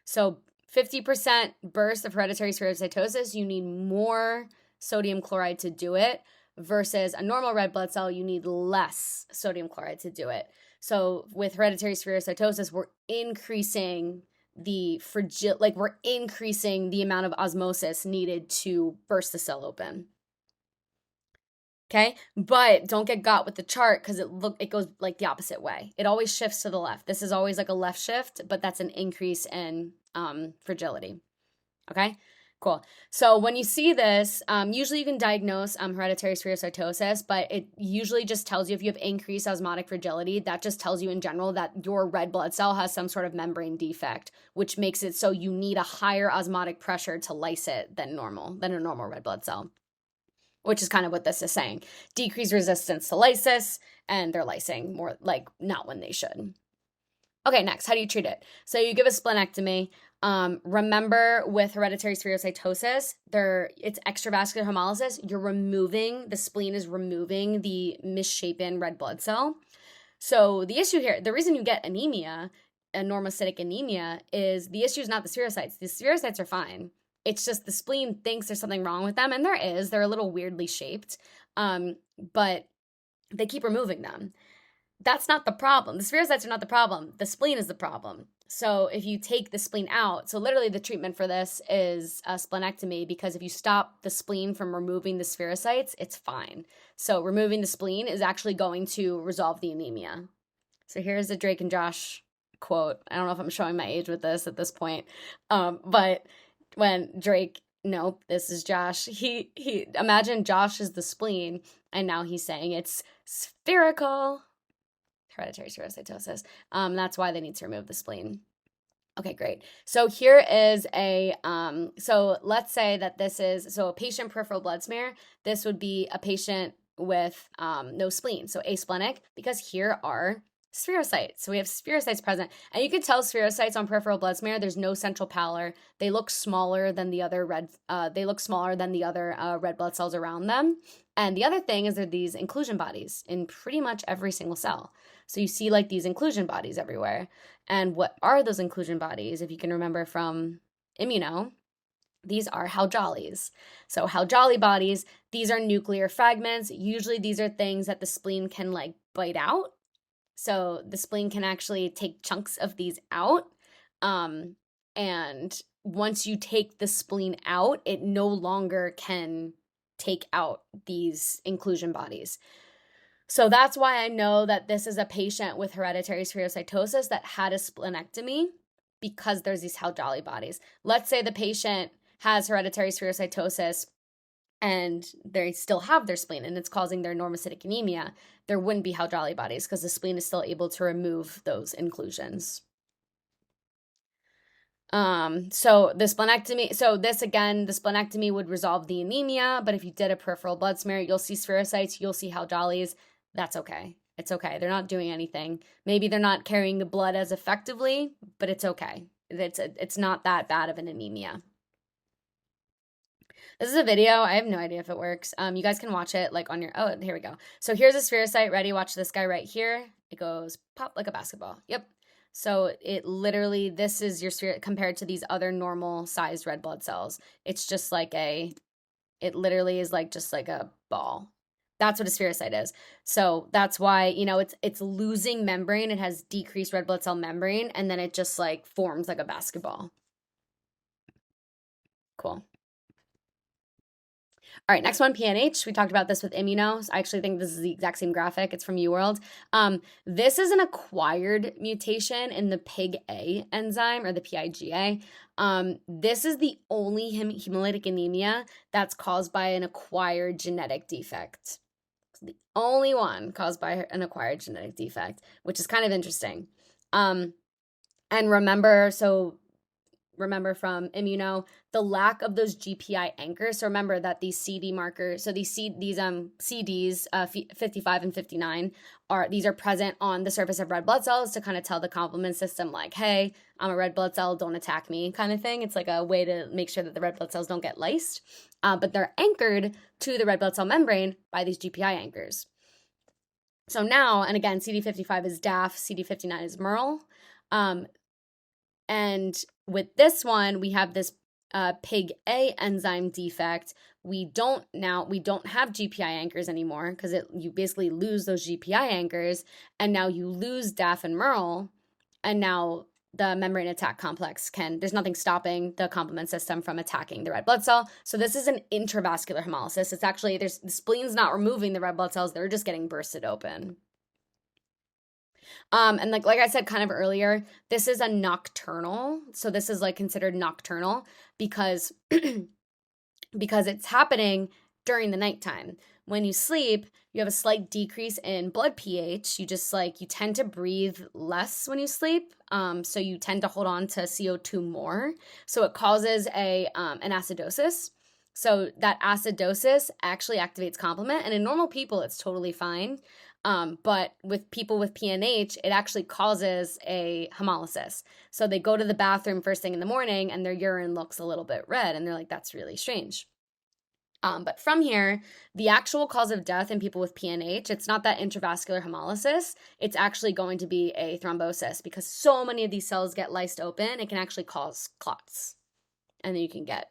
So 50% burst of hereditary spherocytosis, you need more sodium chloride to do it. Versus a normal red blood cell, you need less sodium chloride to do it. So with hereditary spherocytosis, we're increasing the amount of osmosis needed to burst the cell open. Okay, but don't get got with the chart, because it goes like the opposite way. It always shifts to the left. This is always like a left shift, but that's an increase in fragility. Okay. Cool. So when you see this, usually you can diagnose hereditary spherocytosis, but it usually just tells you if you have increased osmotic fragility. That just tells you in general that your red blood cell has some sort of membrane defect, which makes it so you need a higher osmotic pressure to lyse it than a normal red blood cell, which is kind of what this is saying. Decreased resistance to lysis, and they're lysing more, like not when they should. Okay, next, how do you treat it? So you give a splenectomy. Remember, with hereditary spherocytosis, it's extravascular hemolysis. The spleen is removing the misshapen red blood cell. So the issue here, the reason you get anemia, a normocytic anemia, is the issue is not the spherocytes. The spherocytes are fine. It's just the spleen thinks there's something wrong with them, and there is. They're a little weirdly shaped, but they keep removing them. That's not the problem. The spherocytes are not the problem. The spleen is the problem. So if you take the spleen out, so literally the treatment for this is a splenectomy, because if you stop the spleen from removing the spherocytes, it's fine. So removing the spleen is actually going to resolve the anemia. So here's a Drake and Josh quote. I don't know if I'm showing my age with this at this point, but when Drake, no, this is Josh. He imagine Josh is the spleen, and now he's saying it's spherical. Hereditary spherocytosis. That's why they need to remove the spleen. Okay, great. So here is so let's say that this is, a patient peripheral blood smear. This would be a patient with no spleen, so asplenic, because here are spherocytes. So we have spherocytes present. And you can tell spherocytes on peripheral blood smear, there's no central pallor. They look smaller than the other red blood cells around them. And the other thing is there are these inclusion bodies in pretty much every single cell. So you see like these inclusion bodies everywhere. And what are those inclusion bodies? If you can remember from immuno, these are Haljali's. So Haljali bodies, these are nuclear fragments. Usually these are things that the spleen can like bite out. So the spleen can actually take chunks of these out. And once you take the spleen out, it no longer can take out these inclusion bodies. So that's why I know that this is a patient with hereditary spherocytosis that had a splenectomy, because there's these Haljali bodies. Let's say the patient has hereditary spherocytosis and they still have their spleen and it's causing their normocytic anemia, there wouldn't be Haljali bodies because the spleen is still able to remove those inclusions. So the splenectomy would resolve the anemia, but if you did a peripheral blood smear, you'll see spherocytes, you'll see Haljali's. That's okay. It's okay. They're not doing anything. Maybe they're not carrying the blood as effectively, but it's okay. It's not that bad of an anemia. This is a video. I have no idea if it works. You guys can watch it like on your, oh, here we go. So here's a spherocyte. Ready? Watch this guy right here. It goes pop like a basketball. Yep. So it literally, this is your sphere compared to these other normal sized red blood cells. It's just like it literally is like just like a ball. That's what a spherocyte is. So that's why, it's losing membrane. It has decreased red blood cell membrane, and then it just like forms like a basketball. Cool. All right, next one, PNH. We talked about this with immuno. I actually think this is the exact same graphic. It's from UWorld. This is an acquired mutation in the PIGA enzyme, or the PIGA. This is the only hemolytic anemia that's caused by an acquired genetic defect. It's the only one caused by an acquired genetic defect, which is kind of interesting. And remember from immuno, the lack of those GPI anchors. So remember that these CD markers, so these CDs, 55 and 59, these are present on the surface of red blood cells to kind of tell the complement system like, hey, I'm a red blood cell, don't attack me kind of thing. It's like a way to make sure that the red blood cells don't get lysed. But they're anchored to the red blood cell membrane by these GPI anchors. So now, and again, CD55 is DAF, CD59 is MERL. And with this one, we have this PIGA enzyme defect. We don't have GPI anchors anymore because you basically lose those GPI anchors, and now you lose DAF and MERL, and now the membrane attack complex there's nothing stopping the complement system from attacking the red blood cell. So this is an intravascular hemolysis. It's actually, the spleen's not removing the red blood cells, they're just getting bursted open. And like I said kind of earlier, this is a nocturnal. So this is like considered nocturnal because it's happening during the nighttime. When you sleep, you have a slight decrease in blood pH. You tend to breathe less when you sleep. So you tend to hold on to CO2 more. So it causes an acidosis. So that acidosis actually activates complement. And in normal people, it's totally fine. But with people with PNH, it actually causes a hemolysis. So they go to the bathroom first thing in the morning and their urine looks a little bit red and they're like, that's really strange. But from here, the actual cause of death in people with PNH, it's not that intravascular hemolysis, it's actually going to be a thrombosis because so many of these cells get lysed open, it can actually cause clots. And then you can get,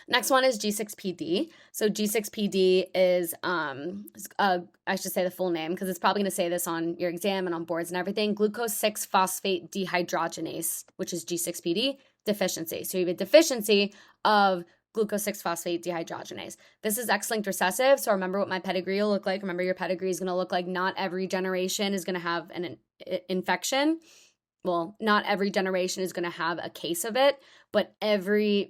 Next one is G6PD. So G6PD is, I should say the full name because it's probably going to say this on your exam and on boards and everything, glucose 6-phosphate dehydrogenase, which is G6PD deficiency. So you have a deficiency of glucose 6-phosphate dehydrogenase. This is X-linked recessive. So remember what my pedigree will look like. Remember your pedigree is going to look like not every generation is going to have an infection. Well, not every generation is going to have a case of it, but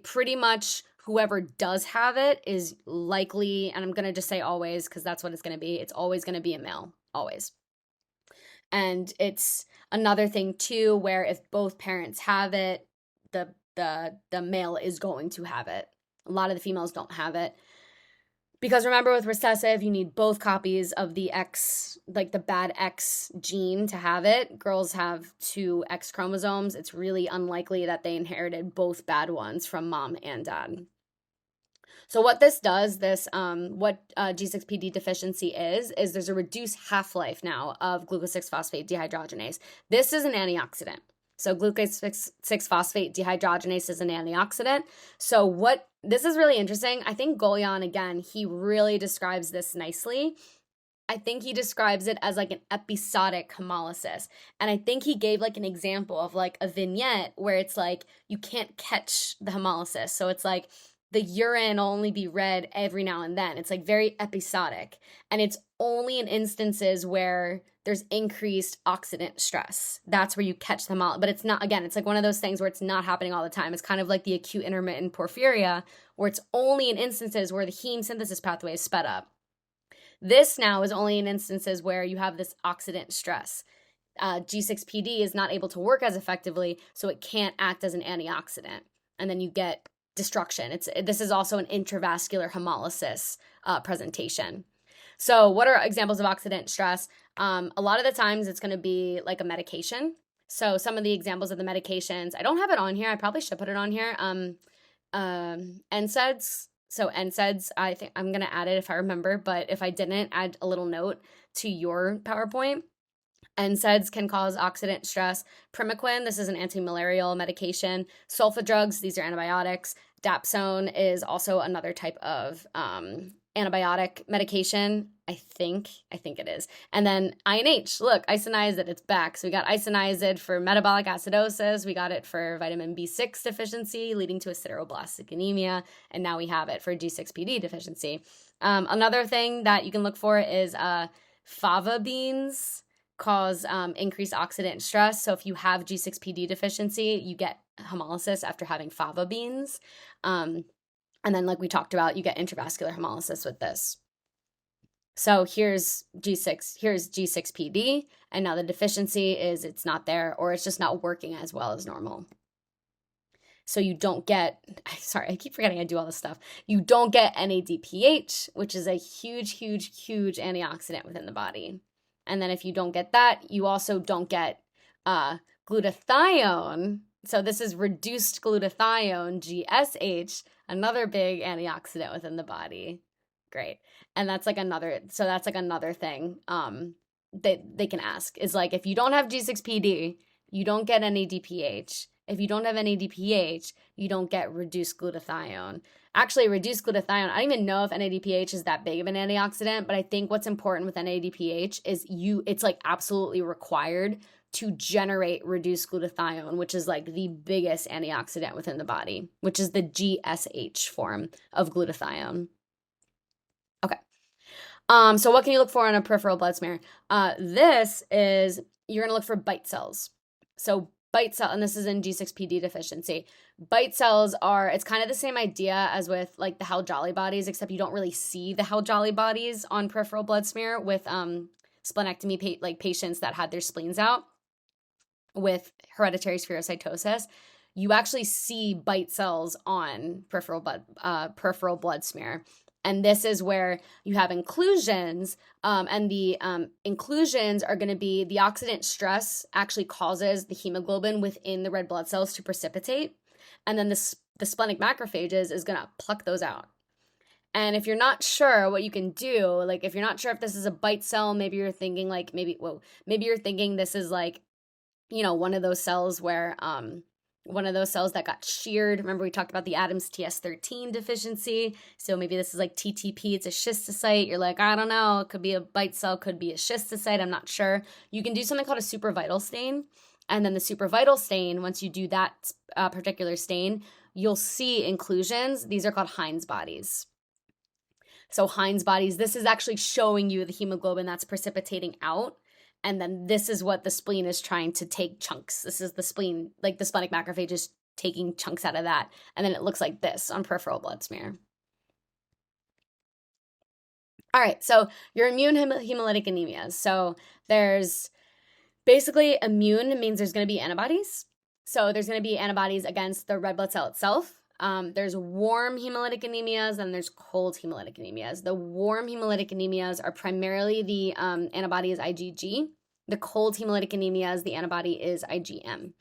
pretty much whoever does have it is likely, and I'm going to just say always because that's what it's going to be. It's always going to be a male, always. And it's another thing too, where if both parents have it, the male is going to have it. A lot of the females don't have it. Because remember, with recessive, you need both copies of the X, like the bad X gene to have it. Girls have 2 X chromosomes. It's really unlikely that they inherited both bad ones from mom and dad. So what this does, what G6PD deficiency is there's a reduced half-life now of glucose-6-phosphate dehydrogenase. This is an antioxidant. So glucose-6-phosphate dehydrogenase is an antioxidant. So this is really interesting. I think Golian, again, he really describes this nicely. I think he describes it as like an episodic hemolysis. And I think he gave like an example of like a vignette where it's like you can't catch the hemolysis. So it's like the urine will only be red every now and then. It's like very episodic. And it's only in instances where there's increased oxidant stress. That's where you catch the hemolysis. But it's not, again, it's like one of those things where it's not happening all the time. It's kind of like the acute intermittent porphyria, where it's only in instances where the heme synthesis pathway is sped up. This now is only in instances where you have this oxidant stress. G6PD is not able to work as effectively, so it can't act as an antioxidant. And then you get destruction. This is also an intravascular hemolysis presentation. So what are examples of oxidant stress? A lot of the times it's going to be like a medication. So some of the examples of the medications, I don't have it on here. I probably should put it on here. NSAIDs. So NSAIDs, I think I'm going to add it if I remember, but if I didn't, add a little note to your PowerPoint. NSAIDs can cause oxidant stress. Pre-Clin, this is an anti-malarial medication. Sulfa drugs, these are antibiotics. Dapsone is also another type of antibiotic medication. I think it is. And then INH, look, isoniazid, it's back. So we got isoniazid for metabolic acidosis. We got it for vitamin B6 deficiency, leading to a sideroblastic anemia. And now we have it for G6PD deficiency. Another thing that you can look for is fava beans cause increased oxidant stress. So if you have G6PD deficiency, you get hemolysis after having fava beans. And then like we talked about, you get intravascular hemolysis with this. So here's G6PD, and now the deficiency is it's not there, or it's just not working as well as normal. So you don't get, sorry, I keep forgetting I do all this stuff. You don't get NADPH, which is a huge antioxidant within the body. And then if you don't get that, you also don't get glutathione. So this is reduced glutathione, GSH, another big antioxidant within the body. Great. And that's like another thing that they can ask is like, if you don't have G6PD, you don't get NADPH. If you don't have NADPH, you don't get reduced glutathione. Actually, reduced glutathione, I don't even know if NADPH is that big of an antioxidant, but I think what's important with NADPH is it's like absolutely required to generate reduced glutathione, which is like the biggest antioxidant within the body, which is the GSH form of glutathione. Okay. So what can you look for on a peripheral blood smear? This is, you're going to look for bite cells. So bite cell, and this is in G6PD deficiency. Bite cells it's kind of the same idea as with like the Hal-Jolly bodies, except you don't really see the Hal-Jolly bodies on peripheral blood smear with splenectomy patients that had their spleens out with hereditary spherocytosis. You actually see bite cells on peripheral blood smear. And this is where you have inclusions, and the inclusions are going to be the oxidant stress actually causes the hemoglobin within the red blood cells to precipitate. And then the splenic macrophages is going to pluck those out. And if you're not sure what you can do, like if you're not sure if this is a bite cell, maybe you're thinking like, maybe you're thinking this is like, one of those cells where, one of those cells that got sheared. Remember we talked about the Adams TS13 deficiency. So maybe this is like TTP, it's a schistocyte. You're like, I don't know, it could be a bite cell, could be a schistocyte, I'm not sure. You can do something called a supravital stain. And then the supravital stain, once you do that particular stain, you'll see inclusions. These are called Heinz bodies. So Heinz bodies, this is actually showing you the hemoglobin that's precipitating out. And then this is what the spleen is trying to take chunks. This is the spleen, like the splenic macrophage is taking chunks out of that. And then it looks like this on peripheral blood smear. All right, so your immune hemolytic anemias. So there's basically immune means there's going to be antibodies. So there's going to be antibodies against the red blood cell itself, There's warm hemolytic anemias and there's cold hemolytic anemias. The warm hemolytic anemias are primarily the antibody is IgG. The cold hemolytic anemias, the antibody is IgM.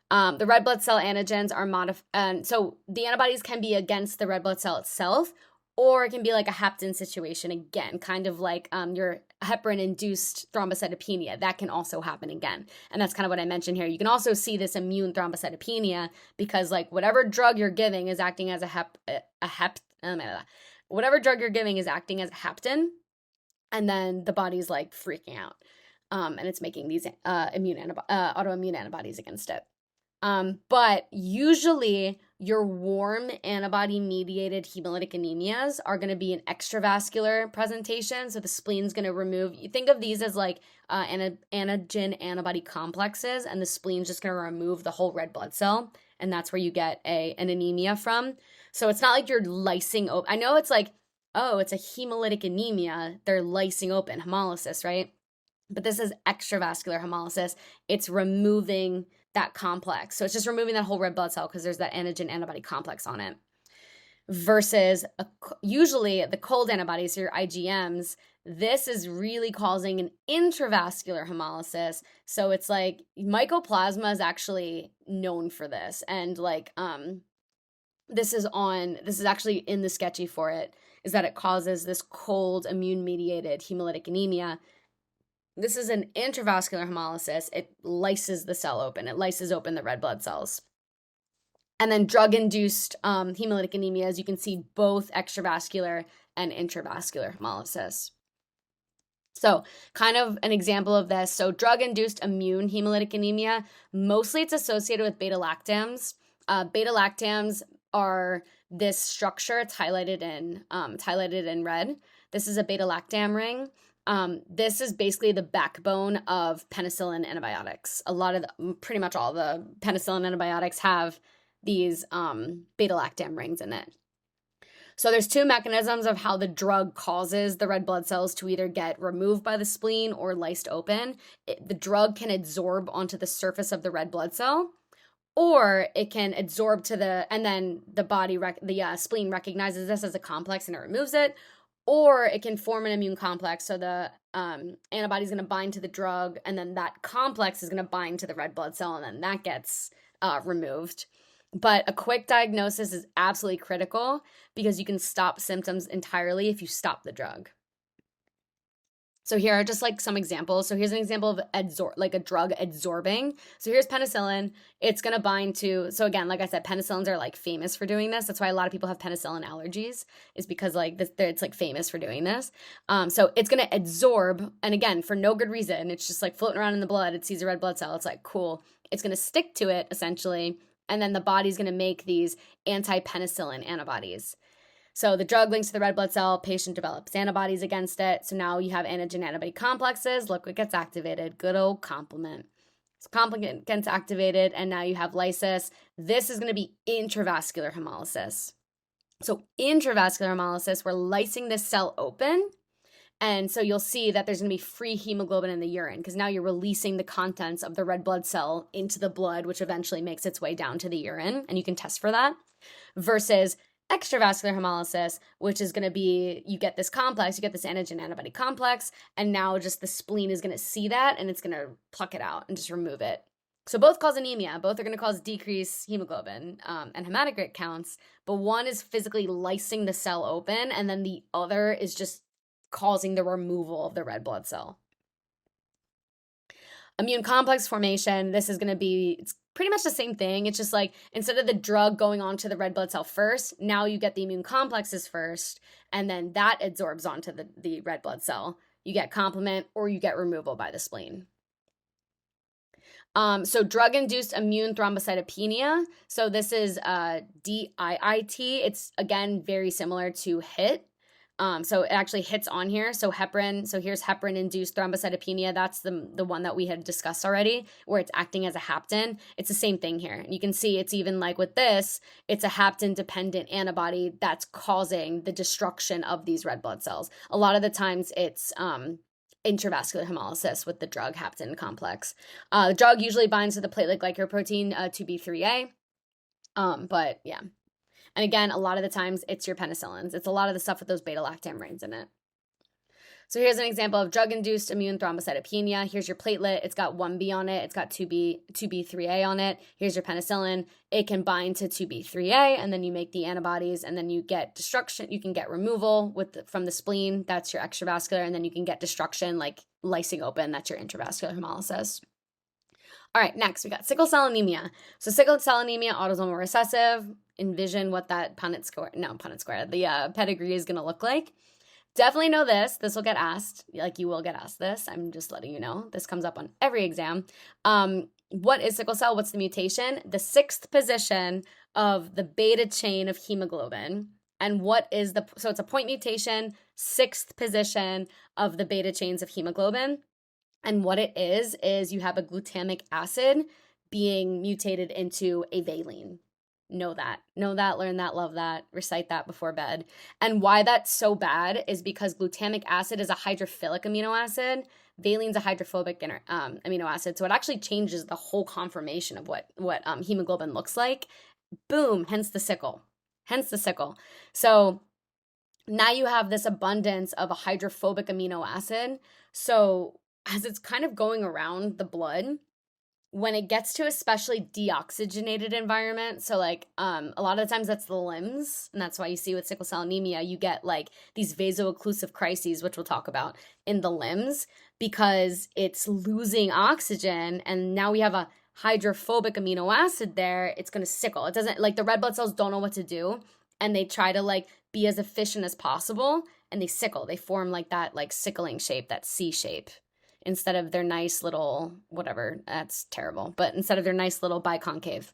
The red blood cell antigens are modified. So the antibodies can be against the red blood cell itself, or it can be like a hapten situation again, kind of like your heparin-induced thrombocytopenia. That can also happen again. And that's kind of what I mentioned here. You can also see this immune thrombocytopenia because like whatever drug you're giving is acting as whatever drug you're giving is acting as a hapten, and then the body's like freaking out. And it's making these autoimmune antibodies against it. But usually your warm antibody-mediated hemolytic anemias are going to be an extravascular presentation. So the spleen is going to remove, you think of these as like antigen antibody complexes, and the spleen's just going to remove the whole red blood cell. And that's where you get an anemia from. So it's not like you're lysing open. I know it's like, oh, it's a hemolytic anemia. They're lysing open, hemolysis, right? But this is extravascular hemolysis. It's removing that complex. So it's just removing that whole red blood cell because there's that antigen antibody complex on it. Versus usually the cold antibodies, your IgMs, this is really causing an intravascular hemolysis. So it's like mycoplasma is actually known for this. And like this is actually in the sketchy for it, is that it causes this cold immune-mediated hemolytic anemia. This is an intravascular hemolysis. It lyses the cell open. It lyses open the red blood cells. And then drug-induced hemolytic anemias, you can see both extravascular and intravascular hemolysis. So kind of an example of this. So drug-induced immune hemolytic anemia, mostly it's associated with beta-lactams. Beta-lactams are this structure. It's highlighted in red. This is a beta-lactam ring. This is basically the backbone of penicillin antibiotics. Pretty much all the penicillin antibiotics have these beta-lactam rings in it. So there's two mechanisms of how the drug causes the red blood cells to either get removed by the spleen or lysed open. The drug can adsorb onto the surface of the red blood cell, or it can adsorb and then the spleen recognizes this as a complex and it removes it. Or it can form an immune complex, so the antibody is going to bind to the drug, and then that complex is going to bind to the red blood cell, and then that gets removed. But a quick diagnosis is absolutely critical because you can stop symptoms entirely if you stop the drug. So here are just like some examples. So here's an example of a drug adsorbing. So here's penicillin. It's going to bind to, so again, like I said, penicillins are like famous for doing this. That's why a lot of people have penicillin allergies, is because like it's like famous for doing this. So it's going to adsorb, and again, for no good reason. It's just like floating around in the blood. It sees a red blood cell. It's like, cool. It's going to stick to it essentially. And then the body's going to make these anti-penicillin antibodies. So the drug links to the red blood cell, patient develops antibodies against it. So now you have antigen antibody complexes. Look what gets activated. Good old complement. So complement gets activated, and now you have lysis. This is going to be intravascular hemolysis. So intravascular hemolysis, we're lysing this cell open. And so you'll see that there's going to be free hemoglobin in the urine because now you're releasing the contents of the red blood cell into the blood, which eventually makes its way down to the urine. And you can test for that. Versus extravascular hemolysis, which is going to be, you get this complex, you get this antigen antibody complex, and now just the spleen is going to see that and it's going to pluck it out and just remove it. So both cause anemia. Both are going to cause decreased hemoglobin and hematocrit counts, but one is physically lysing the cell open, and then the other is just causing the removal of the red blood cell. Immune complex formation, this is going to be, it's pretty much the same thing. It's just like, instead of the drug going on to the red blood cell first, now you get the immune complexes first, and then that adsorbs onto the red blood cell. You get complement or you get removal by the spleen. So drug-induced immune thrombocytopenia. So this is DIIT. It's, again, very similar to HIT. So it actually hits on here. So heparin, so here's heparin-induced thrombocytopenia. That's the one that we had discussed already, where it's acting as a hapten. It's the same thing here. And you can see it's even like with this, it's a hapten-dependent antibody that's causing the destruction of these red blood cells. A lot of the times it's intravascular hemolysis with the drug hapten complex. The drug usually binds to the platelet glycoprotein 2B3A. But yeah. And again, a lot of the times it's your penicillins. It's a lot of the stuff with those beta-lactam in it. So here's an example of drug-induced immune thrombocytopenia. Here's your platelet. It's got 1B on it. It's got 2B3A on it. Here's your penicillin. It can bind to 2B3A, and then you make the antibodies, and then you get destruction. You can get removal from the spleen. That's your extravascular, and then you can get destruction, like lysing open. That's your intravascular hemolysis. All right, next we got sickle cell anemia. So sickle cell anemia, autosomal recessive. Envision what that the pedigree is going to look like. Definitely know this. This will get asked. Like, you will get asked this. I'm just letting you know. This comes up on every exam. What is sickle cell? What's the mutation? The 6th position of the beta chain of hemoglobin. And so it's a point mutation, 6th position of the beta chains of hemoglobin. And what it is you have a glutamic acid being mutated into a valine. Know that, learn that, love that, recite that before bed. And why that's so bad is because glutamic acid is a hydrophilic amino acid. Valine's a hydrophobic amino acid. So it actually changes the whole conformation of what hemoglobin looks like. Boom, hence the sickle. So now you have this abundance of a hydrophobic amino acid. So as it's kind of going around the blood, when it gets to especially deoxygenated environment, so like a lot of the times that's the limbs, and that's why you see with sickle cell anemia, you get like these vaso-occlusive crises, which we'll talk about, in the limbs, because it's losing oxygen, and now we have a hydrophobic amino acid there. It's going to sickle. It doesn't, like, the red blood cells don't know what to do, and they try to like be as efficient as possible, and they sickle. They form like that like sickling shape, that C shape, instead of their nice little, whatever, that's terrible, but instead of their nice little biconcave.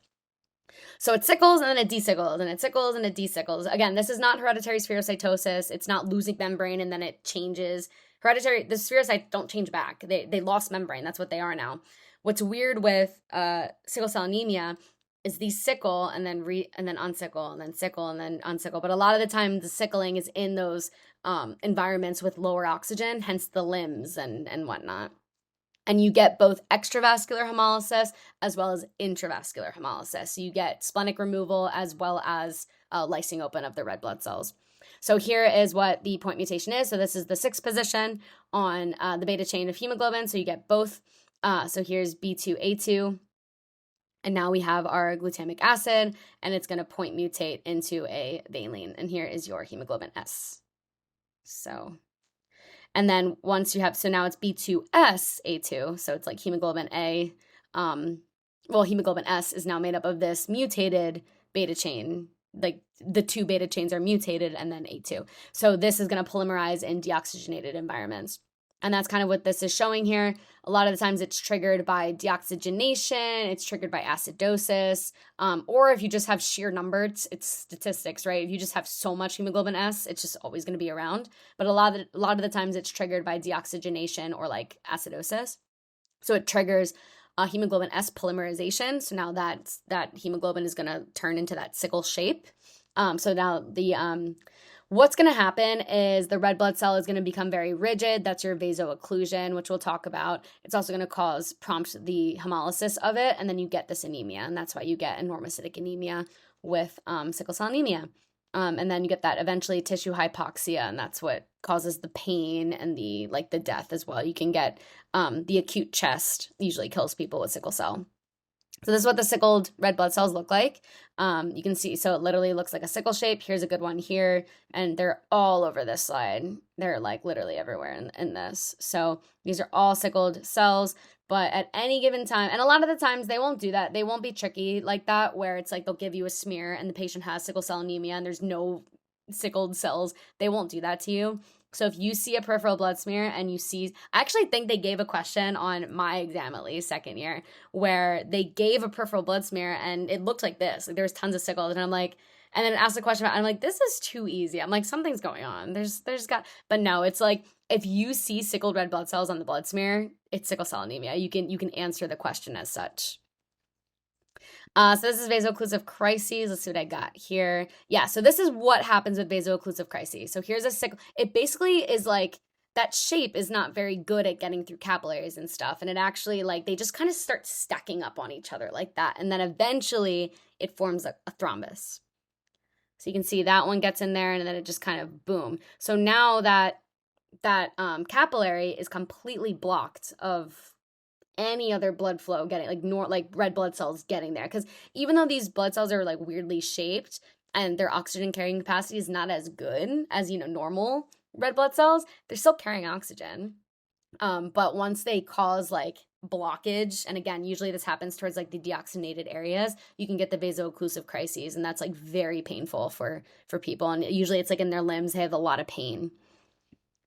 So it sickles and then it desickles, and it sickles and it desickles. Again, this is not hereditary spherocytosis. It's not losing membrane and then it changes. The spherocytes don't change back. They lost membrane. That's what they are now. What's weird with sickle cell anemia is these sickle and then unsickle and then sickle and then unsickle. But a lot of the time the sickling is in those environments with lower oxygen, hence the limbs and whatnot. And you get both extravascular hemolysis as well as intravascular hemolysis. So you get splenic removal as well as lysing open of the red blood cells. So here is what the point mutation is. So this is the 6th position on the beta chain of hemoglobin. So you get both. So here's B2A2. And now we have our glutamic acid, and it's going to point mutate into a valine. And here is your hemoglobin S. So, and then once you have, so now it's B2SA2. So it's like hemoglobin A. Hemoglobin S is now made up of this mutated beta chain. Like the 2 beta chains are mutated, and then A2. So this is going to polymerize in deoxygenated environments. And that's kind of what this is showing here. A lot of the times it's triggered by deoxygenation, it's triggered by acidosis, or if you just have sheer numbers, it's statistics, right? If you just have so much hemoglobin S, it's just always going to be around. But a lot of the times it's triggered by deoxygenation or like acidosis. So it triggers hemoglobin S polymerization. So now that hemoglobin is going to turn into that sickle shape. So now what's going to happen is the red blood cell is going to become very rigid. That's your vaso-occlusion, which we'll talk about. It's also going to prompt the hemolysis of it, and then you get this anemia, and that's why you get enormocytic anemia with sickle cell anemia. And then you get that eventually tissue hypoxia, and that's what causes the pain and the death as well. You can get the acute chest, usually kills people with sickle cell. So this is what the sickled red blood cells look like. You can see, so it literally looks like a sickle shape. Here's a good one here, and they're all over this slide. They're like literally everywhere in this. So these are all sickled cells, but at any given time, and a lot of the times they won't do that. They won't be tricky like that, where it's like they'll give you a smear and the patient has sickle cell anemia and there's no sickled cells. They won't do that to you. So if you see a peripheral blood smear and you see, I actually think they gave a question on my exam, at least second year, where they gave a peripheral blood smear and it looked like this. Like there was tons of sickles, and I'm like, and then it asked the question about, I'm like, this is too easy. I'm like, something's going on. But no, it's like, if you see sickled red blood cells on the blood smear, it's sickle cell anemia. You can answer the question as such. So this is vaso-occlusive crises. Let's see what I got here. Yeah, so this is what happens with vaso-occlusive crises. So here's a sickle. It basically is like that shape is not very good at getting through capillaries and stuff. And it actually, like, they just kind of start stacking up on each other like that. And then eventually it forms a thrombus. So you can see that one gets in there and then it just kind of boom. So now that capillary is completely blocked of any other blood flow getting like red blood cells getting there, because even though these blood cells are like weirdly shaped and their oxygen carrying capacity is not as good as normal red blood cells, they're still carrying oxygen. But once they cause like blockage, and again, usually this happens towards like the deoxygenated areas, you can get the vaso-occlusive crises, and that's like very painful for people. And usually it's like in their limbs, they have a lot of pain.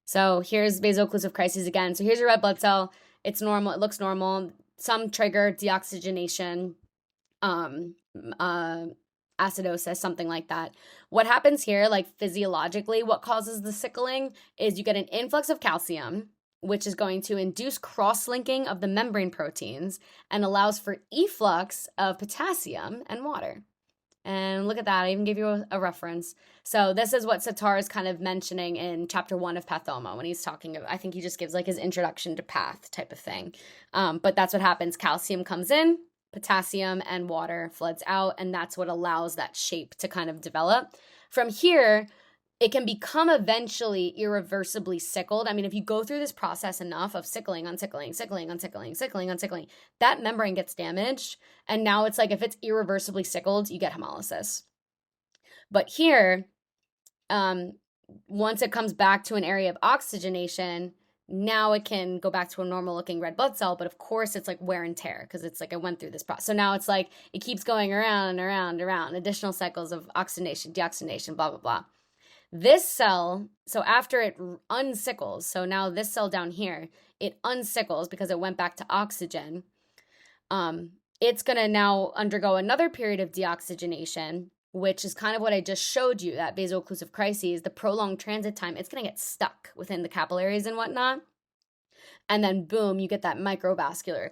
So here's vaso-occlusive crises again. So here's your red blood cell. It's normal. It looks normal. Some trigger deoxygenation, acidosis, something like that. What happens here, like physiologically, what causes the sickling is you get an influx of calcium, which is going to induce cross-linking of the membrane proteins and allows for efflux of potassium and water. And look at that, I even gave you a reference. So this is what Satar is kind of mentioning in chapter 1 of Pathoma when he's talking about, I think he just gives like his introduction to path type of thing. But that's what happens. Calcium comes in, potassium and water floods out, and that's what allows that shape to kind of develop. From here, it can become eventually irreversibly sickled. I mean, if you go through this process enough of sickling on sickling, sickling on sickling, sickling on sickling, that membrane gets damaged. And now it's like if it's irreversibly sickled, you get hemolysis. But here, once it comes back to an area of oxygenation, now it can go back to a normal looking red blood cell, but of course it's like wear and tear because it's like I went through this process. So now it's like it keeps going around and around and around, additional cycles of oxidation, deoxygenation, blah, blah, blah. This cell, so after it unsickles, so now this cell down here, it unsickles because it went back to oxygen. It's going to now undergo another period of deoxygenation, which is kind of what I just showed you, that vaso-occlusive crises, the prolonged transit time, it's going to get stuck within the capillaries and whatnot. And then boom, you get that microvascular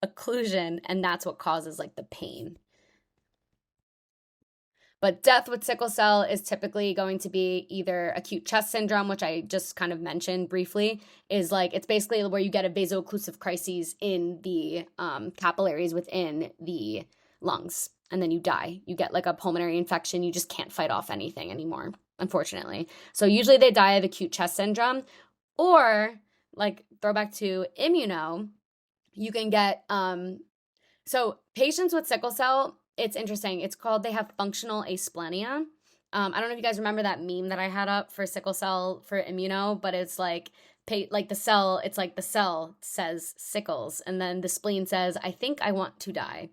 occlusion, and that's what causes like the pain. But death with sickle cell is typically going to be either acute chest syndrome, which I just kind of mentioned briefly, is like it's basically where you get a vaso-occlusive crises in the capillaries within the lungs, and then you die. You get like a pulmonary infection. You just can't fight off anything anymore, unfortunately. So usually they die of acute chest syndrome, or like throwback to immuno, you can get so patients with sickle cell, it's interesting. It's called, they have functional asplenia. I don't know if you guys remember that meme that I had up for sickle cell for immuno, but it's like the cell, it's like the cell says sickles, and then the spleen says, I think I want to die.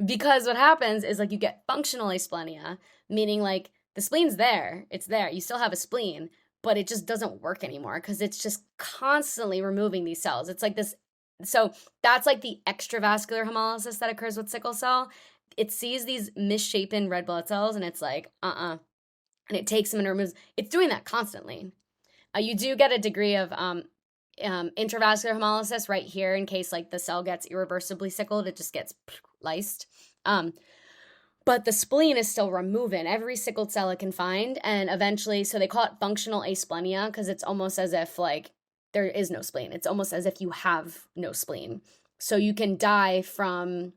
Because what happens is like you get functional asplenia, meaning like the spleen's there, it's there, you still have a spleen, but it just doesn't work anymore because it's just constantly removing these cells. It's like this, so that's like the extravascular hemolysis that occurs with sickle cell. It sees these misshapen red blood cells and it's like, and it takes them and removes. It's doing that constantly. You do get a degree of intravascular hemolysis right here in case like the cell gets irreversibly sickled. It just gets lysed. But the spleen is still removing every sickled cell it can find. And eventually, so they call it functional asplenia because it's almost as if like there is no spleen. It's almost as if you have no spleen. So you can die from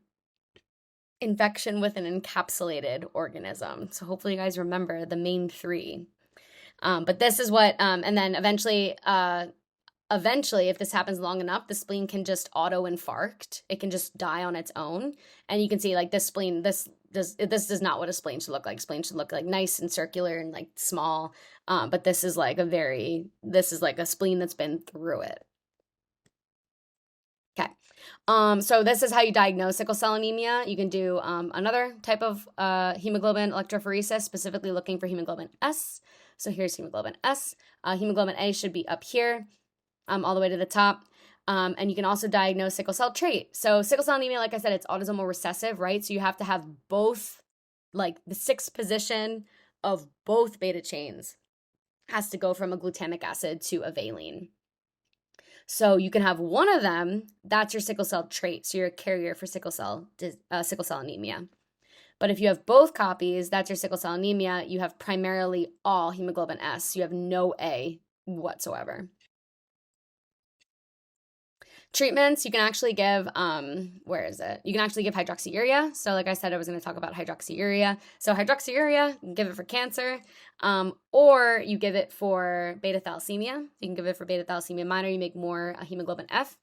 infection with an encapsulated organism. So hopefully you guys remember the main three. But this is what, and then eventually, if this happens long enough, the spleen can just auto-infarct. It can just die on its own. And you can see like this spleen, this does not what a spleen should look like. Spleen should look like nice and circular and like small. But this is like a spleen that's been through it. Okay. So this is how you diagnose sickle cell anemia. You can do another type of hemoglobin electrophoresis, specifically looking for hemoglobin S. So here's hemoglobin S. Hemoglobin A should be up here, all the way to the top. And you can also diagnose sickle cell trait. So sickle cell anemia, like I said, it's autosomal recessive, right? So you have to have both, like the 6th position of both beta chains has to go from a glutamic acid to a valine. So you can have one of them, that's your sickle cell trait. So you're a carrier for sickle cell anemia. But if you have both copies, that's your sickle cell anemia. You have primarily all hemoglobin S. You have no A whatsoever. treatments, you can actually give, where is it? You can actually give hydroxyurea. So like I said, I was going to talk about hydroxyurea. So hydroxyurea, you can give it for cancer, or you give it for beta thalassemia. You can give it for beta thalassemia minor. You make more hemoglobin F.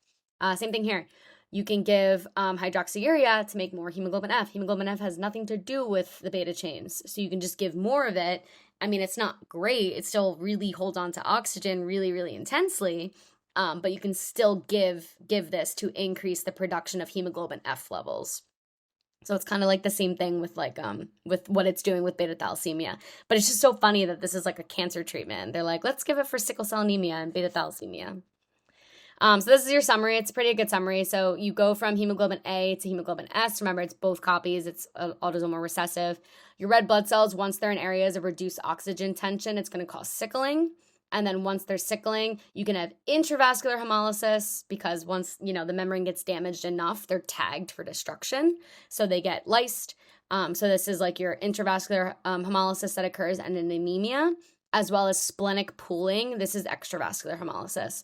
Same thing here. You can give hydroxyurea to make more hemoglobin F. Hemoglobin F has nothing to do with the beta chains. So you can just give more of it. I mean, it's not great. It still really holds on to oxygen really, really intensely. But you can still give this to increase the production of hemoglobin F levels. So it's kind of like the same thing with like with what it's doing with beta thalassemia. But it's just so funny that this is like a cancer treatment. They're like, let's give it for sickle cell anemia and beta thalassemia. So this is your summary. It's a pretty good summary. So you go from hemoglobin A to hemoglobin S. Remember, it's both copies. It's autosomal recessive. Your red blood cells, once they're in areas of reduced oxygen tension, it's going to cause sickling. And then once they're sickling, you can have intravascular hemolysis because once, the membrane gets damaged enough, they're tagged for destruction. So they get lysed. So this is like your intravascular hemolysis that occurs and an anemia, as well as splenic pooling. This is extravascular hemolysis.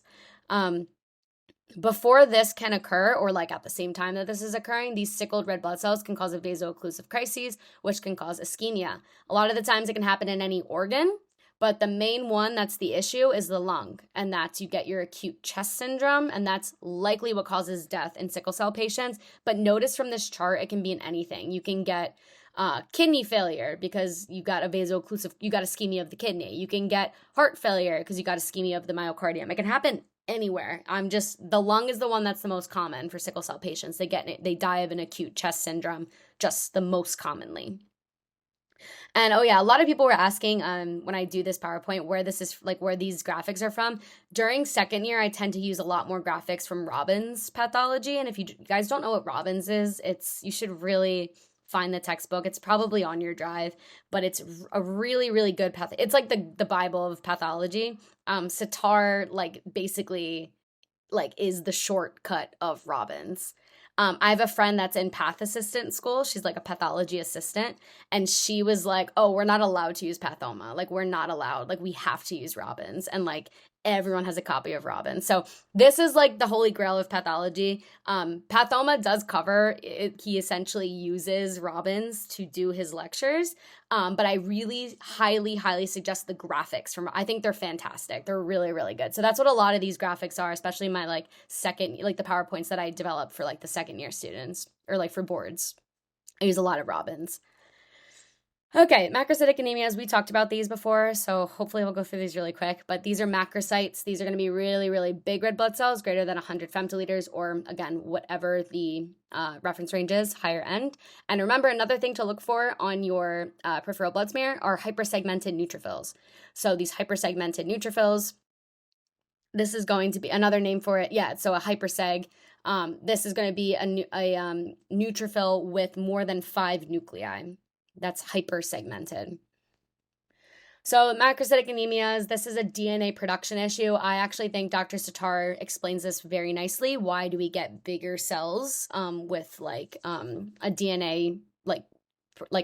Before this can occur, or like at the same time that this is occurring, these sickled red blood cells can cause a vaso-occlusive crisis, which can cause ischemia. A lot of the times it can happen in any organ, but the main one that's the issue is the lung, and that's you get your acute chest syndrome, and that's likely what causes death in sickle cell patients. But notice from this chart, it can be in anything. You can get kidney failure because you got a vaso-occlusive, you got ischemia of the kidney. You can get heart failure because you got ischemia of the myocardium. It can happen anywhere. The lung is the one that's the most common for sickle cell patients. They die of an acute chest syndrome just the most commonly. And oh yeah, a lot of people were asking when I do this PowerPoint where this is like where these graphics are from. During second year, I tend to use a lot more graphics from Robbins pathology. And if you guys don't know what Robbins is, you should really find the textbook. It's probably on your drive, but it's a really, really good path. It's like the Bible of pathology. Sitar basically is the shortcut of Robbins. I have a friend that's in path assistant school. She's like a pathology assistant. And she was like, oh, we're not allowed to use Pathoma. We're not allowed. We have to use Robbins. And everyone has a copy of Robbins. So this is the holy grail of pathology. Pathoma does cover it. He essentially uses Robbins to do his lectures. But I really highly, highly suggest the graphics I think they're fantastic. They're really, really good. So that's what a lot of these graphics are, especially my second, the PowerPoints that I developed for the second year students or for boards. I use a lot of Robbins. Okay, macrocytic anemias, we talked about these before, so hopefully we'll go through these really quick, but these are macrocytes. These are going to be really, really big red blood cells, greater than 100 femtoliters, or again, whatever the reference range is, higher end. And remember, another thing to look for on your peripheral blood smear are hypersegmented neutrophils. So these hypersegmented neutrophils, this is going to be another name for it. Yeah, so a hyperseg. This is going to be a neutrophil with more than 5 nuclei. That's hypersegmented. So macrocytic anemias, this is a DNA production issue. I actually think Dr. Sitar explains this very nicely. Why do we get bigger cells with a DNA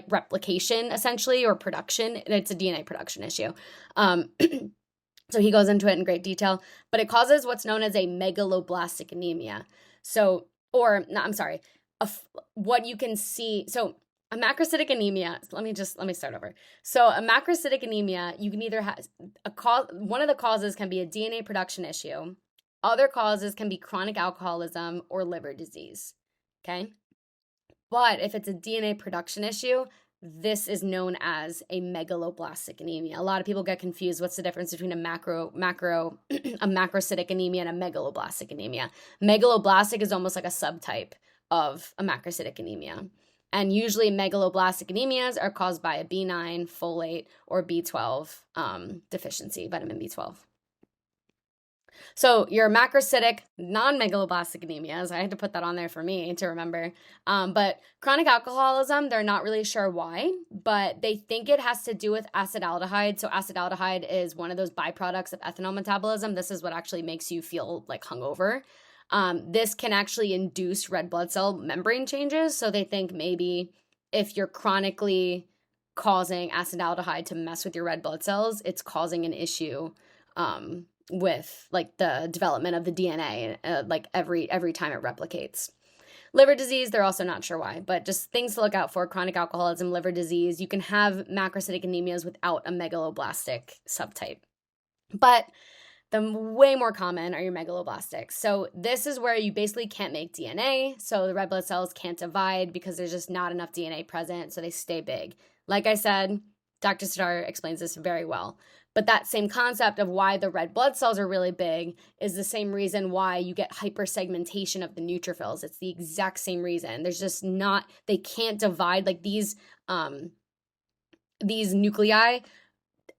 replication essentially, or production? It's a DNA production issue. So he goes into it in great detail, but it causes what's known as a megaloblastic anemia. What you can see. So a macrocytic anemia, let me start over. So a macrocytic anemia, you can either have one of the causes can be a DNA production issue. Other causes can be chronic alcoholism or liver disease, okay? But if it's a DNA production issue, this is known as a megaloblastic anemia. A lot of people get confused. What's the difference between a macrocytic anemia and a megaloblastic anemia? Megaloblastic is almost like a subtype of a macrocytic anemia. And usually megaloblastic anemias are caused by a B9, folate, or B12 deficiency, vitamin B12. So your macrocytic, non-megaloblastic anemias, I had to put that on there for me to remember. But chronic alcoholism, they're not really sure why, but they think it has to do with acetaldehyde. So acetaldehyde is one of those byproducts of ethanol metabolism. This is what actually makes you feel hungover. This can actually induce red blood cell membrane changes. So they think maybe if you're chronically causing acetaldehyde to mess with your red blood cells, it's causing an issue with like the development of the DNA, like every time it replicates. Liver disease, they're also not sure why, but just things to look out for: chronic alcoholism, liver disease. You can have macrocytic anemias without a megaloblastic subtype. But the way more common are your megaloblastics. So this is where you basically can't make DNA. So the red blood cells can't divide because there's just not enough DNA present. So they stay big. Like I said, Dr. Sadar explains this very well. But that same concept of why the red blood cells are really big is the same reason why you get hypersegmentation of the neutrophils. It's the exact same reason. There's just not, they can't divide like these nuclei.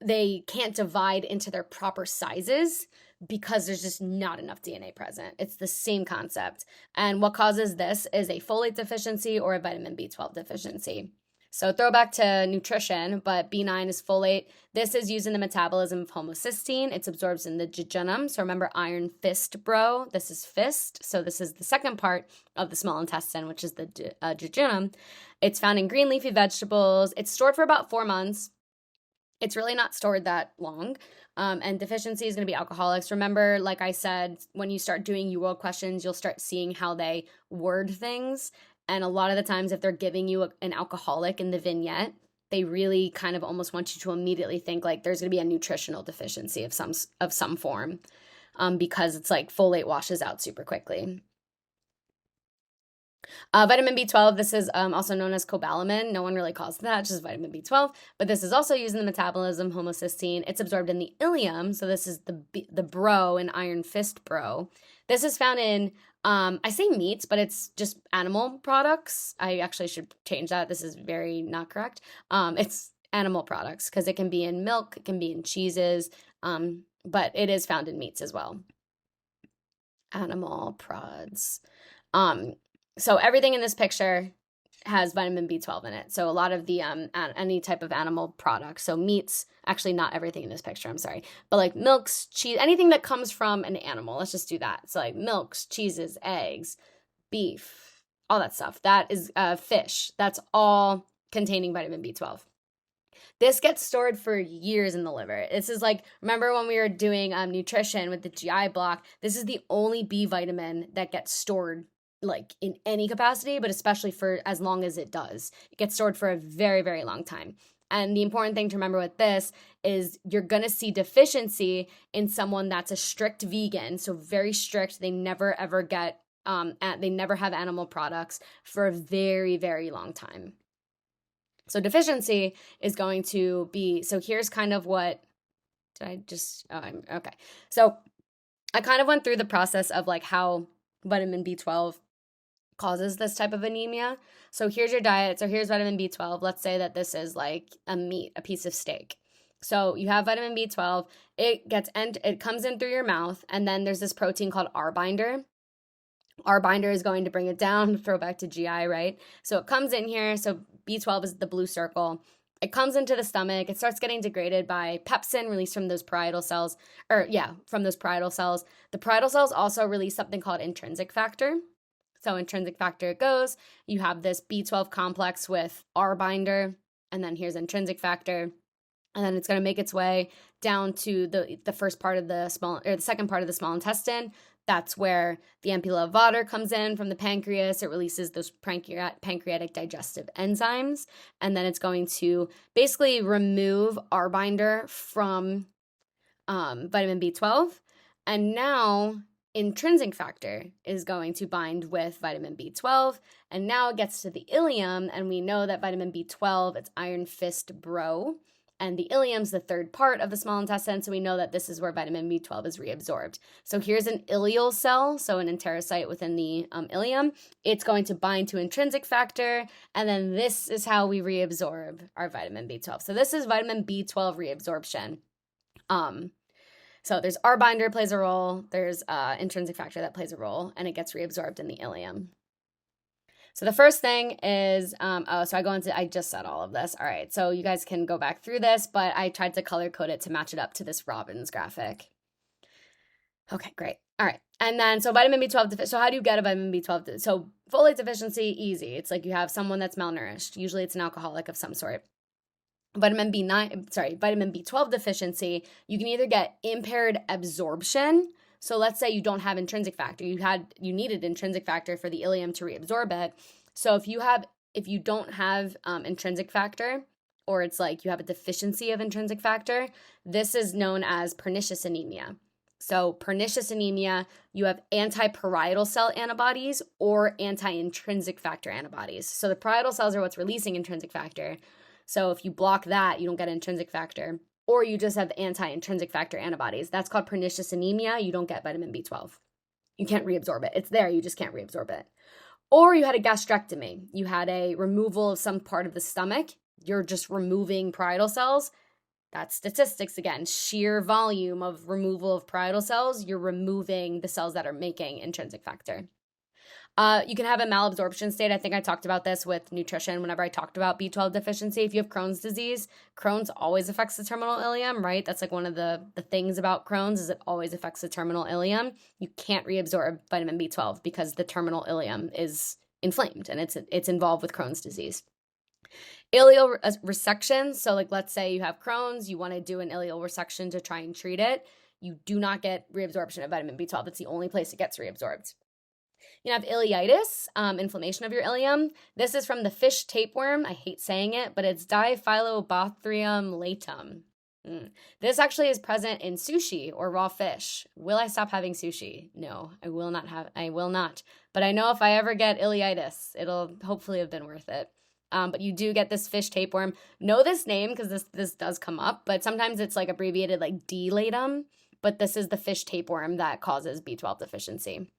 They can't divide into their proper sizes because there's just not enough DNA present. It's the same concept. And what causes this is a folate deficiency or a vitamin B12 deficiency. So throwback to nutrition, but B9 is folate. This is used in the metabolism of homocysteine. It's absorbed in the jejunum. So remember iron fist, bro. This is fist. So this is the second part of the small intestine, which is the jejunum. It's found in green leafy vegetables. It's stored for about 4 months. It's really not stored that long. And deficiency is going to be alcoholics. Remember, like I said, when you start doing UWorld questions, you'll start seeing how they word things. And a lot of the times, if they're giving you an alcoholic in the vignette, they really kind of almost want you to immediately think like there's going to be a nutritional deficiency of some form, because it's like folate washes out super quickly. Vitamin B12, this is also known as cobalamin. No one really calls it that, just vitamin B12. But this is also used in the metabolism, homocysteine. It's absorbed in the ileum. So this is the bro in iron fist bro. This is found in, I say meats, but it's just animal products. I actually should change that. This is very not correct. It's animal products because it can be in milk, it can be in cheeses, but it is found in meats as well. Animal prods. So everything in this picture has vitamin B12 in it. So a lot of the any type of animal product. So meats, actually not everything in this picture, I'm sorry. But like milks, cheese, anything that comes from an animal. Let's just do that. So like milks, cheeses, eggs, beef, all that stuff. That is fish. That's all containing vitamin B12. This gets stored for years in the liver. This is like, remember when we were doing nutrition with the GI block, this is the only B vitamin that gets stored like in any capacity, but especially for as long as it does. It gets stored for a very, very long time. And the important thing to remember with this is you're going to see deficiency in someone that's a strict vegan. So very strict. They never ever get, they never have animal products for a very, very long time. So deficiency is going to be, so here's kind of what, okay. So I kind of went through the process of like how vitamin B12 causes this type of anemia. So here's your diet. So here's vitamin B12. Let's say that this is like a meat, a piece of steak. So you have vitamin B12. It comes in through your mouth, and then there's this protein called R binder. R binder is going to bring it down. Throw back to GI, right? So it comes in here. So B12 is the blue circle. It comes into the stomach. It starts getting degraded by pepsin released from those parietal cells. From those parietal cells. The parietal cells also release something called intrinsic factor. So intrinsic factor it goes. You have this B12 complex with R binder, and then here's intrinsic factor. And then it's going to make its way down to the first part of the second part of the small intestine. That's where the ampulla of Vater comes in from the pancreas. It releases those pancreatic digestive enzymes. And then it's going to basically remove R binder from vitamin B12. And now intrinsic factor is going to bind with vitamin B12. And now it gets to the ileum. And we know that vitamin B12, it's iron fist bro. And the ileum's the third part of the small intestine, so we know that this is where vitamin B12 is reabsorbed. So here's an ileal cell, so an enterocyte within the ileum. It's going to bind to intrinsic factor, and then this is how we reabsorb our vitamin B12. So this is vitamin B12 reabsorption. So there's R binder plays a role, there's intrinsic factor that plays a role, and it gets reabsorbed in the ileum. So the first thing is, I just said all of this. All right, so you guys can go back through this, but I tried to color code it to match it up to this Robbins graphic. Okay, great. All right, and then, so vitamin B12, so how do you get a vitamin B12? So folate deficiency, easy. It's like you have someone that's malnourished. Usually it's an alcoholic of some sort. vitamin B12 deficiency, you can either get impaired absorption. So let's say you don't have intrinsic factor. You needed intrinsic factor for the ileum to reabsorb it. So if you don't have intrinsic factor, or it's like you have a deficiency of intrinsic factor, this is known as pernicious anemia. So pernicious anemia, you have anti-parietal cell antibodies or anti-intrinsic factor antibodies. So the parietal cells are what's releasing intrinsic factor. So if you block that, you don't get intrinsic factor, or you just have anti-intrinsic factor antibodies. That's called pernicious anemia. You don't get vitamin B12. You can't reabsorb it. It's there, you just can't reabsorb it. Or you had a gastrectomy. You had a removal of some part of the stomach. You're just removing parietal cells. That's statistics again. Sheer volume of removal of parietal cells, you're removing the cells that are making intrinsic factor. You can have a malabsorption state. I think I talked about this with nutrition whenever I talked about B12 deficiency. If you have Crohn's disease, Crohn's always affects the terminal ileum, right? That's like one of the things about Crohn's is it always affects the terminal ileum. You can't reabsorb vitamin B12 because the terminal ileum is inflamed and it's involved with Crohn's disease. Ileal resection. So like let's say you have Crohn's, you want to do an ileal resection to try and treat it. You do not get reabsorption of vitamin B12. It's the only place it gets reabsorbed. You have ileitis, inflammation of your ileum. This is from the fish tapeworm. I hate saying it, but it's Diphyllobothrium latum. This actually is present in sushi or raw fish. Will I stop having sushi? No, I will not. But I know if I ever get ileitis, it'll hopefully have been worth it. But you do get this fish tapeworm. Know this name because this does come up, but sometimes it's like abbreviated like D latum, but this is the fish tapeworm that causes B12 deficiency.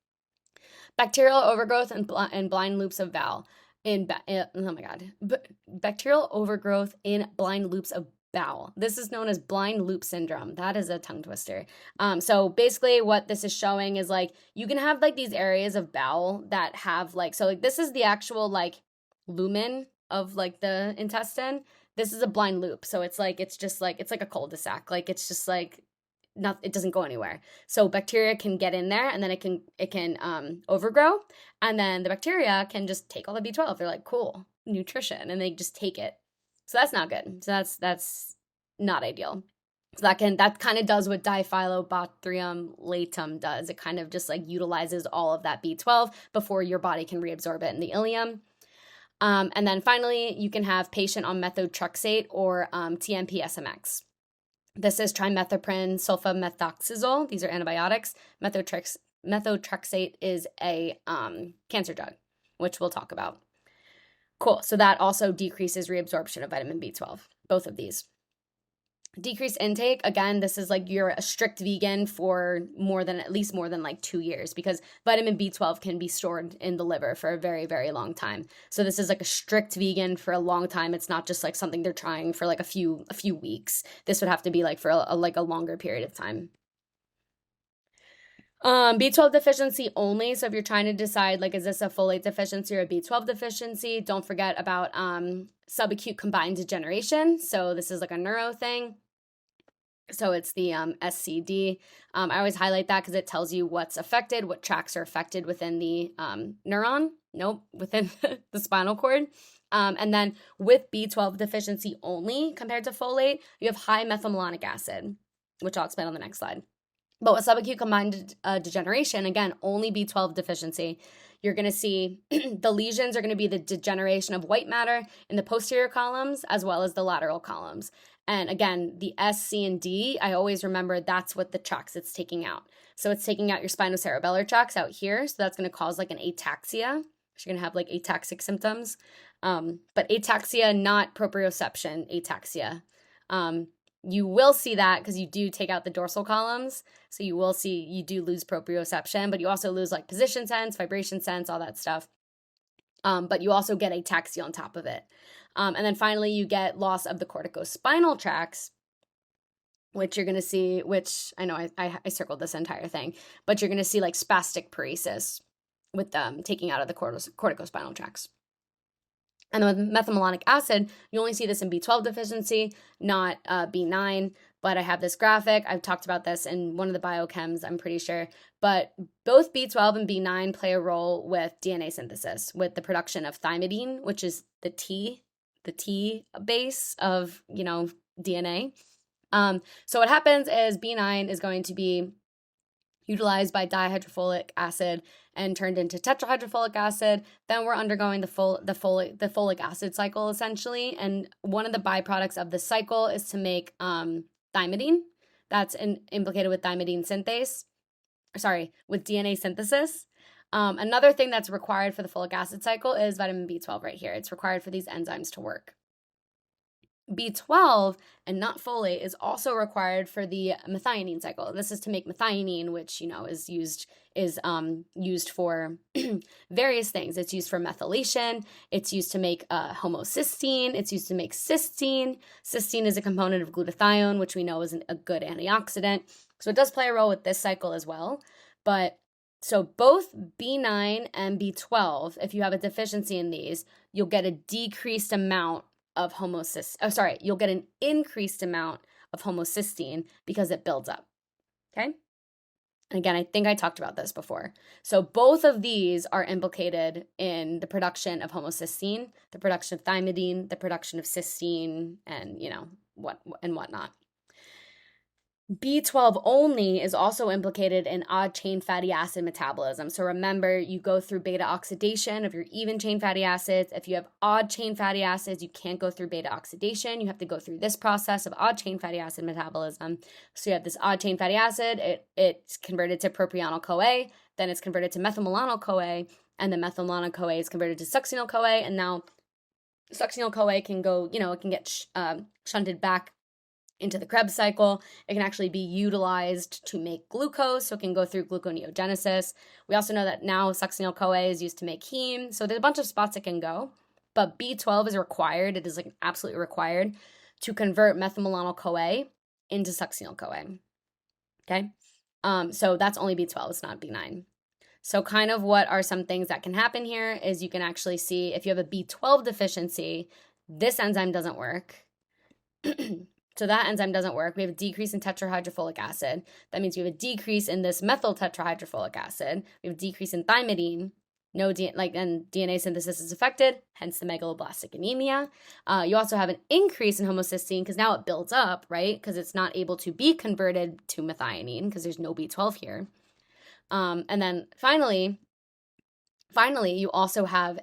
Bacterial overgrowth and blind loops of bowel. Bacterial overgrowth in blind loops of bowel. This is known as blind loop syndrome. That is a tongue twister. So basically what this is showing is like you can have like these areas of bowel that have like, so like this is the actual like lumen of like the intestine. This is a blind loop. So it's like a cul-de-sac. Like it's just like it doesn't go anywhere. So bacteria can get in there and then it can overgrow, and then the bacteria can just take all the B12. They're like, cool, nutrition, and they just take it. So that's not good. So that's not ideal. So that kind of does what Diphyllobothrium latum does. It kind of just like utilizes all of that B12 before your body can reabsorb it in the ileum. And then finally, you can have patient on methotrexate or TMP-SMX. This is trimethoprim sulfamethoxazole. These are antibiotics. Methotrexate is a cancer drug, which we'll talk about. Cool. So that also decreases reabsorption of vitamin B12, both of these. Decreased intake, again, this is like you're a strict vegan for at least more than like 2 years, because vitamin B12 can be stored in the liver for a very, very long time. So this is like a strict vegan for a long time. It's not just like something they're trying for like a few weeks. This would have to be like for a longer period of time. B12 deficiency only. So if you're trying to decide, like, is this a folate deficiency or a B12 deficiency, don't forget about subacute combined degeneration. So this is like a neuro thing. So it's the SCD. I always highlight that because it tells you what's affected, what tracts are affected within the within the spinal cord. And then with B12 deficiency only compared to folate, you have high methylmalonic acid, which I'll explain on the next slide. But with subacute combined degeneration, again, only B12 deficiency, you're going to see the lesions are going to be the degeneration of white matter in the posterior columns as well as the lateral columns. And again, the S, C, and D, I always remember that's what the tracts it's taking out. So it's taking out your spinocerebellar tracts out here. So that's going to cause like an ataxia. So you're going to have like ataxic symptoms. But ataxia, not proprioception ataxia. You will see that because you do take out the dorsal columns. So you do lose proprioception, but you also lose like position sense, vibration sense, all that stuff. But you also get ataxia on top of it. And then finally, you get loss of the corticospinal tracts, which you're going to see, which I know I circled this entire thing, but you're going to see like spastic paresis with taking out of the corticospinal tracts. And then with methylmalonic acid, you only see this in B12 deficiency, not B9, but I have this graphic. I've talked about this in one of the biochems, I'm pretty sure. But both B12 and B9 play a role with DNA synthesis, with the production of thymidine, which is the T the T base of, DNA. So what happens is B9 is going to be utilized by dihydrofolic acid and turned into tetrahydrofolic acid. Then we're undergoing the folic acid cycle essentially. And one of the byproducts of the cycle is to make thymidine. That's implicated with thymidine synthase. With DNA synthesis. Another thing that's required for the folic acid cycle is vitamin B12 right here. It's required for these enzymes to work. B12 and not folate is also required for the methionine cycle. This is to make methionine, which is used for various things. It's used for methylation. It's used to make homocysteine. It's used to make cysteine. Cysteine is a component of glutathione, which we know is a good antioxidant. So it does play a role with this cycle as well. But so both B9 and B12, if you have a deficiency in these, you'll get a decreased amount of you'll get an increased amount of homocysteine because it builds up, okay? And again, I think I talked about this before. So both of these are implicated in the production of homocysteine, the production of thymidine, the production of cysteine, and whatnot. B12 only is also implicated in odd chain fatty acid metabolism. So remember, you go through beta oxidation of your even chain fatty acids. If you have odd chain fatty acids, you can't go through beta oxidation. You have to go through this process of odd chain fatty acid metabolism. So you have this odd chain fatty acid, it's converted to propionyl-CoA, then it's converted to methylmalonyl-CoA, and then methylmalonyl-CoA is converted to succinyl-CoA, and now succinyl-CoA can go, it can get shunted back into the Krebs cycle. It can actually be utilized to make glucose, so it can go through gluconeogenesis. We also know that now succinyl-CoA is used to make heme, so there's a bunch of spots it can go, but B12 is required. It is absolutely required to convert methylmalonyl-CoA into succinyl-CoA, okay? So that's only B12, it's not B9. So kind of what are some things that can happen here is you can actually see if you have a B12 deficiency, this enzyme doesn't work. So that enzyme doesn't work. We have a decrease in tetrahydrofolic acid. That means we have a decrease in this methyl tetrahydrofolic acid. We have a decrease in thymidine. And DNA synthesis is affected, hence the megaloblastic anemia. You also have an increase in homocysteine because now it builds up, right? Because it's not able to be converted to methionine because there's no B12 here. And then finally, you also have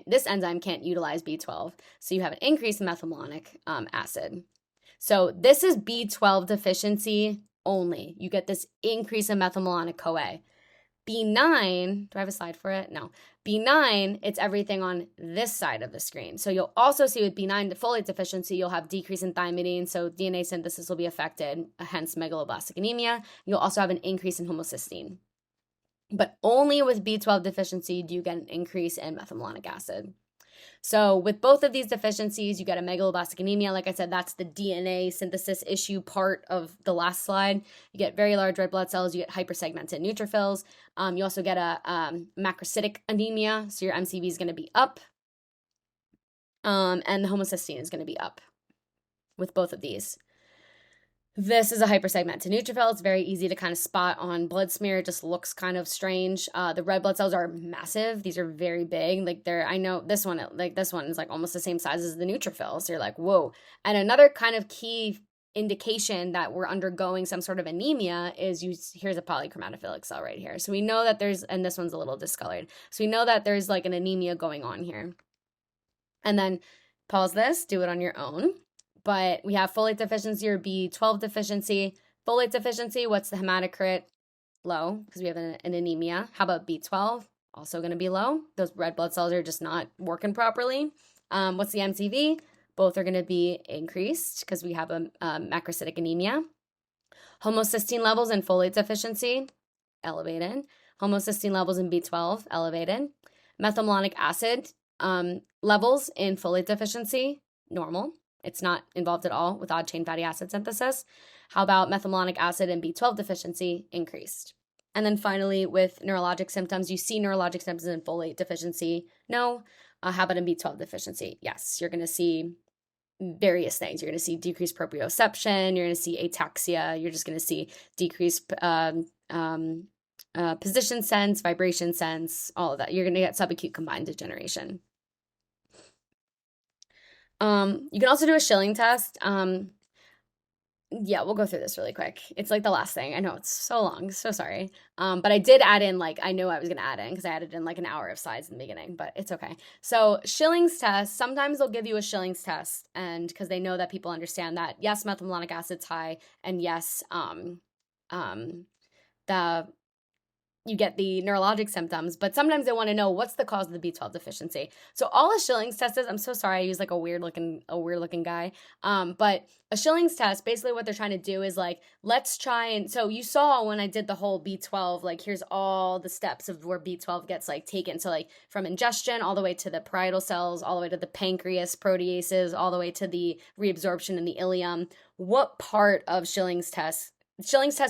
this enzyme can't utilize B12. So you have an increase in methylmalonic acid. So this is B12 deficiency only. You get this increase in methylmalonyl-CoA. B9, do I have a slide for it? No. B9, it's everything on this side of the screen. So you'll also see with B9, the folate deficiency, you'll have decrease in thymidine, so DNA synthesis will be affected, hence megaloblastic anemia. You'll also have an increase in homocysteine. But only with B12 deficiency do you get an increase in methylmalonic acid. So with both of these deficiencies, you get a megaloblastic anemia. Like I said, that's the DNA synthesis issue part of the last slide. You get very large red blood cells. You get hypersegmented neutrophils. You also get a macrocytic anemia. So your MCV is going to be up. And the homocysteine is going to be up with both of these. This is a hypersegmented neutrophil. It's very easy to kind of spot on blood smear. It just looks kind of strange. The red blood cells are massive. These are very big. I know this one is like almost the same size as the neutrophils. So you're like, whoa. And another kind of key indication that we're undergoing some sort of anemia is here's a polychromatophilic cell right here. So we know that and this one's a little discolored. So we know that there's like an anemia going on here. And then pause this, do it on your own. But we have folate deficiency or B12 deficiency. Folate deficiency, what's the hematocrit? Low, because we have an anemia. How about B12? Also going to be low. Those red blood cells are just not working properly. What's the MCV? Both are going to be increased because we have a macrocytic anemia. Homocysteine levels in folate deficiency, elevated. Homocysteine levels in B12, elevated. Methylmalonic acid levels in folate deficiency, normal. It's not involved at all with odd chain fatty acid synthesis. How about methylmalonic acid and B12 deficiency? Increased. And then finally, with neurologic symptoms, you see neurologic symptoms in folate deficiency? No. How about in B12 deficiency? Yes. You're going to see various things. You're going to see decreased proprioception. You're going to see ataxia. You're just going to see decreased position sense, vibration sense, all of that. You're going to get subacute combined degeneration. You can also do a Schilling test. Yeah, we'll go through this really quick. It's like the last thing. I know it's so long, so sorry. But I did add in, like, I knew I was gonna add in because I added in like an hour of slides in the beginning, but it's okay. So Schilling's test, sometimes they'll give you a Schilling's test, and because they know that people understand that yes, methylmalonic acid's high, and yes, the you get the neurologic symptoms, but sometimes they want to know what's the cause of the B12 deficiency. So all a Schilling's test is, I'm so sorry, I use like a weird looking guy. But a Schilling's test, basically what they're trying to do is like, let's try and, so you saw when I did the whole B12, like here's all the steps of where B12 gets like taken. So like from ingestion all the way to the parietal cells, all the way to the pancreas proteases, all the way to the reabsorption in the ileum. What part of Schilling's test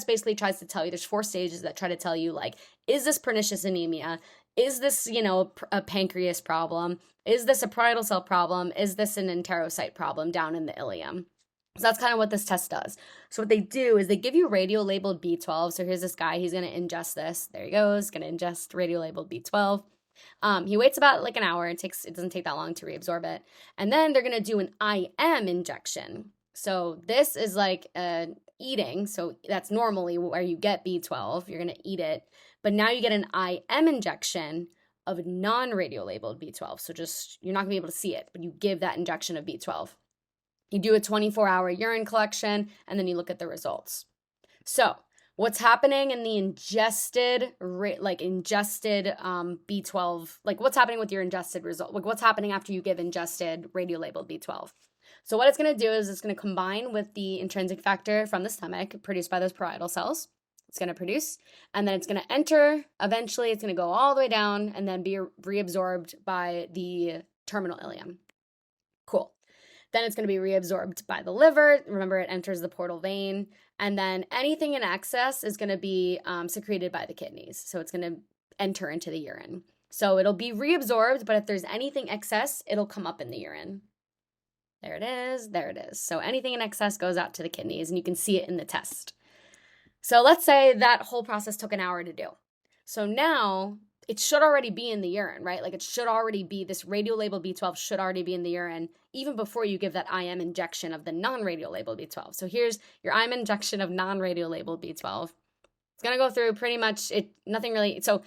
basically tries to tell you, there's 4 stages that try to tell you, like, is this pernicious anemia? Is this, a pancreas problem? Is this a parietal cell problem? Is this an enterocyte problem down in the ileum? So that's kind of what this test does. So what they do is they give you radio-labeled B12. So here's this guy, he's going to ingest this. There he goes, going to ingest radio-labeled B12. He waits about like an hour. It doesn't take that long to reabsorb it. And then they're going to do an IM injection. So this is like eating. So that's normally where you get B12. You're going to eat it. But now you get an IM injection of non-radio-labeled B12. So just, you're not going to be able to see it, but you give that injection of B12. You do a 24-hour urine collection, and then you look at the results. So what's happening in the ingested B12, like what's happening with your ingested result? Like what's happening after you give ingested radio-labeled B12? So what it's going to do is it's going to combine with the intrinsic factor from the stomach produced by those parietal cells. It's going to produce, and then it's going to enter. Eventually, it's going to go all the way down and then be reabsorbed by the terminal ileum. Cool. Then it's going to be reabsorbed by the liver. Remember, it enters the portal vein. And then anything in excess is going to be secreted by the kidneys. So it's going to enter into the urine. So it'll be reabsorbed, but if there's anything excess, it'll come up in the urine. There it is. There it is. So anything in excess goes out to the kidneys, and you can see it in the test. So let's say that whole process took an hour to do. So now it should already be in the urine, right? Like it should already be, this radio-labeled B12 should already be in the urine even before you give that IM injection of the non-radio-labeled B12. So here's your IM injection of non-radio-labeled B12. It's going to go through pretty much nothing really. So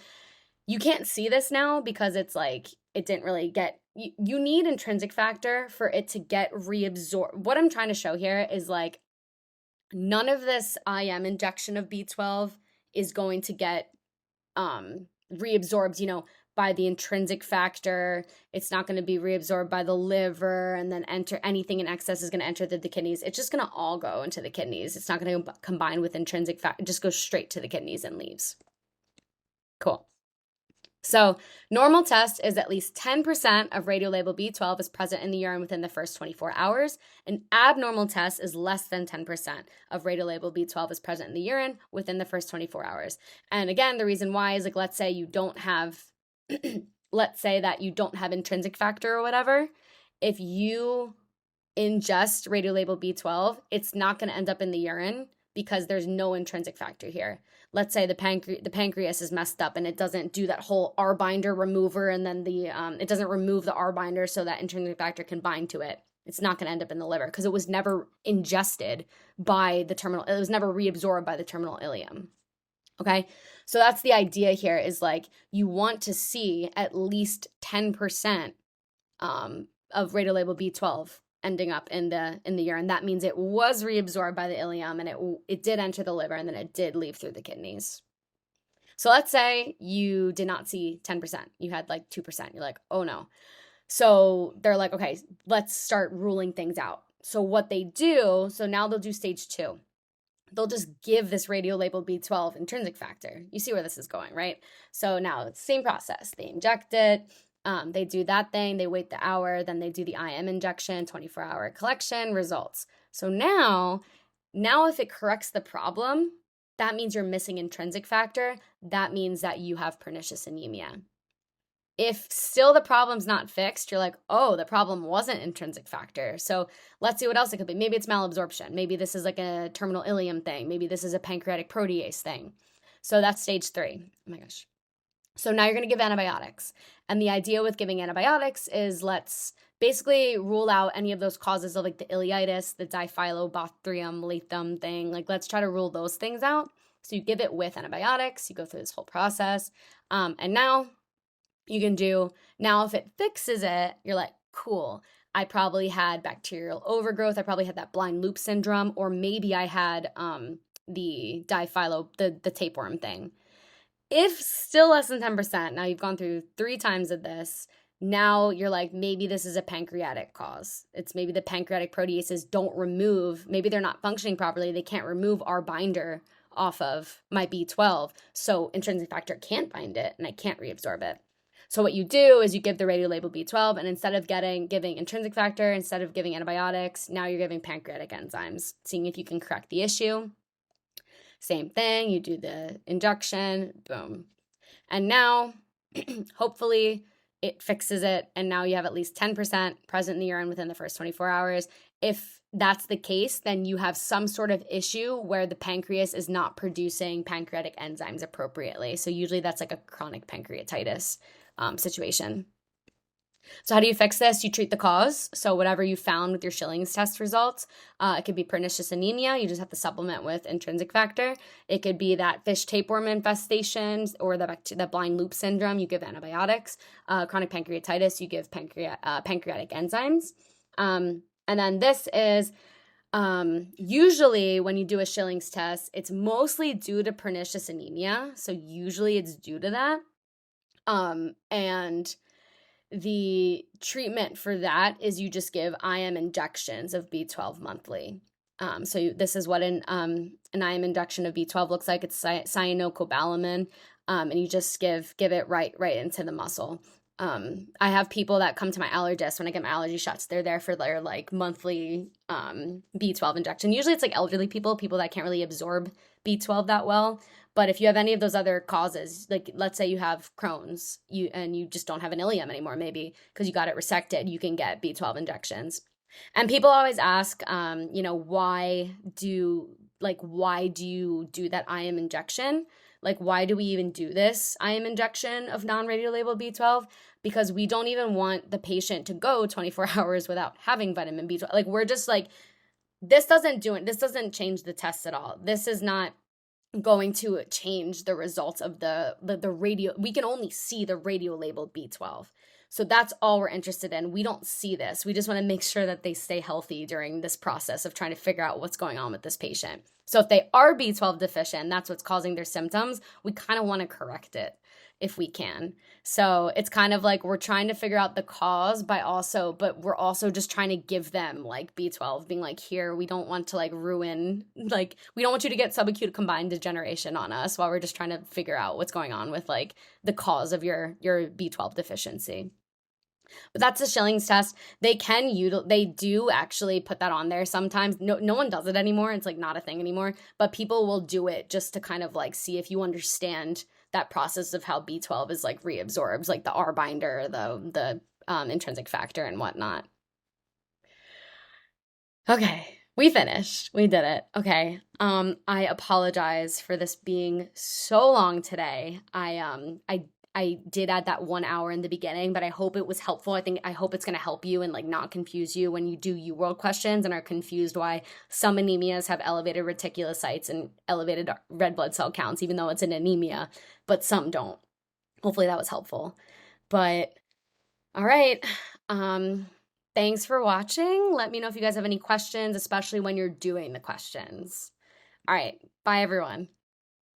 you can't see this now because it's like, it didn't really get, you need intrinsic factor for it to get reabsorbed. What I'm trying to show here is like, none of this IM injection of B12 is going to get reabsorbed, by the intrinsic factor. It's not going to be reabsorbed by the liver, and then anything in excess is going to enter the kidneys. It's just going to all go into the kidneys. It's not going to combine with intrinsic factor. It just goes straight to the kidneys and leaves. Cool. So normal test is at least 10% of radio-labeled B12 is present in the urine within the first 24 hours. An abnormal test is less than 10% of radio-labeled B12 is present in the urine within the first 24 hours. And again, the reason why is like, let's say that you don't have intrinsic factor or whatever. If you ingest radio-labeled B12, it's not going to end up in the urine because there's no intrinsic factor here. Let's say the pancreas is messed up and it doesn't do that whole R binder remover, and then it doesn't remove the R binder so that intrinsic factor can bind to it. It's not going to end up in the liver because it was never ingested by the terminal. It was never reabsorbed by the terminal ileum. Okay, so that's the idea here, is like you want to see at least 10% of radio-labeled B12 ending up in the urine. That means it was reabsorbed by the ileum, and it did enter the liver, and then it did leave through the kidneys. So let's say you did not see 10%. You had like 2%. You're like, oh no. So they're like, okay, let's start ruling things out. So what they do, so now they'll do stage 2. They'll just give this radio-labeled B12 intrinsic factor. You see where this is going, right? So now it's the same process. They inject it. They do that thing, they wait the hour, then they do the IM injection, 24-hour collection, results. So now if it corrects the problem, that means you're missing intrinsic factor. That means that you have pernicious anemia. If still the problem's not fixed, you're like, oh, the problem wasn't intrinsic factor. So let's see what else it could be. Maybe it's malabsorption. Maybe this is like a terminal ileum thing. Maybe this is a pancreatic protease thing. So that's stage 3. Oh my gosh. So now you're going to give antibiotics. And the idea with giving antibiotics is let's basically rule out any of those causes of like the ileitis, the diphyllobothrium lathum thing. Like let's try to rule those things out. So you give it with antibiotics, you go through this whole process. And now you can do, now if it fixes it, you're like, cool. I probably had bacterial overgrowth. I probably had that blind loop syndrome, or maybe I had the the tapeworm thing. If still less than 10%, now you've gone through 3 times of this, now you're like, maybe this is a pancreatic cause. It's maybe the pancreatic proteases don't remove, maybe they're not functioning properly. They can't remove our binder off of my B12. So intrinsic factor can't bind it and I can't reabsorb it. So what you do is you give the radiolabeled B12, and instead of giving intrinsic factor, instead of giving antibiotics, now you're giving pancreatic enzymes, seeing if you can correct the issue. Same thing, you do the injection, boom. And now, hopefully, it fixes it, and now you have at least 10% present in the urine within the first 24 hours. If that's the case, then you have some sort of issue where the pancreas is not producing pancreatic enzymes appropriately. So usually that's like a chronic pancreatitis situation. So how do you fix this? You treat the cause. So whatever you found with your Schilling's test results, it could be pernicious anemia. You just have to supplement with intrinsic factor. It could be that fish tapeworm infestation or the blind loop syndrome. You give antibiotics. Chronic pancreatitis, you give pancreatic enzymes. And then this is usually when you do a Schilling's test, it's mostly due to pernicious anemia. So usually it's due to that. And the treatment for that is you just give IM injections of B12 monthly. So this is what an IM injection of B12 looks like. It's cyanocobalamin, and you just give it right into the muscle. I have people that come to my allergist when I get my allergy shots. They're there for their like monthly B12 injection. Usually it's like elderly people that can't really absorb B12 that well. But if you have any of those other causes, like let's say you have Crohn's, and you just don't have an ileum anymore, maybe because you got it resected, you can get B12 injections. And people always ask, why do you do that IM injection? Like, why do we even do this IM injection of non-radiolabeled B12? Because we don't even want the patient to go 24 hours without having vitamin B12. Like, we're just like, this doesn't change the test at all. This is not going to change the results of the radio. We can only see the radiolabeled B12. So that's all we're interested in. We don't see this. We just want to make sure that they stay healthy during this process of trying to figure out what's going on with this patient. So if they are B12 deficient, that's what's causing their symptoms, we kind of want to correct it if we can. So it's kind of like we're trying to figure out the cause but we're also just trying to give them like B12, being like, here, we don't want to like ruin, like we don't want you to get subacute combined degeneration on us while we're just trying to figure out what's going on with like the cause of your B12 deficiency. But that's a Schilling's test. They do actually put that on there sometimes. No one does it anymore. It's like not a thing anymore, but people will do it just to kind of like see if you understand that process of how B12 is like reabsorbs, like the R binder, the intrinsic factor and whatnot. Okay, we finished. We did it. Okay. I apologize for this being so long today. I did add that 1 hour in the beginning, but I hope it was helpful. I hope it's going to help you and like not confuse you when you do UWorld questions and are confused why some anemias have elevated reticulocytes and elevated red blood cell counts, even though it's an anemia, but some don't. Hopefully that was helpful. But all right. Thanks for watching. Let me know if you guys have any questions, especially when you're doing the questions. All right. Bye, everyone.